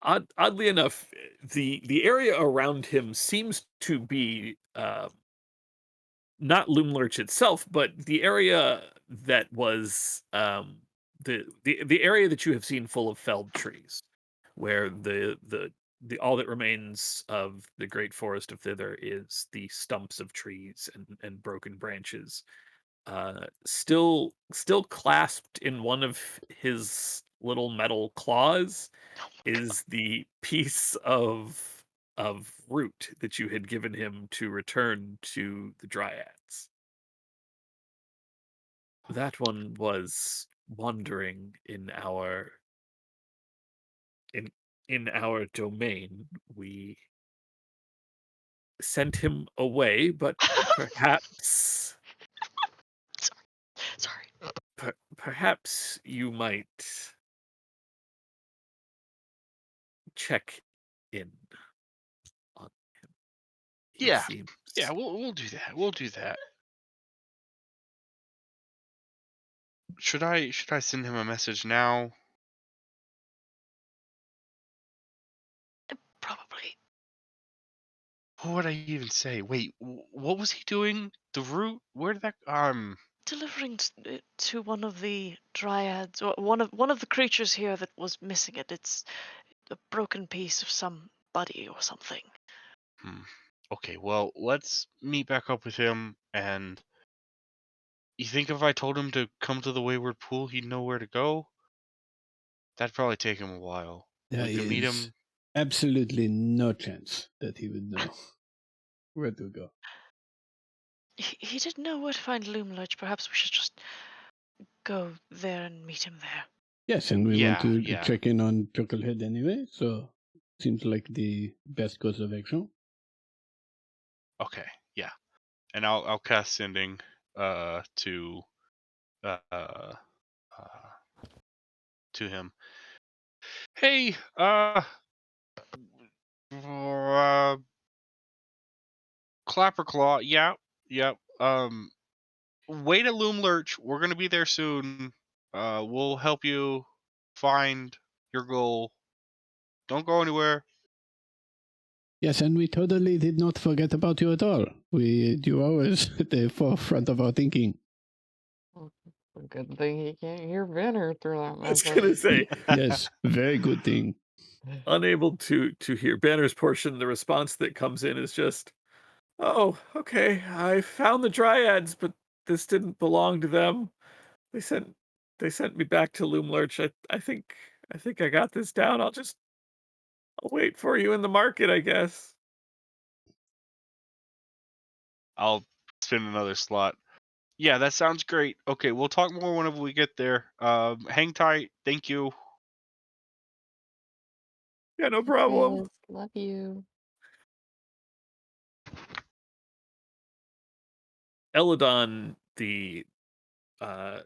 Oddly enough, the area around him seems to be not Loomlurch itself, but the area that was the area that you have seen full of felled trees, where the all that remains of the great forest of Thither is the stumps of trees and broken branches. Still clasped in one of his little metal claws is the piece of root that you had given him to return to the Dryads. That one was wandering in in our domain. We sent him away, but perhaps Sorry. perhaps you might check in on him. He Yeah, seems yeah. We'll do that. We'll do that. Should I send him a message now? Probably. What would I even say? Wait, what was he doing? The root? Where did that? Delivering it to one of the dryads, or one of the creatures here that was missing it. It's a broken piece of some body or something. Okay, well, let's meet back up with him. And you think if I told him to come to the Wayward Pool, he'd know where to go? That'd probably take him a while. There We could meet is him. absolutely no chance that he would know where to go. He didn't know where to find Loomlurch. Perhaps we should just go there and meet him there. Yes, and we want to Yeah. check in on Chucklehead anyway, so seems like the best course of action. Okay, yeah. And I'll cast sending to him. Hey, Clapperclaw, yeah. Wait at Loomlurch. We're gonna be there soon. We'll help you find your goal. Don't go anywhere. Yes, and we totally did not forget about you at all. You always at the forefront of our thinking. A good thing he can't hear Banner through that I was message. gonna say, Yes, very good thing. unable to hear Banner's portion. The response that comes in is just, "Oh, okay. I found the Dryads, but this didn't belong to them. They sent me back to Loomlurch. I think I got this down. I'll wait for you in the market, I guess. I'll spin another slot. Yeah, that sounds great. Okay, we'll talk more whenever we get there. Hang tight. Thank you. Yeah, no problem. Yes, love you. Eladon, uh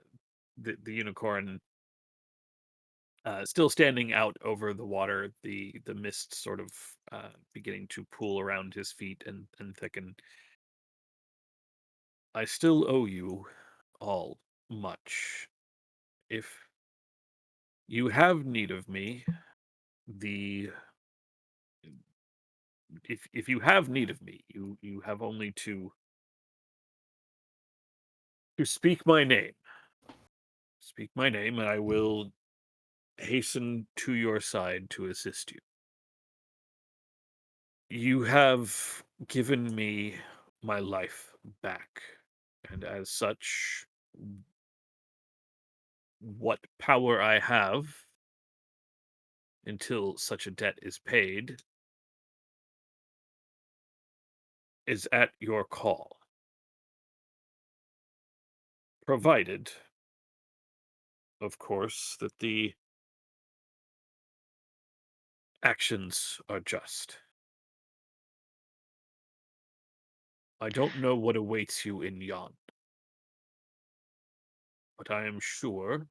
the unicorn, still standing out over the water, the mist sort of beginning to pool around his feet and thicken. I still owe you all much. If you have need of me, the if you have need of me, you have only to speak my name. Speak my name, and I will hasten to your side to assist you. You have given me my life back, and as such, what power I have until such a debt is paid is at your call, provided, of course, that the actions are just. I don't know what awaits you in yon, but I am sure,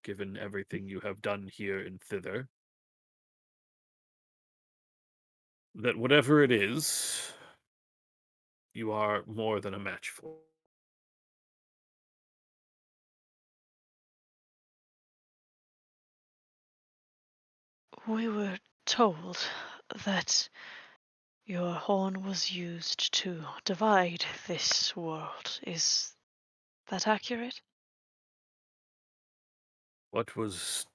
given everything you have done here and thither, that whatever it is, you are more than a match for. We were told that your horn was used to divide this world. Is that accurate? What was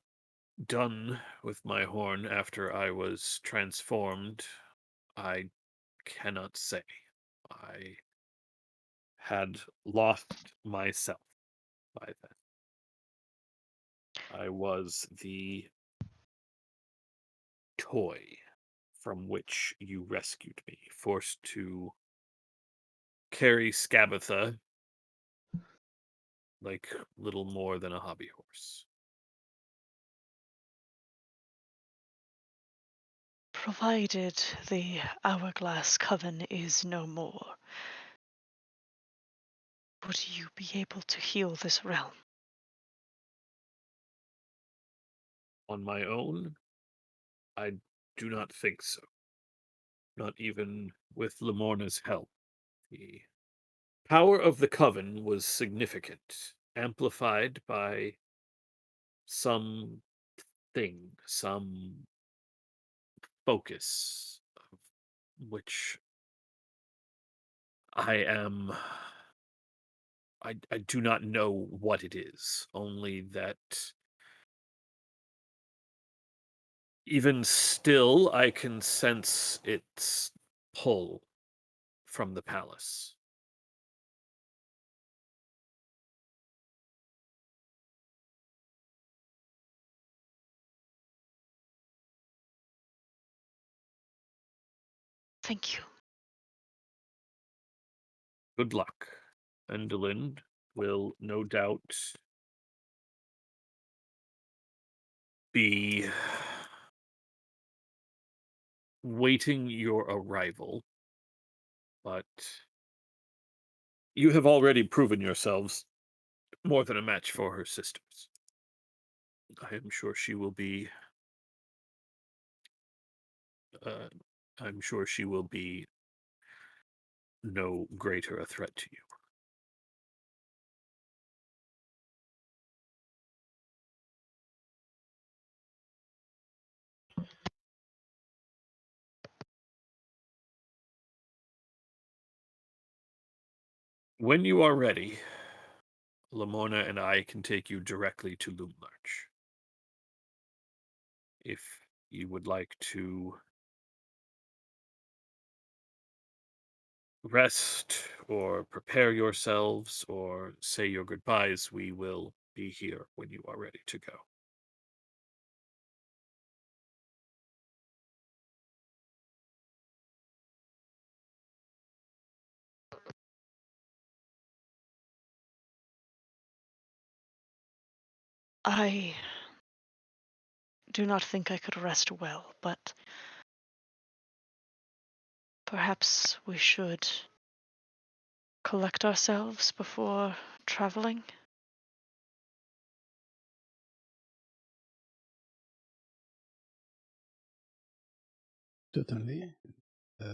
done with my horn after I was transformed, I cannot say. I had lost myself by then. I was the toy from which you rescued me, forced to carry Skabatha like little more than a hobby horse. Provided the Hourglass Coven is no more, would you be able to heal this realm? On my own, I do not think so. Not even with Lamorna's help. The power of the Coven was significant, amplified by some thing, some focus, of which I am. I do not know what it is, only that even still I can sense its pull from the palace. Thank you. Good luck. Endolin will no doubt be waiting your arrival, but you have already proven yourselves more than a match for her sisters. I am sure she will be. Uh, I'm sure she will be no greater a threat to you. When you are ready, Lamorna and I can take you directly to Loomlarch. If you would like to rest or prepare yourselves or say your goodbyes, we will be here when you are ready to go. I do not think I could rest well, but perhaps we should collect ourselves before traveling. Certainly. Uh,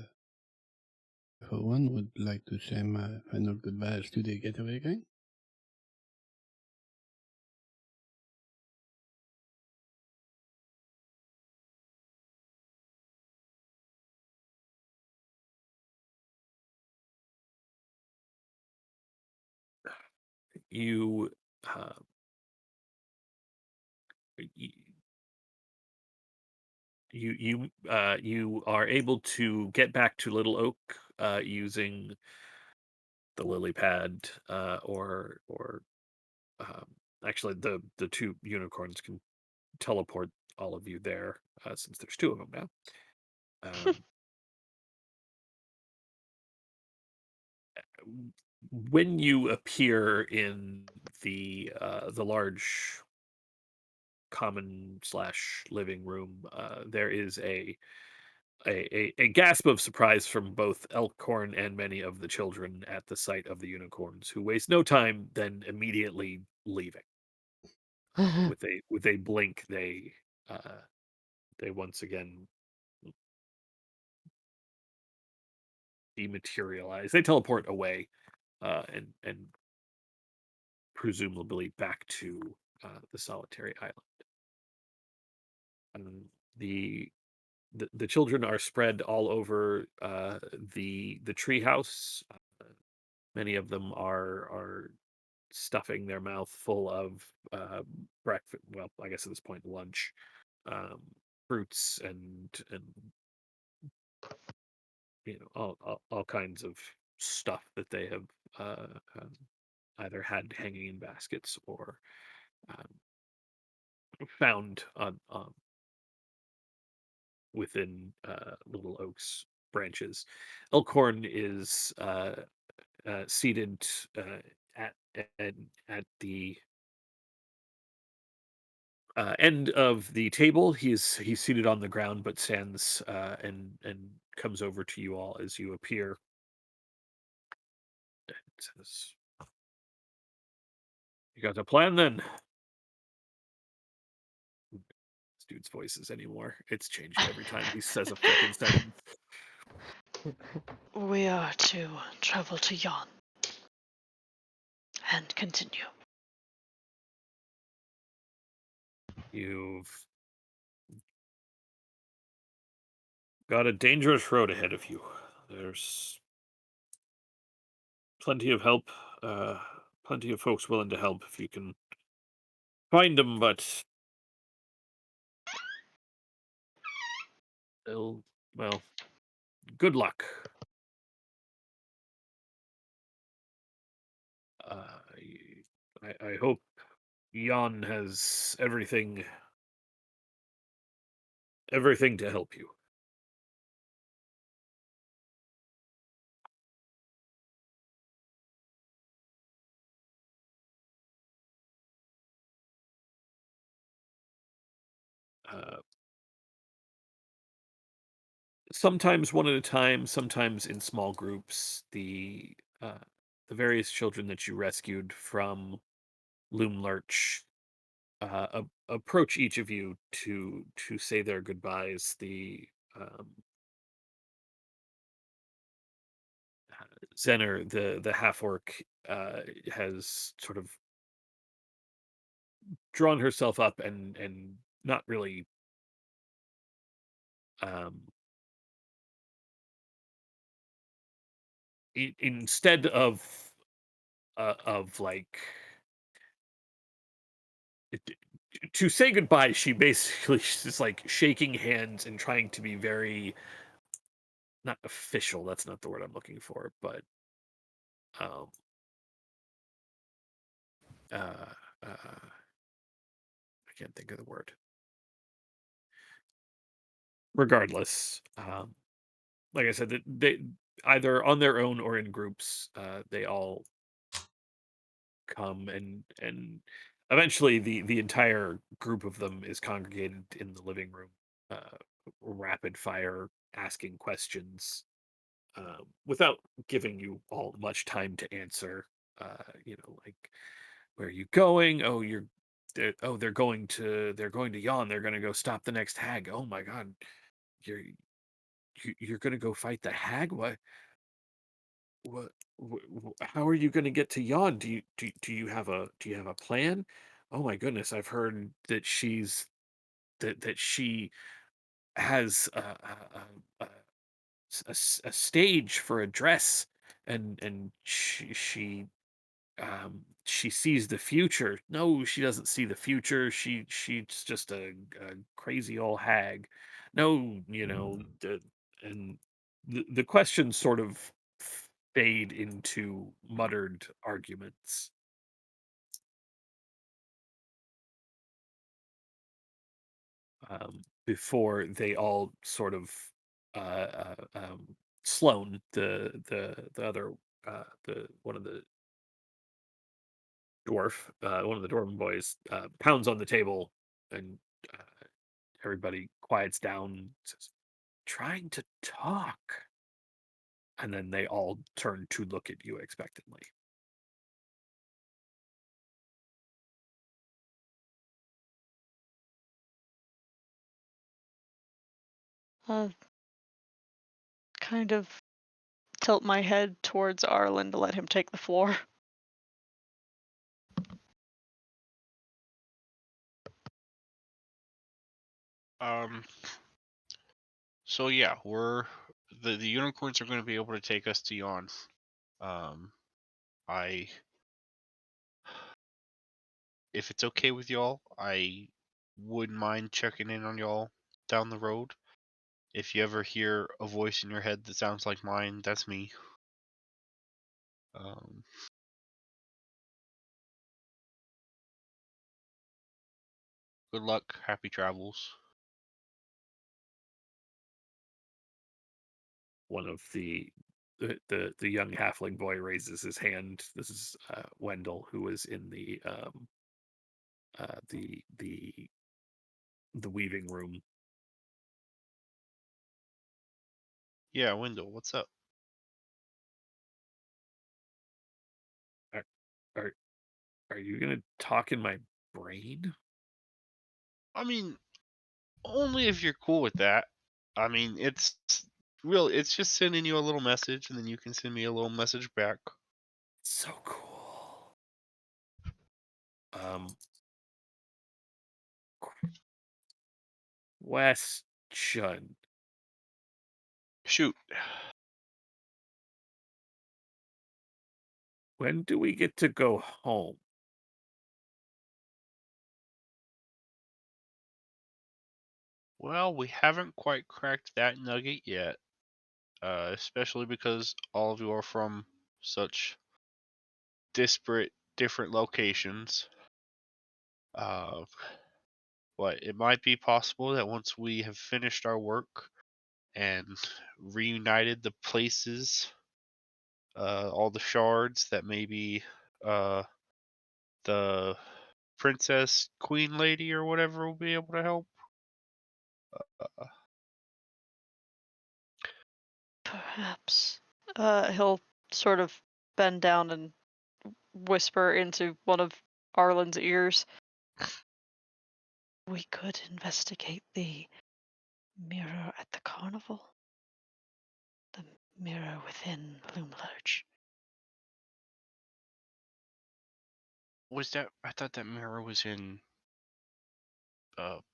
for one, would like to say my final goodbyes to the Getaway Gang. You, uh, y- you are able to get back to Little Oak using the lily pad, or um, actually the two unicorns can teleport all of you there, since there's two of them now. Um, when you appear in the large common slash living room, there is a gasp of surprise from both Elkhorn and many of the children at the sight of the unicorns, who waste no time then immediately leaving. With a blink, they once again dematerialize. They teleport away, and presumably back to the solitary island. Um, the, the children are spread all over the treehouse. Many of them are stuffing their mouth full of breakfast. Well, I guess at this point, lunch, um, fruits, and all kinds of stuff that they have uh, um, either had hanging in baskets or um, found on within Little Oak's branches. Elkhorn is seated at at, at the end of the table. He's seated on the ground, but stands and comes over to you all as you appear. It says, "You got a plan, then?" This dude's voices anymore. It's changed every time he says a freaking sentence. We are to travel to Yon and continue. You've got a dangerous road ahead of you. There's plenty of help, uh, plenty of folks willing to help if you can find them, but they'll, well, good luck. I hope Jan has everything to help you. Uh, Sometimes one at a time, sometimes in small groups. The various children that you rescued from Loom Lurch approach each of you to say their goodbyes. Um, Zener, the half orc, has sort of drawn herself up and not really um, instead of like it- to say goodbye, she basically she's just like shaking hands and trying to be very not official. That's not the word I'm looking for, but um, I can't think of the word. Regardless, like I said, they either on their own or in groups, they all come and eventually the entire group of them is congregated in the living room, uh, rapid fire asking questions, without giving you all much time to answer. Like, where are you going? Oh, they're going to yawn. They're going to go stop the next hag. Oh my god, you're you're going to go fight the hag? What, how are you going to get to yawn? Do you have a plan? Oh my goodness, I've heard that she has a stage for a dress, and she sees the future. No, she doesn't see the future. She's just a crazy old hag. No, and the questions sort of fade into muttered arguments, before they all sort of Sloan, the other, the one of the dwarven boys, pounds on the table, and uh, everybody quiets down. Says, "Trying to talk," and then they all turn to look at you expectantly. Uh, kind of tilt my head towards Arlen to let him take the floor. Um. So yeah, the unicorns are going to be able to take us to Yon. I If it's okay with y'all, I wouldn't mind checking in on y'all down the road. If you ever hear a voice in your head that sounds like mine, that's me. Um, Good luck, happy travels. One of the young halfling boy raises his hand. This is Wendell, who was in uh, the the the weaving room. Yeah, Wendell, what's up? Are are, are you gonna talk in my brain? I mean, only if you're cool with that. I mean, it's just sending you a little message, and then you can send me a little message back. So cool. Um, Question. Shoot. When do we get to go home? Well, we haven't quite cracked that nugget yet, especially because all of you are from such disparate, different locations. Uh, but it might be possible that once we have finished our work and reunited the places, all the shards, that maybe uh, the princess, queen lady, or whatever will be able to help. Uh, Perhaps. He'll sort of bend down and whisper into one of Arlen's ears. We could investigate the mirror at the carnival. The mirror within Loomlurch. I thought that mirror was in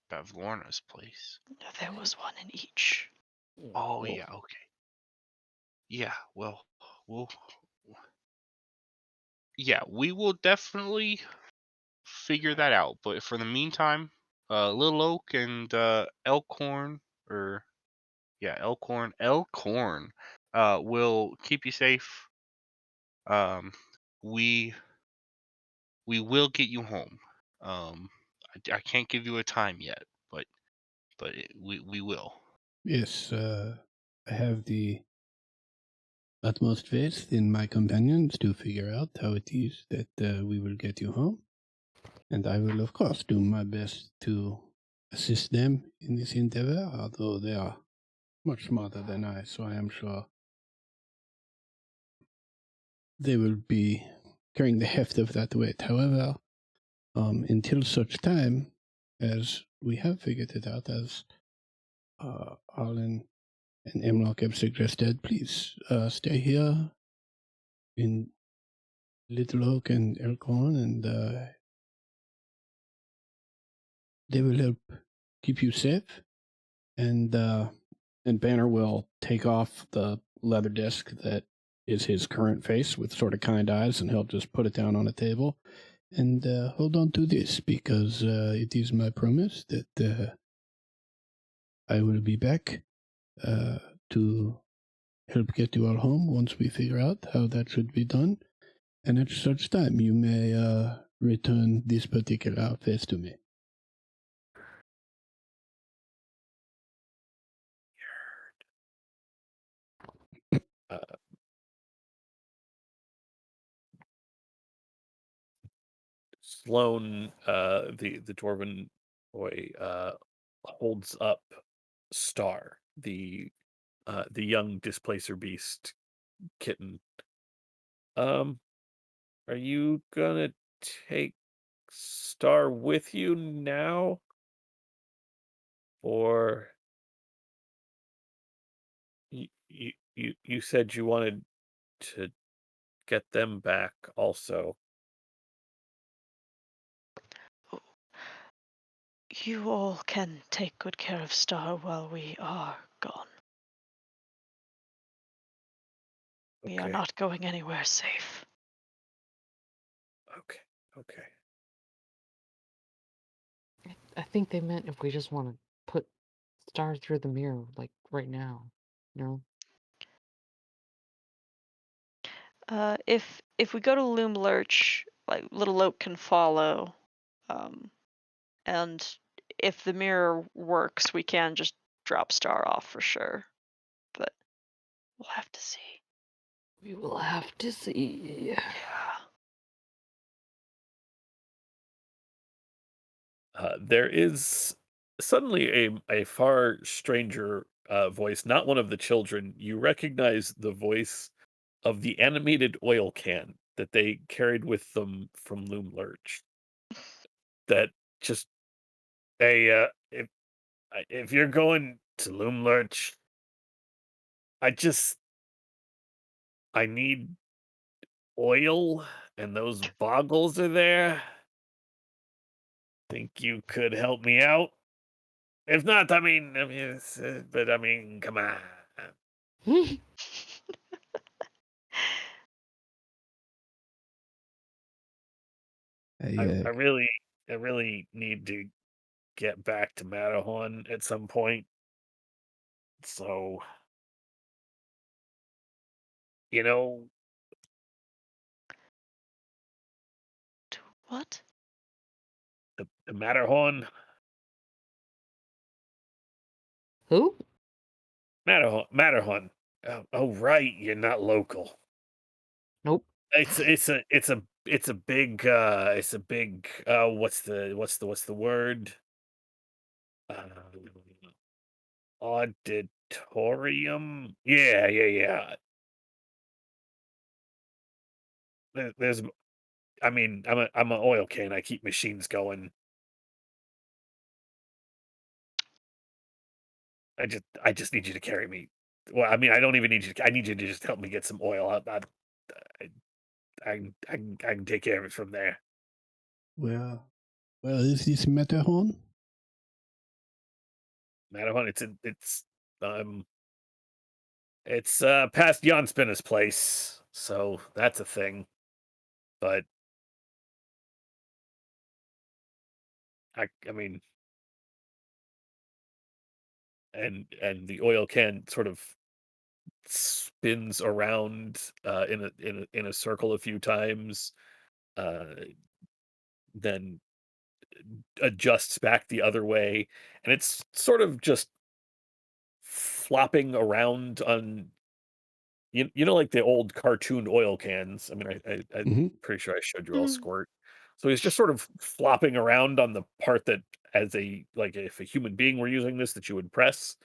Bavlorna's place. There was one in each. Oh yeah, okay. Yeah, well, we'll yeah, we will definitely figure that out. But for the meantime, Little Oak and Elkhorn, or Yeah, Elkhorn. Elkhorn will keep you safe. We will get you home. I can't give you a time yet, but we will. Yes, I have the utmost faith in my companions to figure out how it is that we will get you home. And I will, of course, do my best to assist them in this endeavor, although they are much smarter than I, so I am sure they will be carrying the heft of that weight. However, until such time as we have figured it out, as Arlen and Emlock have suggested, please stay here in Little Oak and Elkhorn, and they will help keep you safe. And Banner will take off the leather disc that is his current face with sort of kind eyes, and he'll just put it down on a table and hold on to this, because it is my promise that I will be back to help get you all home once we figure out how that should be done. And at such time, you may return this particular face to me. Sloane, the dwarven boy, holds up Star, the young displacer beast kitten. Are you gonna take Star with you now, or you said you wanted to get them back also? You all can take good care of Star while we are gone. We are Okay. not going anywhere safe. Okay. Okay. I think they meant if we just want to put stars through the mirror, like right now. No. If we go to Loom Lurch, like Little Oak can follow, and if the mirror works, we can just drop Star off for sure. But we'll have to see. We will have to see. Yeah. There is suddenly a far stranger voice, not one of the children. You recognize the voice of the animated oil can that they carried with them from Loom Lurch. That just, hey, if you're going to Loom Lurch, I need oil, and those boggles are there. Think you could help me out? If not, but I mean, come on. I really need to get back to Matterhorn at some point. So, you know, What? the Matterhorn, Who? Matterhorn. Oh, right, you're not local. Nope. It's a big what's the word? Auditorium. Yeah. There's I mean, I'm an oil can. I keep machines going. I just need you to carry me. Well, I mean, I don't even need you. I need you to just help me get some oil. I can take care of it from there. Well, is this Matterhorn? Matterhorn, it's past Jan Spinner's place, so that's a thing. But I mean, and the oil can sort of spins around in a circle a few times, uh, then adjusts back the other way, and it's sort of just flopping around on you know like the old cartoon oil cans. I mean, I'm Mhm. pretty sure I showed you all Mm. Squirt. So he's just sort of flopping around on the part that as a like if a human being were using this that you would press,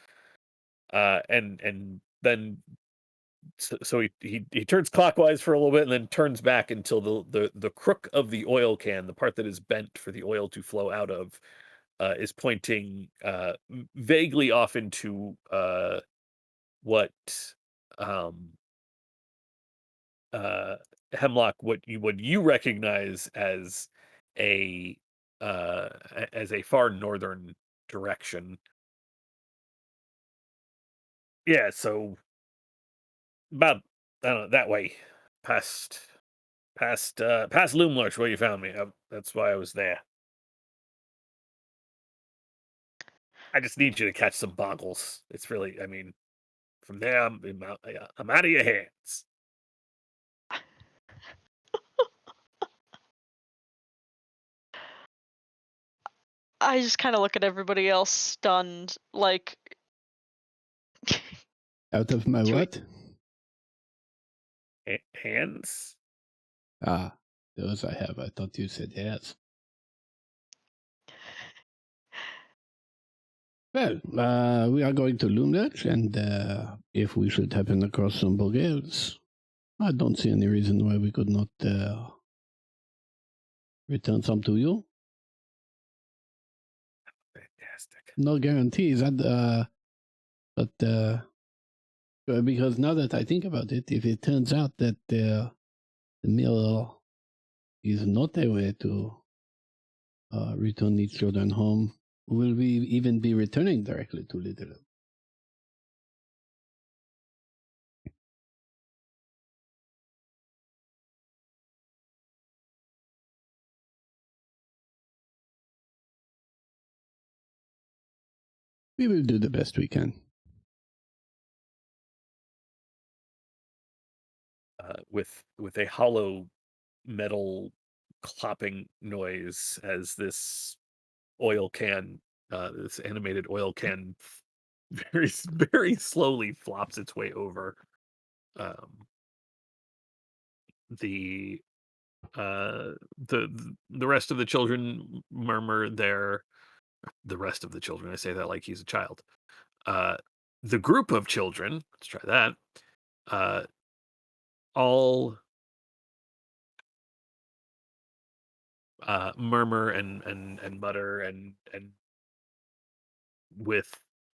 and then so he turns clockwise for a little bit and then turns back until the crook of the oil can, the part that is bent for the oil to flow out of, is pointing vaguely off into what um, uh, Hemlock, what you recognize a as a far northern direction. Yeah, so about I don't know that way, past past Loomlarch where you found me. That's why I was there. I just need you to catch some boggles. It's really, I mean, from there I'm out of your hands. I just kind of look at everybody else stunned, like, Out of my Do we- what? Hands. Ah, those I have. I thought you said yes. Well, we are going to Loomnet, and if we should happen across some Bulgarians, I don't see any reason why we could not return some to you. Fantastic. No guarantees, because now that I think about it, if it turns out that the mill is not a way to return these children home, will we even be returning directly to Little? We will do the best we can. With a hollow metal clopping noise as this oil can, this animated oil can, very slowly flops its way over. Um, the uh, the rest of the children murmur their the rest of the children. I say that like he's a child. Uh, the group of children. Let's try that. Uh, all murmur and mutter and with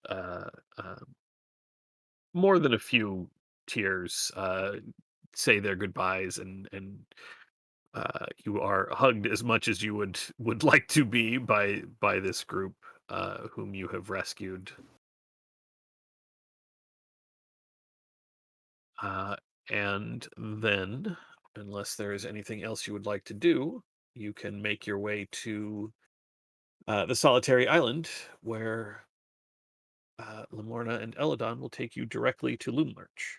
uh, uh, more than a few tears, say their goodbyes and you are hugged as much as you would like to be by this group whom you have rescued. Uh, and then, unless there is anything else you would like to do, you can make your way to the solitary island where Lamorna and Eladon will take you directly to Loomlurch.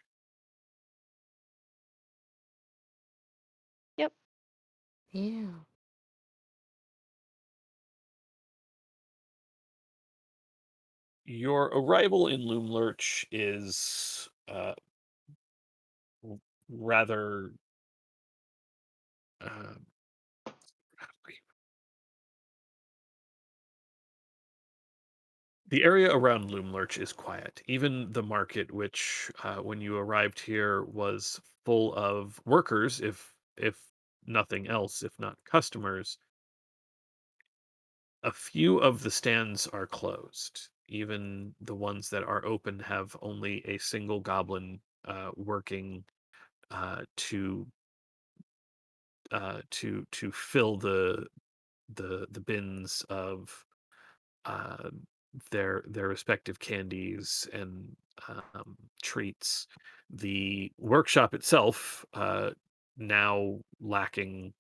Yep. Yeah. Your arrival in Loomlurch is rather uh, the area around Loomlurch is quiet. Even the market, which when you arrived here was full of workers, if nothing else, if not customers, a few of the stands are closed. Even the ones that are open have only a single goblin working to to fill the bins of uh, their respective candies and treats. The workshop itself, now lacking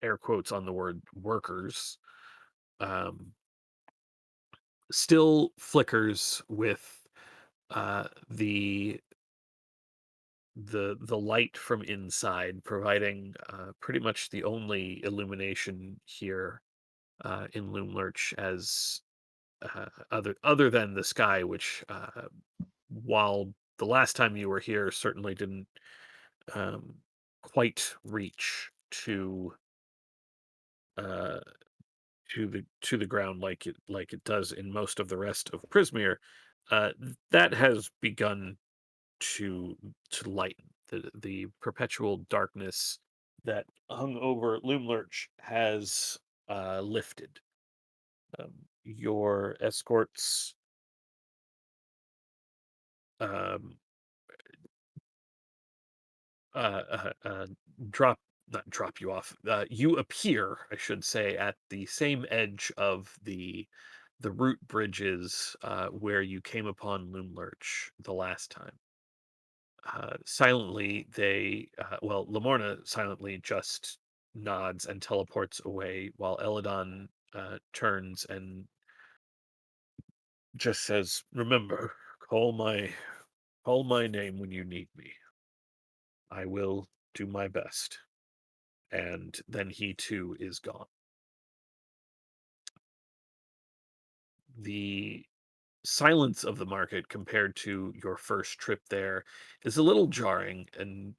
air quotes on the word workers, um, still flickers with the light from inside, providing pretty much the only illumination here in Loomlurch, as other than the sky, which while the last time you were here certainly didn't um, quite reach uh, to the ground like it does in most of the rest of Prismeer, that has begun to lighten. The perpetual darkness that hung over Loomlurch has lifted. Your escorts um, uh, drop not drop you off. You appear, I should say, at the same edge of the root bridges where you came upon Loomlurch the last time. Silently, Lamorna silently just nods and teleports away, while Eladon turns and just says, "Remember, call my name when you need me. I will do my best." And then he too is gone. The silence of the market compared to your first trip there is a little jarring, and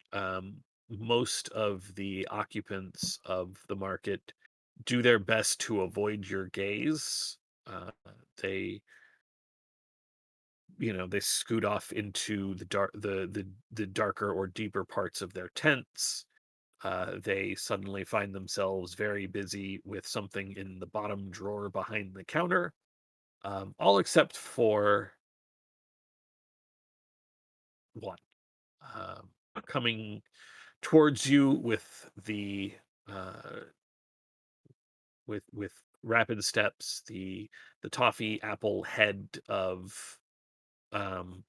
most of the occupants of the market do their best to avoid your gaze. They they scoot off into the darker or deeper parts of their tents. They suddenly find themselves very busy with something in the bottom drawer behind the counter, all except for one, um, coming towards you with the uh, with rapid steps, the toffee apple head of um,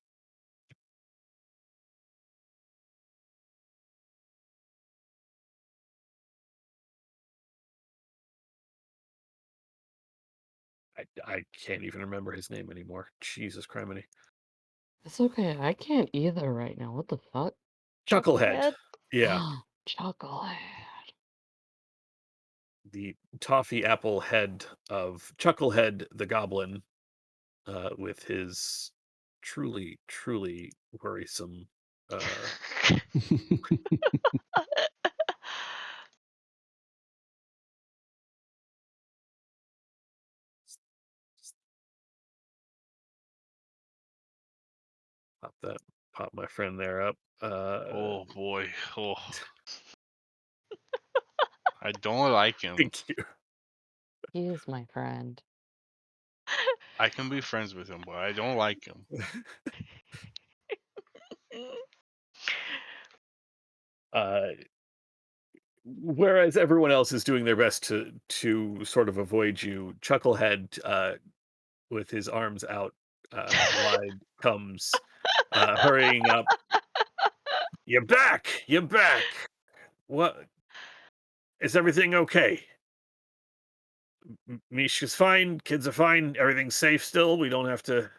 I can't even remember his name anymore. Jesus criminy. It's okay. I can't either right now. What the fuck? Chucklehead. Chucklehead. Yeah, Chocolate. the toffee apple head of Chucklehead the goblin, with his truly worrisome. Pop that, pop my friend there up. Oh boy. Oh, I don't like him. Thank you. He is my friend. I can be friends with him, but I don't like him. Uh, Whereas everyone else is doing their best to sort of avoid you, Chucklehead, with his arms out wide, comes hurrying up. You're back! You're back! What? Is everything okay? Mishka's fine. Kids are fine. Everything's safe still. We don't have to.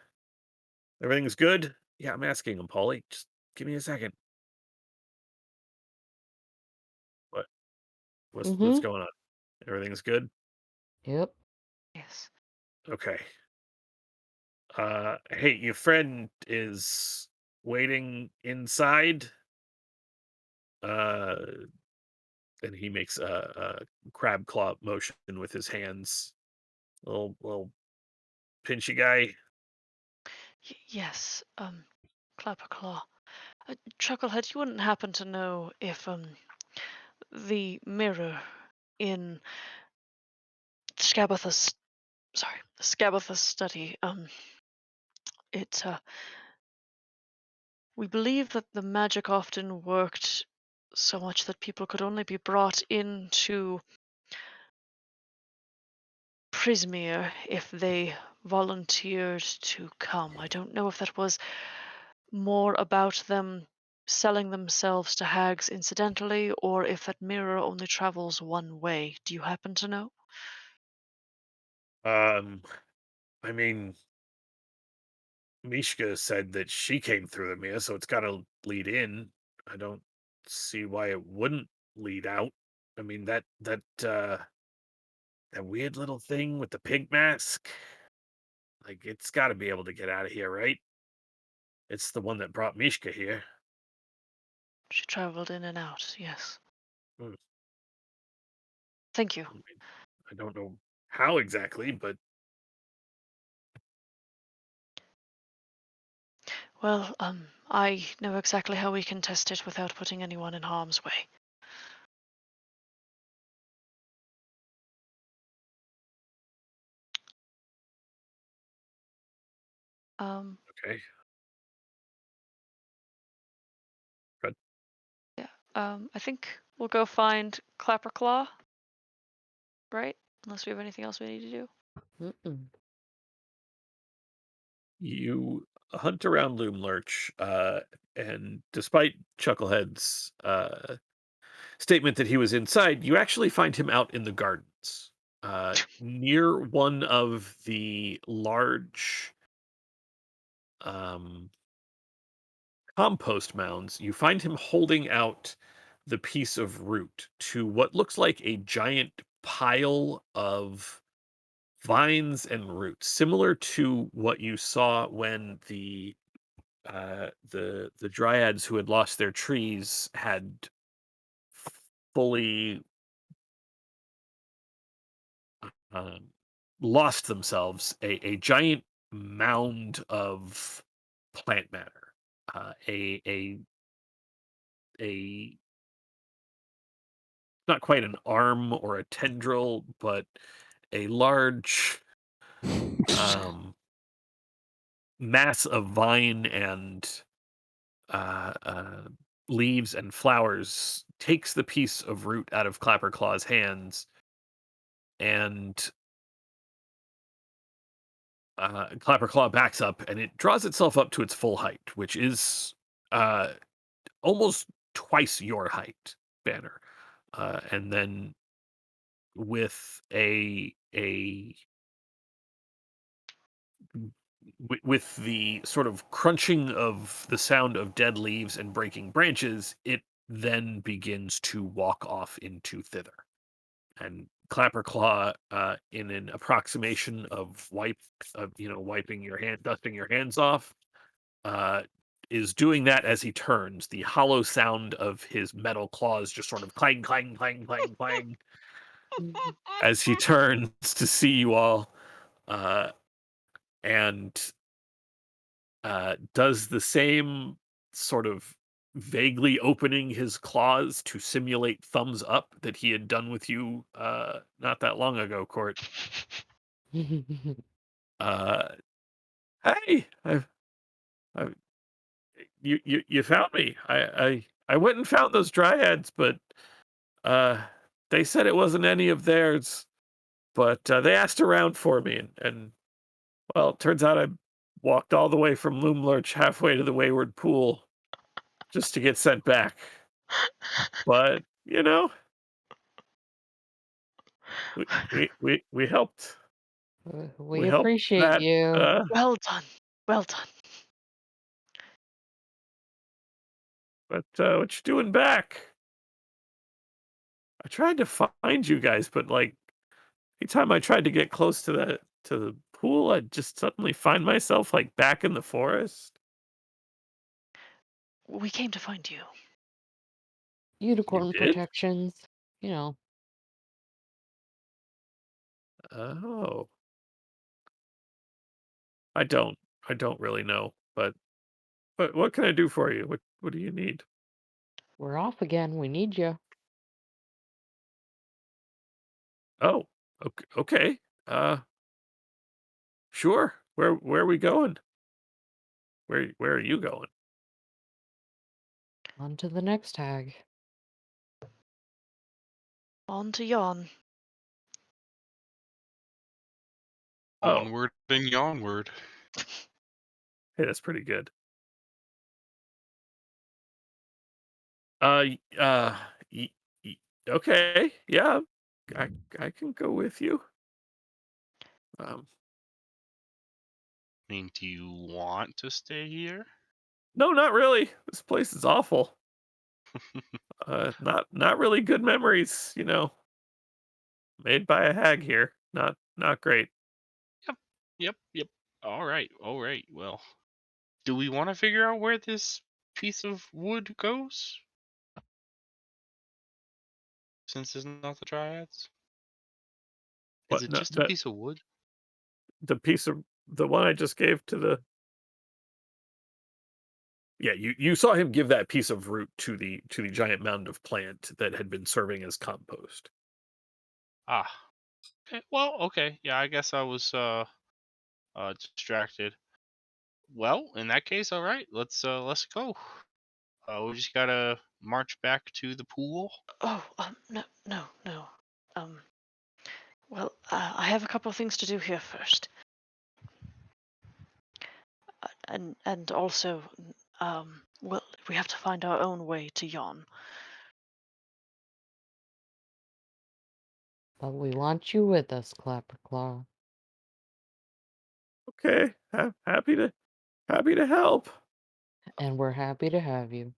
Everything's good. Yeah, I'm asking him, Paulie. Just give me a second. What? What's Mm-hmm. going on? Everything's good. Yep. Yes. Okay. Hey, your friend is waiting inside. Uh, and he makes a crab claw motion with his hands. Little pinchy guy. Yes. Clapperclaw. Chucklehead, you wouldn't happen to know if the mirror in Scabatha's Scabatha's study, it we believe that the magic often worked so much that people could only be brought into Prismeer if they volunteered to come. I don't know if that was more about them selling themselves to hags incidentally, or if that mirror only travels one way. Do you happen to know? Um, I mean, Mishka said that she came through the mirror, so it's got to lead in. I don't see why it wouldn't lead out. I mean that weird little thing with the pig mask. Like it's got to be able to get out of here, right? It's the one that brought Mishka here. She traveled in and out, yes. Hmm, Thank you. I mean, I don't know how exactly, but Well, I know exactly how we can test it without putting anyone in harm's way. Um, okay. Good. yeah. I think we'll go find Clapperclaw, right? Unless we have anything else we need to do. Mm-mm. You hunt around Loom Lurch, and despite Chucklehead's statement that he was inside, you actually find him out in the gardens, near one of the large um, compost mounds. You find him holding out the piece of root to what looks like a giant pile of vines and roots, similar to what you saw when the dryads who had lost their trees had fully um, lost themselves. A giant mound of plant matter, a not quite an arm or a tendril, but a large um, mass of vine and uh, uh, leaves and flowers takes the piece of root out of Clapperclaw's hands, and Clapperclaw backs up, and it draws itself up to its full height, which is uh, almost twice your height, Banner. And then with with the sort of crunching of the sound of dead leaves and breaking branches, it then begins to walk off into thither. And Clapperclaw, in an approximation of wiping your hand, dusting your hands off, uh, is doing that as he turns. The hollow sound of his metal claws just sort of clang, clang, clang, clang, clang Mhm. as he turns to see you all, uh, and does the same sort of vaguely opening his claws to simulate thumbs up that he had done with you not that long ago, Court. Uh, hey, I, you found me. I went and found those dryads, but uh, they said it wasn't any of theirs. But they asked around for me, and well, it turns out I walked all the way from Loom Lurch halfway to the Wayward Pool just to get sent back. But we helped. We We helped appreciate that. you. Well done. Well done. But what you doing back? I tried to find you guys, but like anytime I tried to get close to the pool, I'd just suddenly find myself like back in the forest. We came to find you. You Unicorn did? protections. You know. Oh, I don't. I don't really know, but what can I do for you? What do you need? We're off again. We need you. Oh, okay. Okay. Uh, sure. Where are we going? Where are you going? On to the next tag. On to yon. Oh, Onward and yonward. hey, that's pretty good. Uh, y- uh, y- y- okay, yeah, I I can go with you. Um, mean, do you want to stay here? No, not really. This place is awful. Not really good memories, made by a hag here. Not great. Yep. All right. Well, do we want to figure out where this piece of wood goes? Since it's not the Dryads? Is But it no, just a piece of wood? the one I just gave to the yeah, you saw him give that piece of root to the giant mound of plant that had been serving as compost. Ah. Well, okay. Yeah, I guess I was distracted. Well, in that case, all right. Let's go. We just gotta march back to the pool. Oh, no. Um, well, I have a couple of things to do here first. And also, well, we have to find our own way to Yon. But we want you with us, Clapperclaw. Okay, happy to help. And we're happy to have you.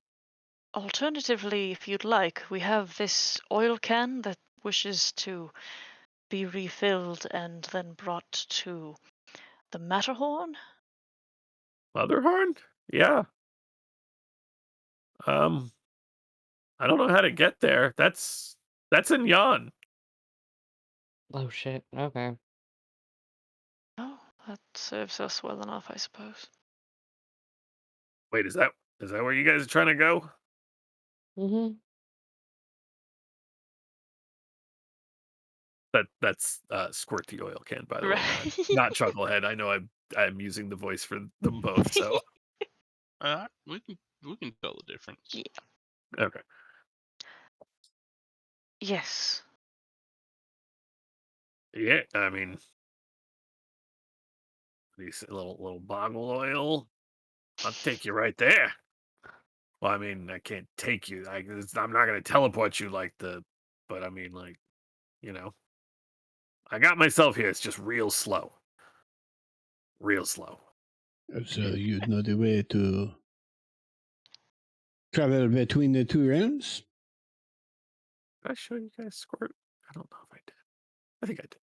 Alternatively, if you'd like, we have this oil can that wishes to be refilled and then brought to the Matterhorn. Motherhorn? Yeah. Um, I don't know how to get there. That's in Yon. Oh shit. Okay. Oh, that serves us well enough, I suppose. Wait, is that where you guys are trying to go? Mm-hmm. That's Squirt the oil can, by the way, Right. not Chucklehead. I know I'm using the voice for them both, so We can tell the difference. Yeah. okay. Yes. Yeah, I mean, these little boggle oil. I'll take you right there. Well, I mean, I can't take you. I'm not gonna teleport you but I mean, you know, I got myself here. It's just real slow. So you know the way to travel between the two realms? Did I show you guys Squirt? I don't know if I did. I think I did.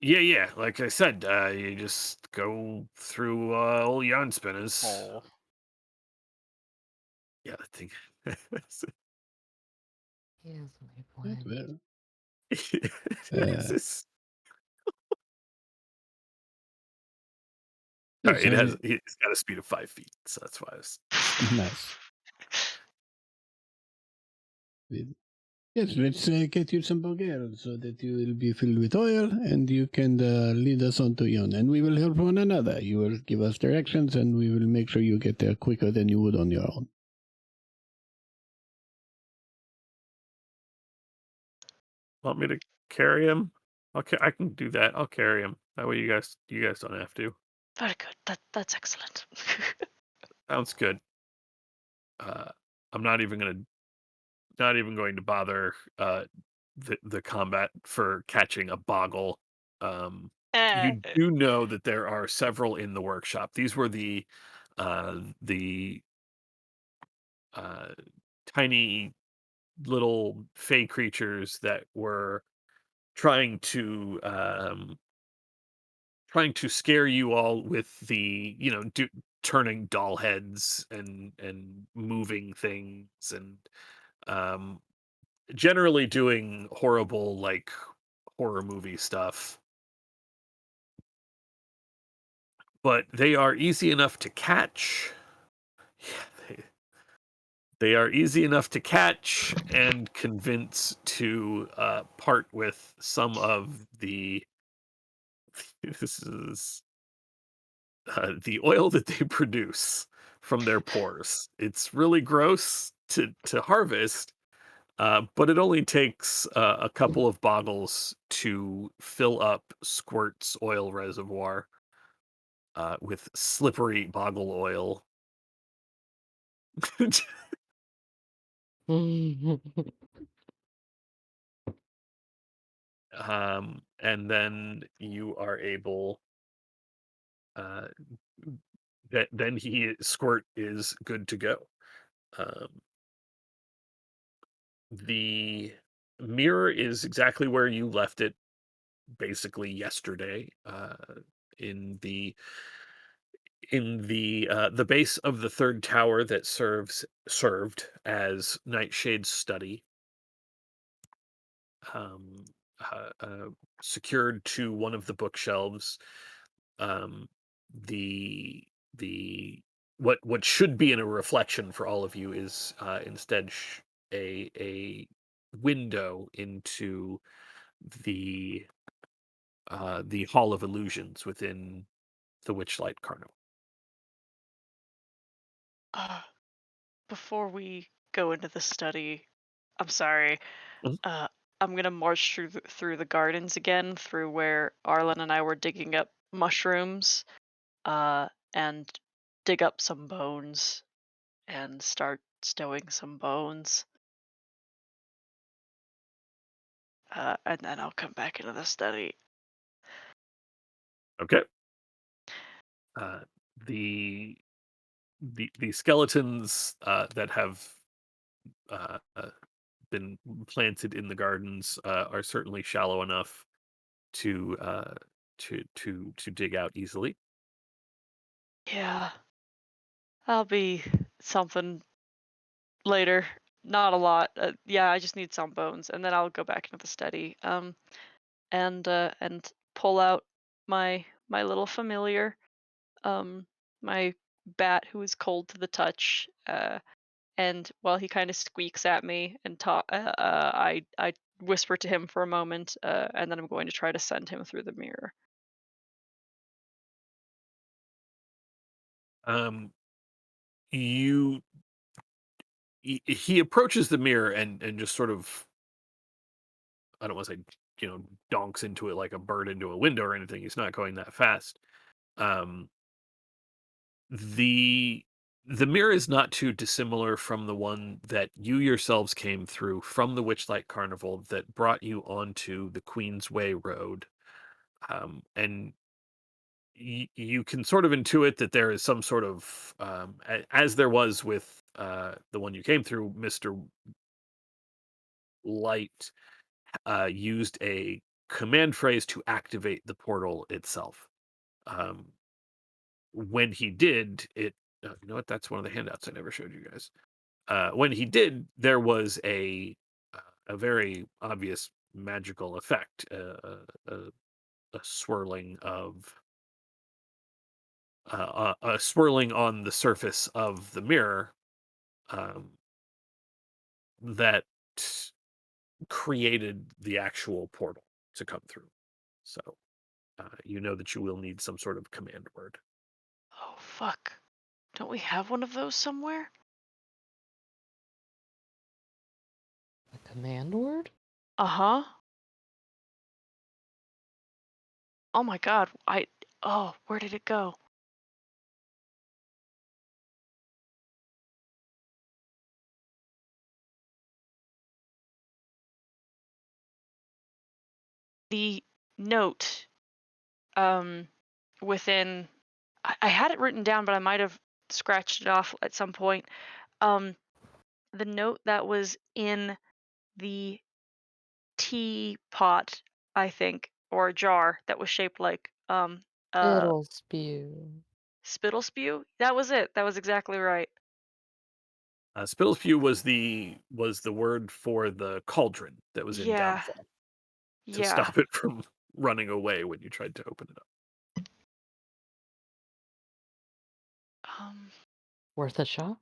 Yeah. Like I said, you just go through old yarn spinners. Oh, Yeah, that thing. He has my That plan. well. It's Yes, it's got a speed of 5 feet, so that's why I was. nice. Yes, let's get you some Bulgarian so that you will be filled with oil and you can lead us on to Yon. And we will help one another. You will give us directions and we will make sure you get there quicker than you would on your own. Want me to carry him? I can do that. I'll carry him. That way you guys don't have to. Very good. That's excellent. Sounds good. I'm not even going to bother the combat for catching a boggle. You do know that there are several in the workshop. These were the uh, tiny little fey creatures that were trying to scare you all with the turning doll heads and moving things and um generally doing horrible like horror movie stuff, but they are easy enough to catch. Yeah, they are easy enough to catch and convince to part with some of the this is the oil that they produce from their pores. It's really gross to harvest, but it only takes a couple of boggles to fill up Squirt's oil reservoir with slippery boggle oil. and then you are able. Uh, then Squirt is good to go. Um, the mirror is exactly where you left it, basically yesterday. In the base of the third tower that served as Nightshade's study, um, uh, uh, secured to one of the bookshelves. Um, the the what should be in a reflection for all of you is instead a window into the the Hall of Illusions within the Witchlight Carnival. Uh, before we go into the study, I'm sorry. Mhm. Uh, I'm gonna march through the gardens again, through where Arlen and I were digging up mushrooms, and dig up some bones and start stowing some bones. And then I'll come back into the study. Okay. Uh, the the skeletons that have been planted in the gardens are certainly shallow enough to to dig out easily. Yeah, I'll be something later. Not a lot. Yeah, I just need some bones, and then I'll go back into the study. And pull out my little familiar, um, my bat who is cold to the touch. And while he kind of squeaks at me and I whisper to him for a moment, and then I'm going to try to send him through the mirror. Um, you he approaches the mirror and just sort of, I don't want to say, donks into it like a bird into a window or anything. He's not going that fast. Um, the the mirror is not too dissimilar from the one that you yourselves came through from the Witchlight Carnival that brought you onto the Queensway Road. And you can sort of intuit that there is some sort of, as there was with the one you came through, Mr. Light used a command phrase to activate the portal itself. Um, when he did, you know what? That's one of the handouts I never showed you guys. When he did, there was a very obvious magical effect, a swirling of a swirling on the surface of the mirror, um, that created the actual portal to come through. So you know that you will need some sort of command word. Oh fuck! Don't we have one of those somewhere? A command word? Uh huh. Oh my god! Oh, where did it go? The note, um, within. I had it written down, but I might have scratched it off at some point. Um, the note that was in the teapot, I think, or a jar that was shaped like It'll spew. spittle spew. That was it. That was exactly right. Spittlespew was the word for the cauldron that was in Yeah, Downfall to yeah. stop it from running away when you tried to open it up. Um, Worth a shot.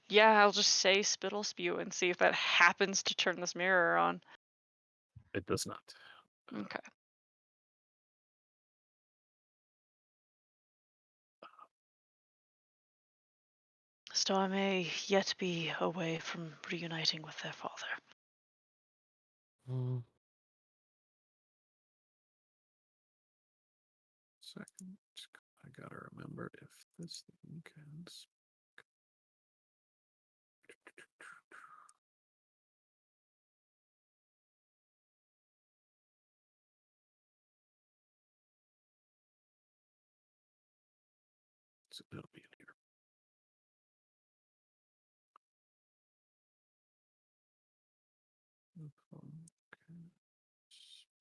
yeah. I'll just say spittle spew and see if that happens to turn this mirror on. It does not. Okay. So I may yet be away from reuniting with their father. Mm. Second, I gotta remember if this thing can. So that'll be in here.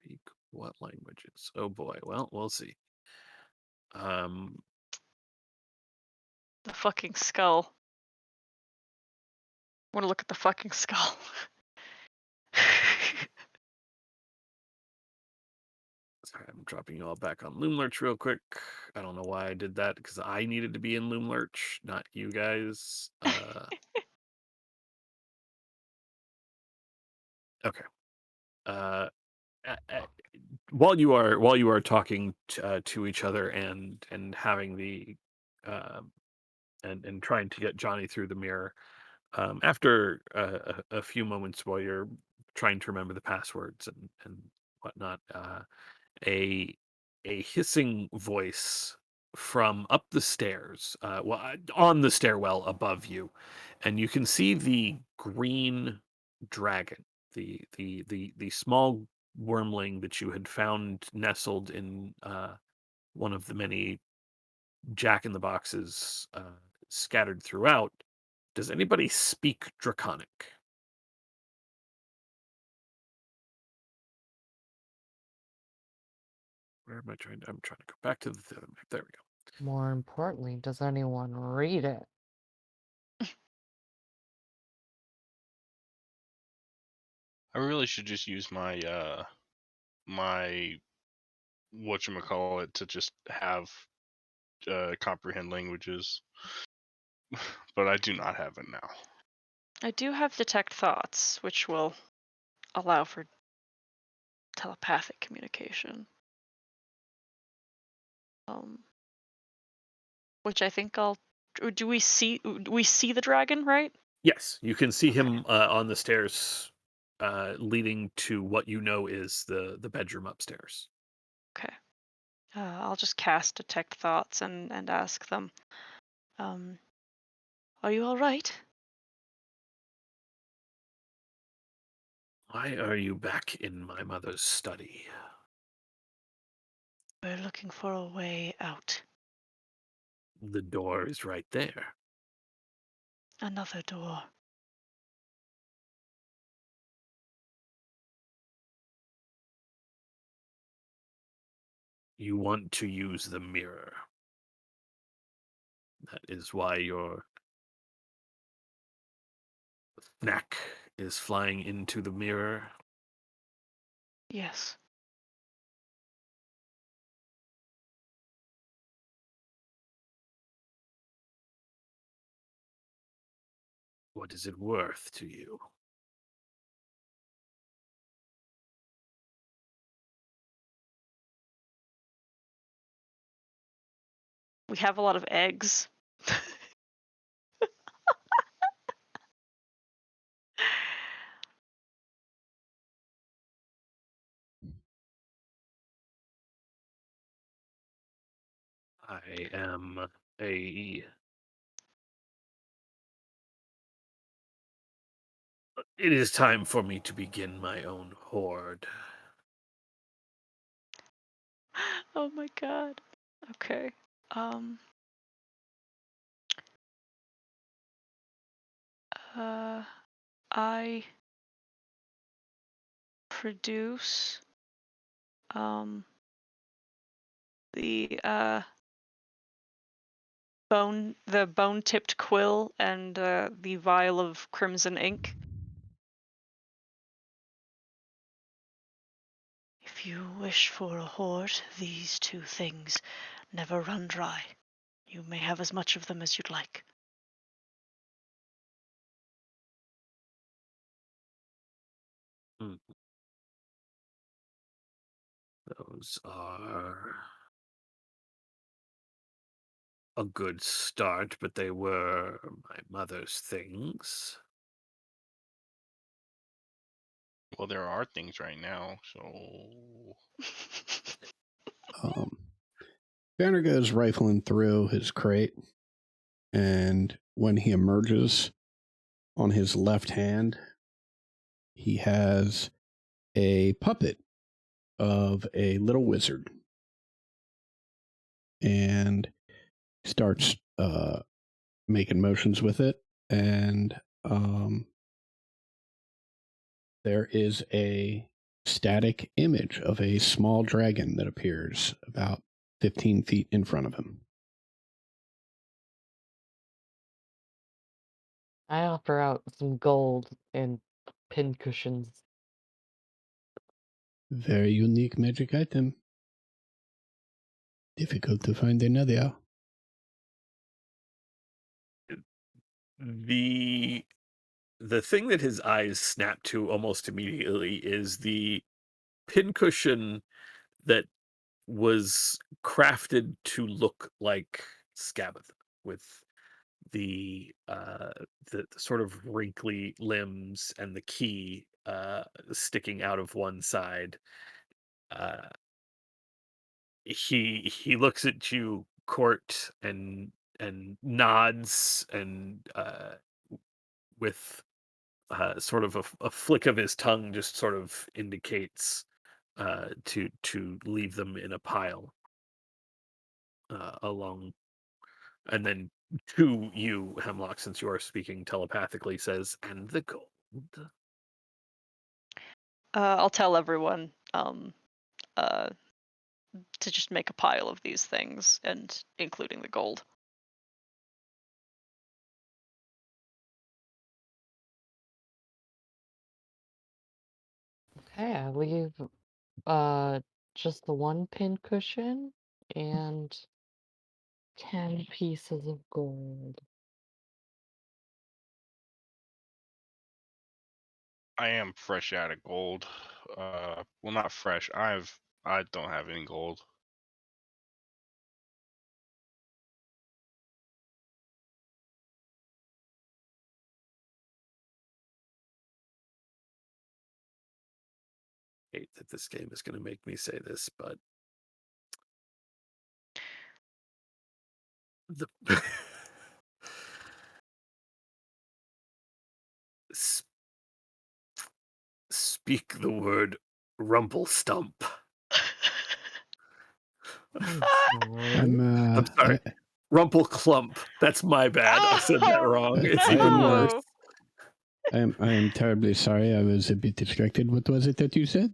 Speak what languages? Oh boy. Well, we'll see. The fucking skull. I want to look at the fucking skull. Sorry, I'm dropping you all back on Loomlurch real quick. I don't know why I did that, because I needed to be in Loomlurch, not you guys. Okay. While you are talking to each other and having the and trying to get Johnny through the mirror, after a few moments while you're trying to remember the passwords and whatnot, a hissing voice from up the stairs, on the stairwell above you, and you can see the green dragon, the small wormling that you had found nestled in one of the many Jack in the Boxes scattered throughout. Does anybody speak Draconic? Where am I trying to? I'm trying to go back to the other map. There we go. More importantly, does anyone read it? I really should just use my my whatchamacallit to just have comprehend languages. But I do not have it now. I do have detect thoughts, which will allow for telepathic communication. Which I think I'll. Do we see the dragon, right? Yes, you can see him on the stairs leading to what you know is the bedroom upstairs. Okay. I'll just cast detect thoughts and ask them. Are you all right? Why are you back in my mother's study? We're looking for a way out. The door is right there. Another door. You want to use the mirror. That is why your snack is flying into the mirror. Yes. What is it worth to you? We have a lot of eggs. I am a... It is time for me to begin my own horde. Oh my god. Okay. I produce the bone-tipped quill and the vial of crimson ink. If you wish for a horde, these two things never run dry. You may have as much of them as you'd like. Those are a good start, but they were my mother's things. Well, there are things right now, so Banner goes rifling through his crate, and when he emerges, on his left hand, he has a puppet of a little wizard. And starts making motions with it, and there is a static image of a small dragon that appears about 15 feet in front of him. I offer out some gold and pin cushions. Very unique magic item. Difficult to find another. The thing that his eyes snap to almost immediately is the pincushion that was crafted to look like Scabatha, with the sort of wrinkly limbs and the key sticking out of one side. Uh, he looks at you, Court, and nods, and with sort of a flick of his tongue, just sort of indicates to leave them in a pile along, and then to you, Hemlock, since you are speaking telepathically, says, "And the gold." I'll tell everyone to just make a pile of these things, and including the gold. Okay, I leave just the one pin cushion and 10 pieces of gold. I am fresh out of gold. Well, not fresh. I don't have any gold. Hate that this game is going to make me say this, but the S- speak the word Rumpelstump. I'm sorry. I'm sorry. Rumpelclump. That's my bad. I said that wrong. It's I even am, worse. I am terribly sorry. I was a bit distracted. What was it that you said?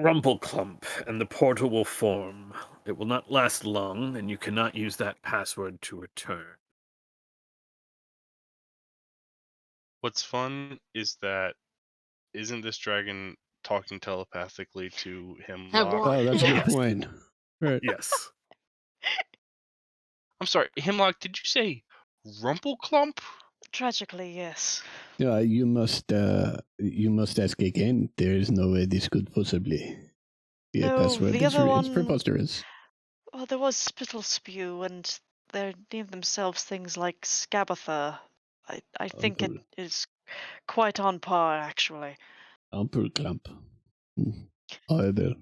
Rumpelclump, and the portal will form. It will not last long, and you cannot use that password to return. What's fun is that isn't this dragon talking telepathically to Hemlock? Oh, that's a good Yes. point. Right. Yes. I'm sorry, Hemlock. Did you say Rumpelclump? Tragically, yes. You must ask again. There is no way this could possibly be a No, password. the It's, other it's one- preposterous. Well, there was Spittle Spew, and they named themselves things like Scabatha. I think it Ample, is quite on par, actually. ample clump. However,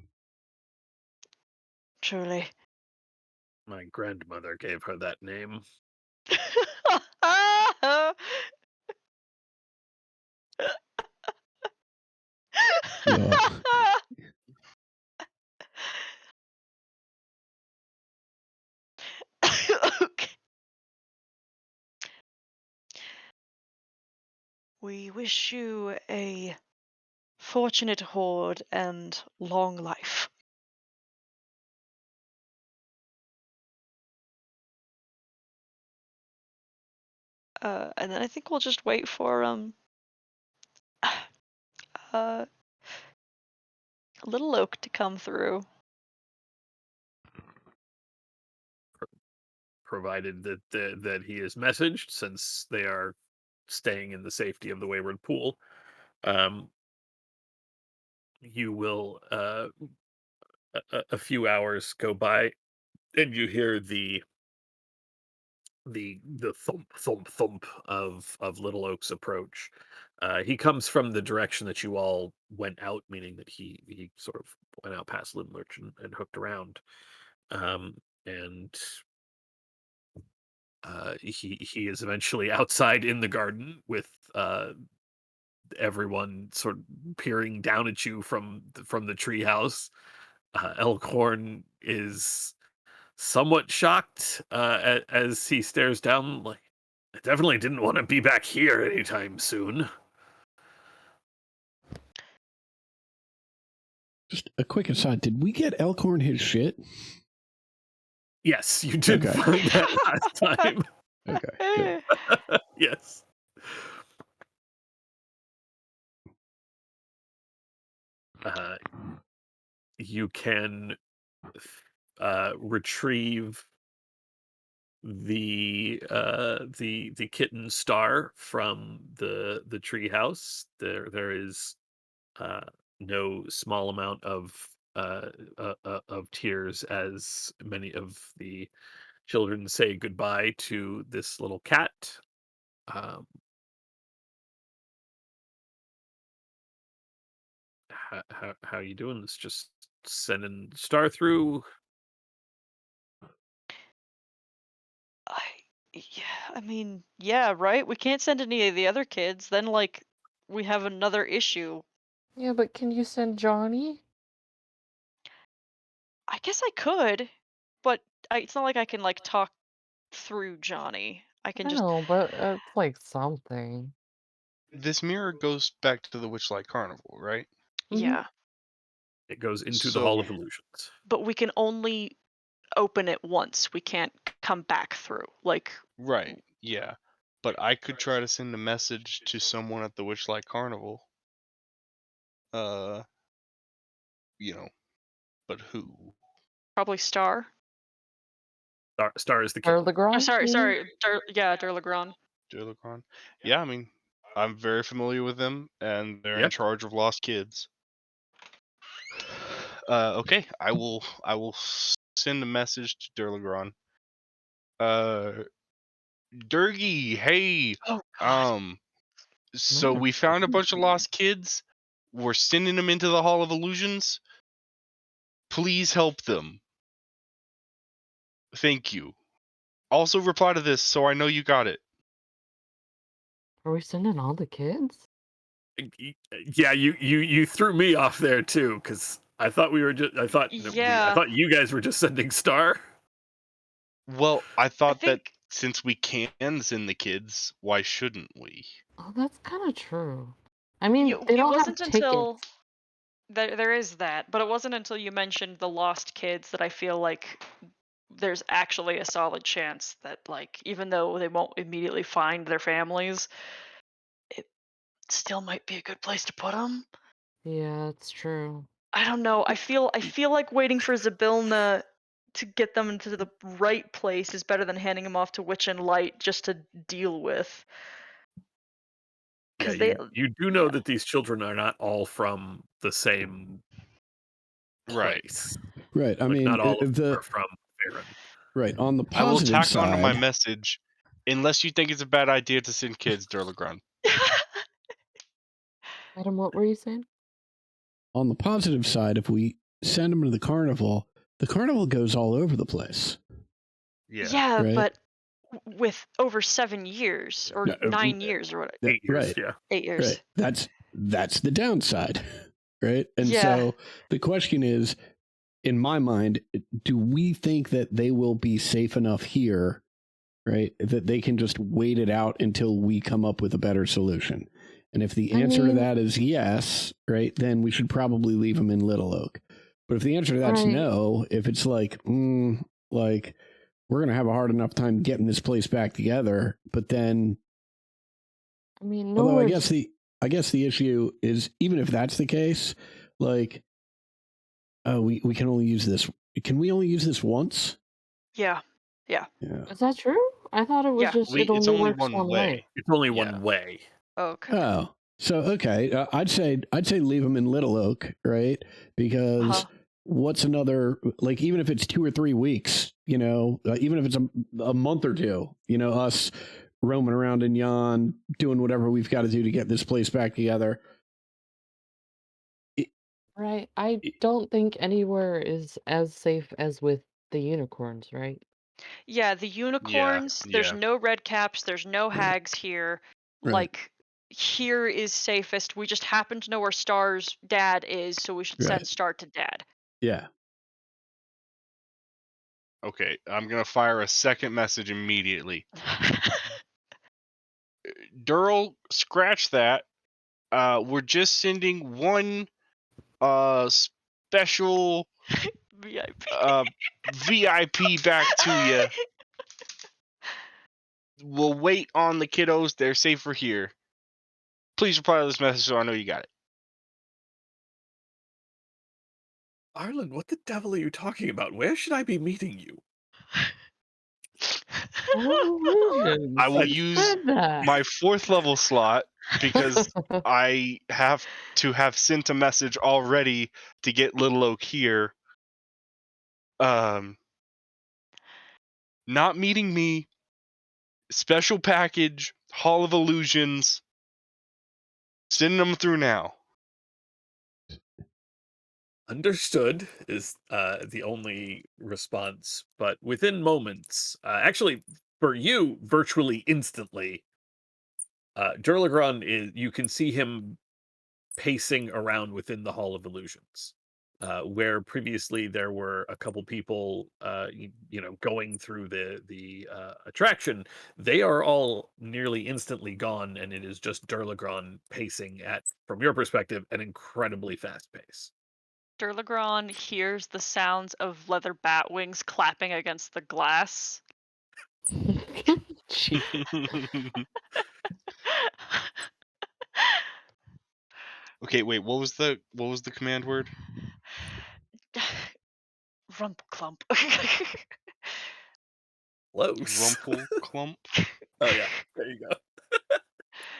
Truly. My grandmother gave her that name. yeah, Okay. We wish you a fortunate hoard and long life. And then I think we'll just wait for Little Oak to come through. Provided that he is messaged, since they are staying in the safety of the Wayward Pool. You will a few hours go by, and you hear the thump thump thump of Little Oak's approach. He comes from the direction that you all went out, meaning that he sort of went out past Limlurch and hooked around. And he is eventually outside in the garden with everyone sort of peering down at you from the treehouse. Elkhorn is somewhat shocked as he stares down. Like, I definitely didn't want to be back here anytime soon. Just a quick aside, did we get Elkhorn his shit? Yes, you did Okay. find that last time. Okay, good. Yes. You can retrieve the kitten Star from the treehouse. There is no small amount of tears as many of the children say goodbye to this little cat. Um, how you doing? It's just sending Star through. I mean, yeah, right? We can't send any of the other kids. Then, like, we have another issue. Yeah, but can you send Johnny? I guess I could, but it's not like I can, like, talk through Johnny. I can I just. know, but it's like something. This mirror goes back to the Witchlight Carnival, right? Yeah. It goes into the Hall So of Illusions. But we can only open it once. We can't come back through. Like, right, yeah. But I could try to send a message to someone at the Witchlight Carnival. Uh, you know, but who? probably Star. Star is the kitten. Oh, Erlegron? sorry, you mean? yeah, Durlagron. Durlacron? Yeah, I mean, I'm very familiar with them, and they're in Yep. charge of lost kids. Okay, I will send a message to Durlagron. Durgy, hey, Oh God. so No. we found a bunch of lost kids. We're sending them into the Hall of Illusions. Please help them. Thank you. Also reply to this so I know you got it. Are we sending all the kids? Yeah, you threw me off there too, because I thought we were just. I Yeah. thought you guys were just sending Star. Well, I thought that think- since we can send the kids, why shouldn't we? Oh, that's kind of true. I mean, Yeah, they it don't have wasn't until tickets. there is that, but it wasn't until you mentioned the lost kids that I feel like there's actually a solid chance that, like, even though they won't immediately find their families, it still might be a good place to put them. Yeah, it's true. I don't know. I feel like waiting for Zabilna to get them into the right place is better than handing them off to Witch and Light just to deal with. Yeah, Because they, you do know that these children are not all from the same Right. place. Right. I Like, mean, not all of them the are from Farron. right on the I will positive tack side. onto my message, unless you think it's a bad idea to send kids, Durlagron. Adam, what were you saying? On the positive side, if we send them to the carnival goes all over the place. yeah, Right. but with over 7 years or No, 9 years or what? 8 years, Right. yeah. 8 years. Right. That's the downside. Right. And Yeah. so the question is, in my mind, do we think that they will be safe enough here, right, that they can just wait it out until we come up with a better solution? And if the I answer to mean- that is yes, right, then we should probably leave them in Little Oak. But if the answer to that's Right. no, if it's like, like we're going to have a hard enough time getting this place back together, but then I mean, although nowhere. I guess the issue is, even if that's the case, like, we can only use this. Can we only use this once? Yeah. Yeah. Is that true? I thought it was Yeah. just It's only only works one one way. It's only Yeah. one way. Okay. Oh, so okay. I'd say leave them in Little Oak, right? Because Uh-huh. what's another, like, even if it's 2 or 3 weeks, even if it's a month or two, us roaming around in Yon, doing whatever we've got to do to get this place back together. Right. I don't think anywhere is as safe as with the unicorns, right? Yeah, the unicorns, there's yeah. no red caps, there's no hags here. Right. Like, here is safest. We just happen to know where Star's dad is, so we should Right. send Star to dad. Yeah. Okay, I'm gonna fire a second message immediately. Durl, scratch that. We're just sending one special VIP. VIP back to you. We'll wait on the kiddos. They're safer here. Please reply to this message so I know you got it. Arlen, what the devil are you talking about? Where should I be meeting you? I will I use my 4th level slot because I have to have sent a message already to get Little Oak here. Not meeting me. Special package. Hall of Illusions. Sending them through now. Understood is the only response, but within moments, actually for you, virtually instantly, Durlagron you can see him pacing around within the Hall of Illusions, where previously there were a couple people, going through the attraction. They are all nearly instantly gone, and it is just Durlagron pacing at, from your perspective, an incredibly fast pace. Durlagron hears the sounds of leather bat wings clapping against the glass. Gee. Okay, wait. What was the command word? Rumpleclump. Close. Rumple clump. Oh yeah, there you go.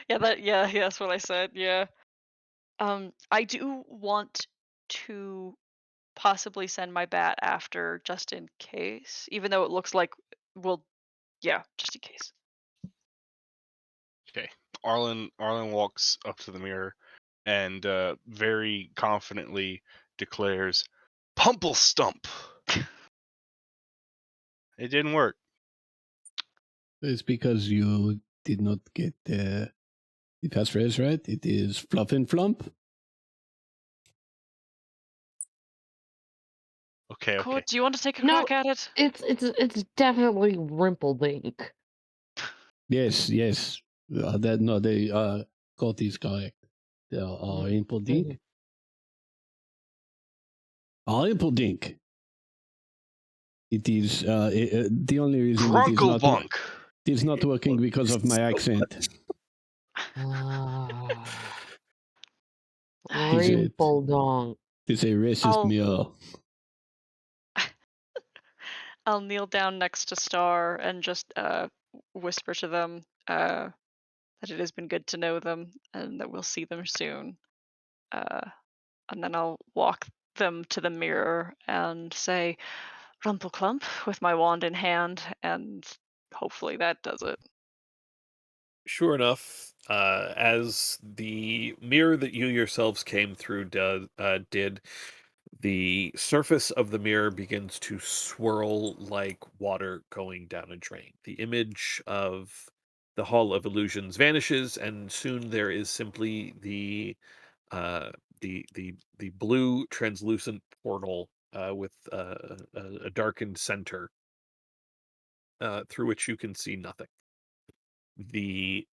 yeah, that's what I said. Yeah. I do want to possibly send my bat after just in case, even though it looks like just in case. Okay. Arlen walks up to the mirror and very confidently declares, "Pumple stump." It didn't work. It's because you did not get the passphrase right. It is fluff and flump. Okay. Cord, do you want to take a No. crack at it? It's definitely Rimpledink. Yes. They got this correct. They are Impledink. Impledink. It is the only reason Grunkle it is not working because of my accent. Rimpledonk. It's a racist meal. I'll kneel down next to Star and just whisper to them that it has been good to know them and that we'll see them soon. And then I'll walk them to the mirror and say, Rumpleclump, with my wand in hand, and hopefully that does it. Sure enough, as the mirror that you yourselves came through did, the surface of the mirror begins to swirl like water going down a drain. The image of the Hall of Illusions vanishes, and soon there is simply uh, the blue translucent portal with a darkened center through which you can see nothing. The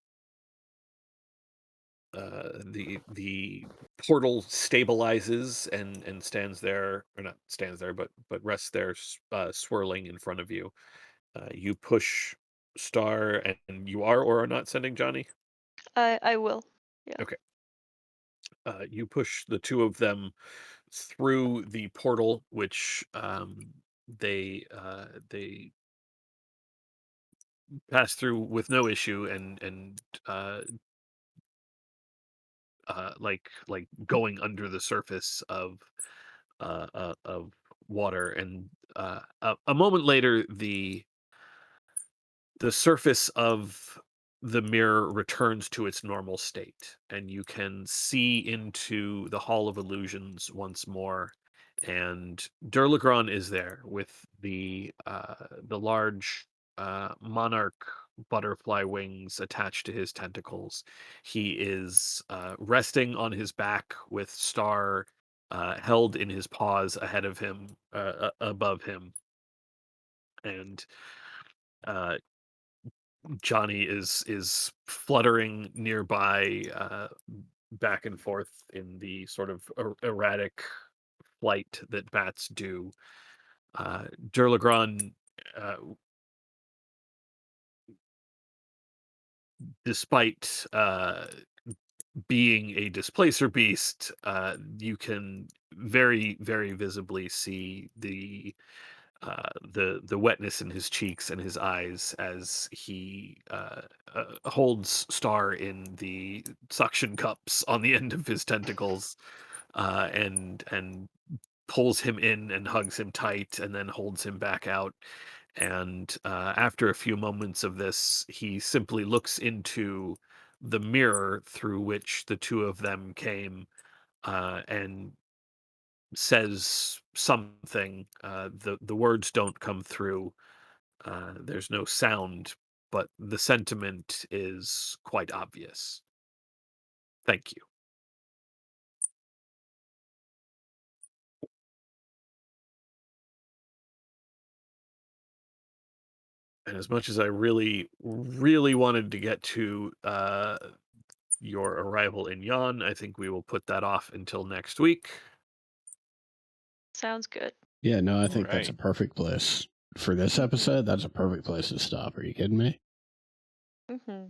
the portal stabilizes and stands there, or not stands there, but rests there, swirling in front of you. You push Star, and you are or are not sending Johnny. I will. Yeah. Okay. You push the two of them through the portal, which they pass through with no issue, and like going under the surface of water, and a moment later the surface of the mirror returns to its normal state, and you can see into the Hall of Illusions once more. And Durlagron is there with the large monarch butterfly wings attached to his tentacles. He is resting on his back with Star held in his paws ahead of him, above him. and uh, Johnny is fluttering nearby, back and forth in the sort of erratic flight that bats do. Durlagron, uh, despite being a displacer beast, you can very, very visibly see the wetness in his cheeks and his eyes as he holds Star in the suction cups on the end of his tentacles, and pulls him in and hugs him tight and then holds him back out. And after a few moments of this, he simply looks into the mirror through which the two of them came, and says something. The words don't come through. There's no sound, but the sentiment is quite obvious. Thank you. And as much as I really, really wanted to get to your arrival in Yon, I think we will put that off until next week. Sounds good. Yeah, no, I think that's a Alright. perfect place for this episode. That's a perfect place to stop. Are you kidding me? Hmm.